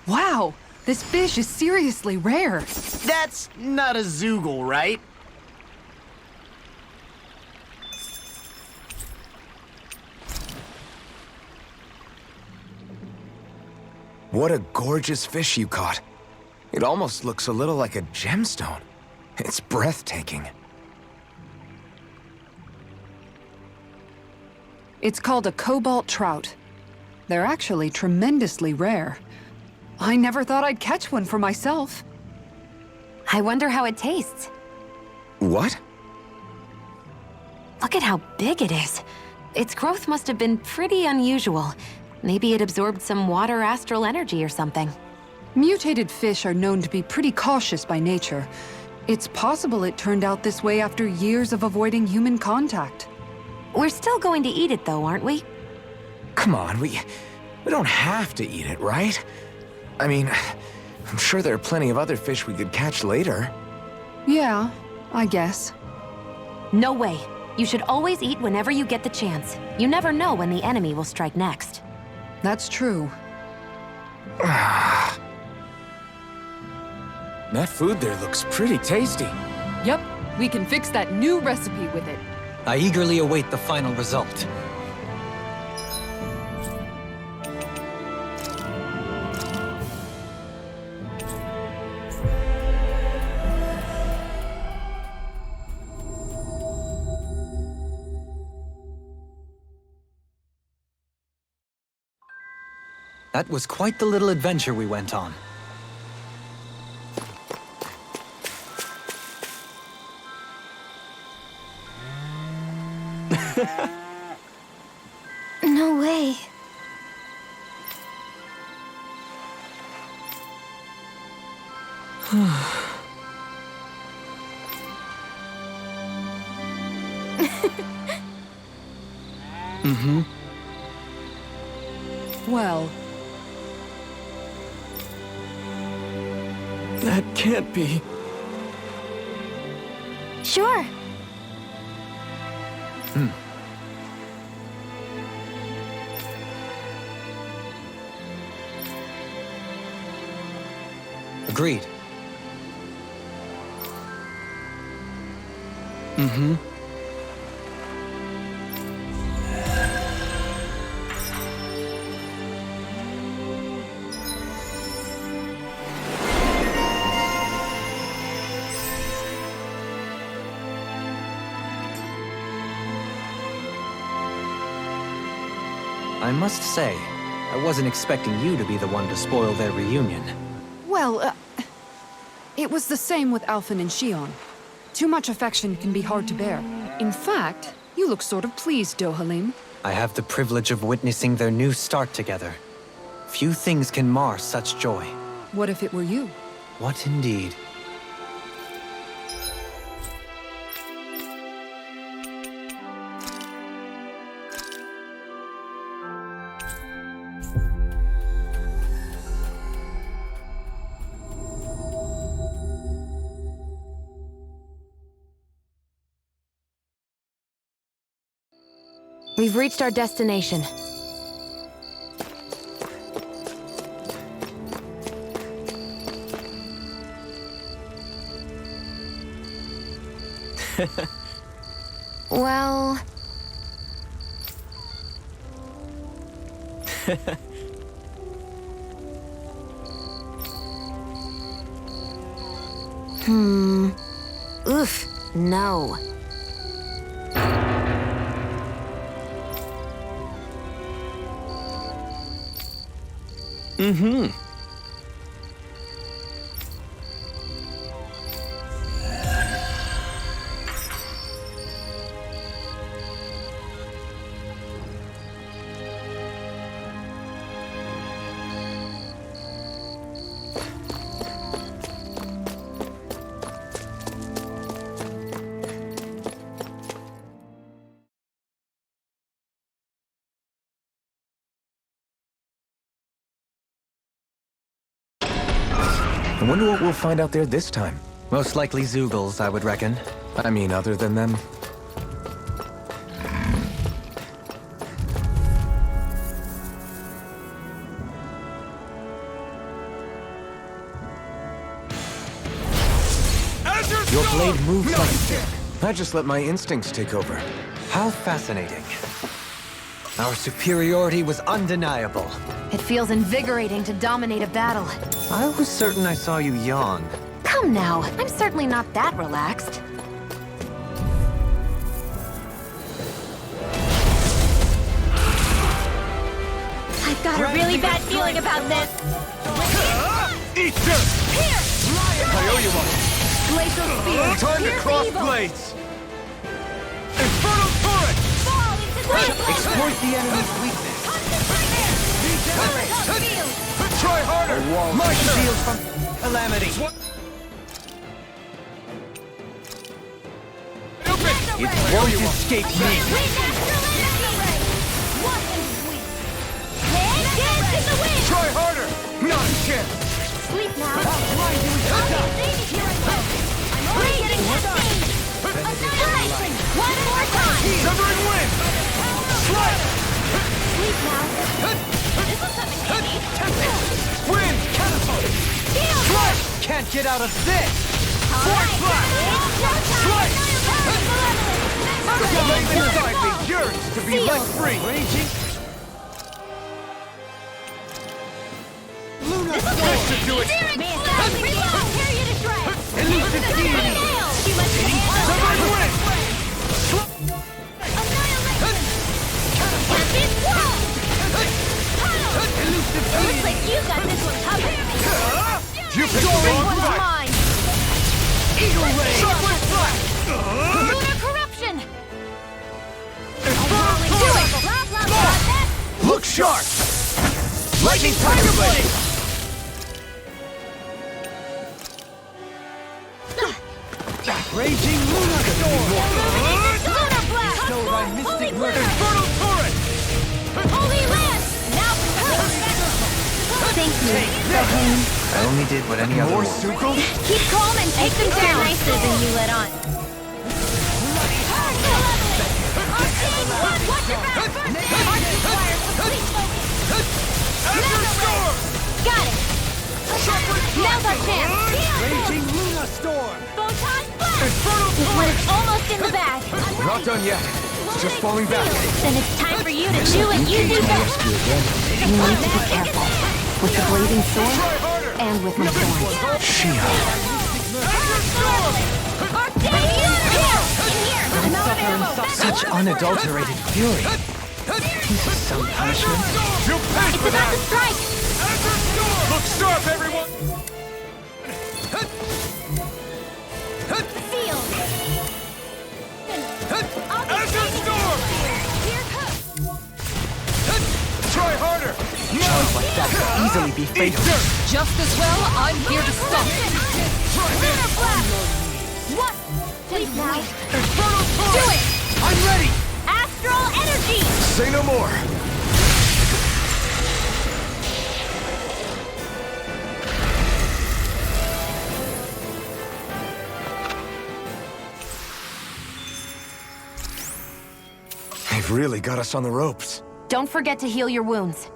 Wow, this fish is seriously rare. That's not a Zeugle, right? What a gorgeous fish you caught. It almost looks a little like a gemstone. It's breathtaking. It's called a cobalt trout. They're actually tremendously rare. I never thought I'd catch one for myself. I wonder how it tastes. What? Look at how big it is. Its growth must have been pretty unusual. Maybe it absorbed some water astral energy or something. Mutated fish are known to be pretty cautious by nature. It's possible it turned out this way after years of avoiding human contact. We're still going to eat it though, aren't we? Come on, we don't have to eat it, right? I mean, I'm sure there are plenty of other fish we could catch later. Yeah, I guess. No way. You should always eat whenever you get the chance. You never know when the enemy will strike next. That's true. That food there looks pretty tasty. Yep, we can fix that new recipe with it. I eagerly await the final result. That was quite the little adventure we went on. No way. Well, That can't be. Sure. Agreed. I must say, I wasn't expecting you to be the one to spoil their reunion. well, it was the same with Alphen and Shion. Too much affection can be hard to bear. In fact, you look sort of pleased, Dohalim. I have the privilege of witnessing their new start together. Few things can mar such joy. What if it were you? What indeed? We've reached our destination. Well... Oof, no. I wonder what we'll find out there this time. Most likely Zeugles, I would reckon. I mean, other than them. Your blade moves like a stick. I just let my instincts take over. How fascinating. Our superiority was undeniable. It feels invigorating to dominate a battle. I was certain I saw you yawn. Come now, I'm certainly not that relaxed. I've got a really bad feeling about this. Eat dirt! Here! I owe you one. Glacial Spear! Time to cross blades! Infernal Torrent! Fall into the Exploit the enemy's weakness. Try harder! My Shield from calamity. It won't escape me! Try harder! Not a chance! Sleep now. I'll blind you with the duck! I'm already getting that stage. Annihilation. One more time. Severing wind! Strike! Sleep now. This is something handy. Wind! Catapult! Strike! Can't get out of this! Force blast! Strike! Something inside me yearns to be let free! Raging! This should do it! Tear you to shreds. Elusive deity! Severing wind! Elusive Looks deity! like you got this one covered. You picked the wrong fight! Mine. Eagle ray! Sharpwood flash! Lunar corruption. Infernal Do it. Blah, blah, blah. Look sharp! Lightning tiger blade! Raging lunar storm! Lunar blast. Show thy mystic Holy murder! Infernal torrent! Holy lance. Now thank you. I only did what any other More would. Zeugle? Keep calm and take them down. They're nicer than you let on. Watch your back first. Heart requires complete focus. Storm! Got it. Now's our chance. Raging lunar storm! Photon blast. Infernal This one torrent! is almost in the bag. We're not done yet. It's just falling back. Then it's time for you to do what you do best. You need to be careful. With the blazing sword, Try harder! and with my thorns. Shia. Such unadulterated fury. This is some punishment. You paid for It's about that! to strike. Look sharp, everyone! Field. Azure storm! Try harder! Charms like that could easily be Eat fatal. dirt! Just as well, I'm here to stop it. Try this! What? Please now. Infernal torrent! Do it. I'm ready! Astral energy. Say no more! They've really got us on the ropes. Don't forget to heal your wounds.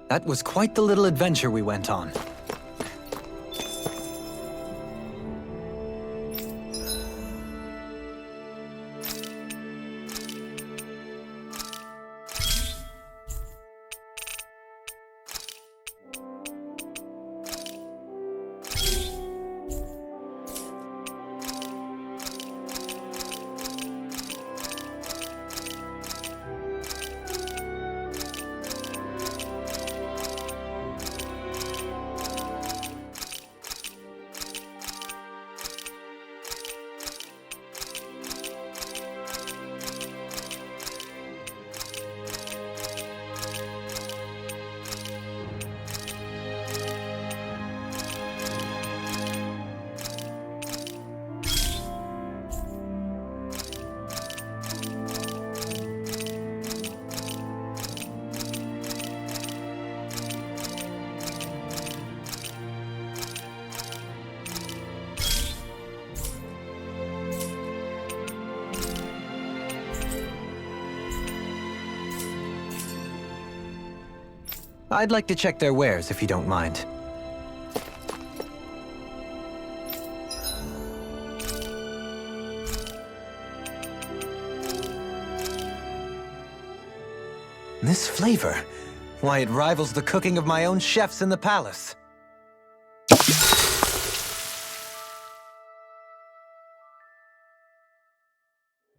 That was quite the little adventure we went on. I'd like to check their wares, if you don't mind. This flavor, why, it rivals the cooking of my own chefs in the palace.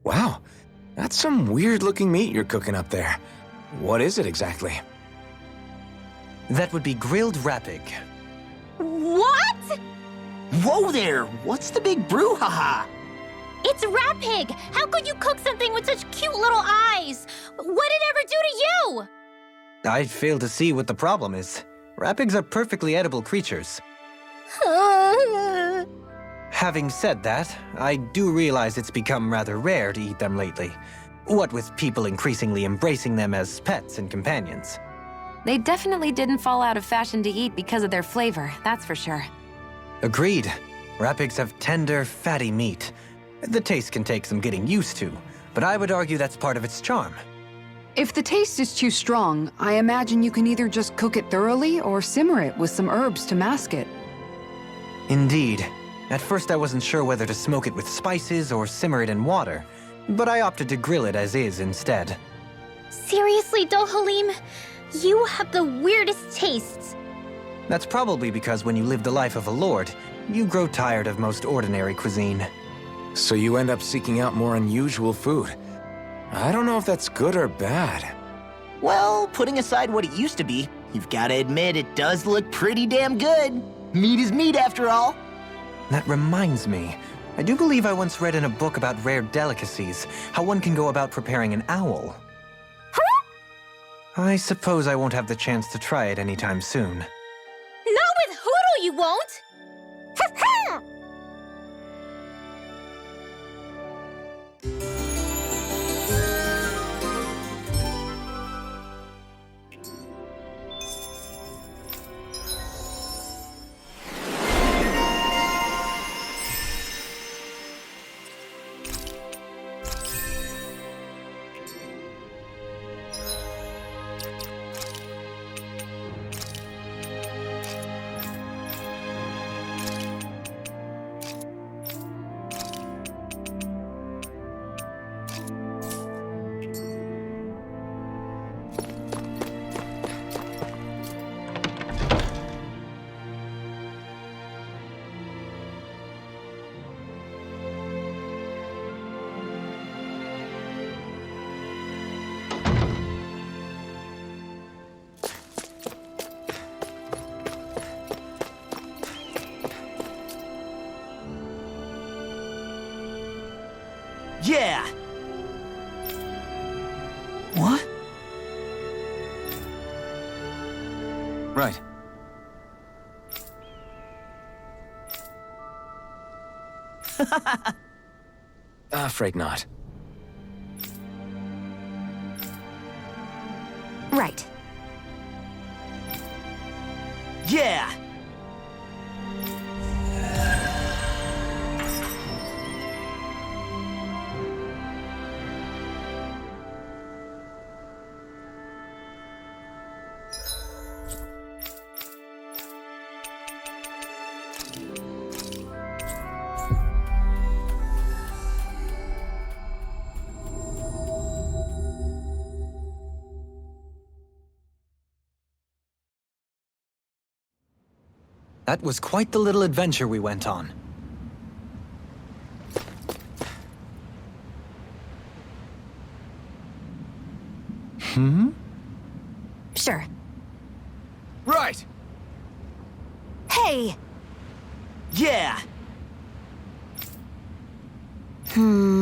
Wow, that's some weird-looking meat you're cooking up there. What is it exactly? That would be grilled Rappig. What? Whoa there! What's the big brouhaha? It's Rappig! How could you cook something with such cute little eyes? What did it ever do to you? I fail to see what the problem is. Rappigs are perfectly edible creatures. Having said that, I do realize it's become rather rare to eat them lately. What with people increasingly embracing them as pets and companions. They definitely didn't fall out of fashion to eat because of their flavor, that's for sure. Agreed. Rappigs have tender, fatty meat. The taste can take some getting used to, but I would argue that's part of its charm. If the taste is too strong, I imagine you can either just cook it thoroughly or simmer it with some herbs to mask it. Indeed. At first I wasn't sure whether to smoke it with spices or simmer it in water, but I opted to grill it as is instead. Seriously, Dohalim? You have the weirdest tastes. That's probably because when you live the life of a lord, you grow tired of most ordinary cuisine. So you end up seeking out more unusual food. I don't know if that's good or bad. Well, putting aside what it used to be, you've got to admit it does look pretty damn good. Meat is meat, after all. That reminds me. I do believe I once read in a book about rare delicacies, how one can go about preparing an owl. Huh? I suppose I won't have the chance to try it anytime soon. Not with Hoodle, you won't! Yeah! What? Right. Afraid not. Right. Yeah! That was quite the little adventure we went on. Sure. Right! Hey! Yeah! Hmm.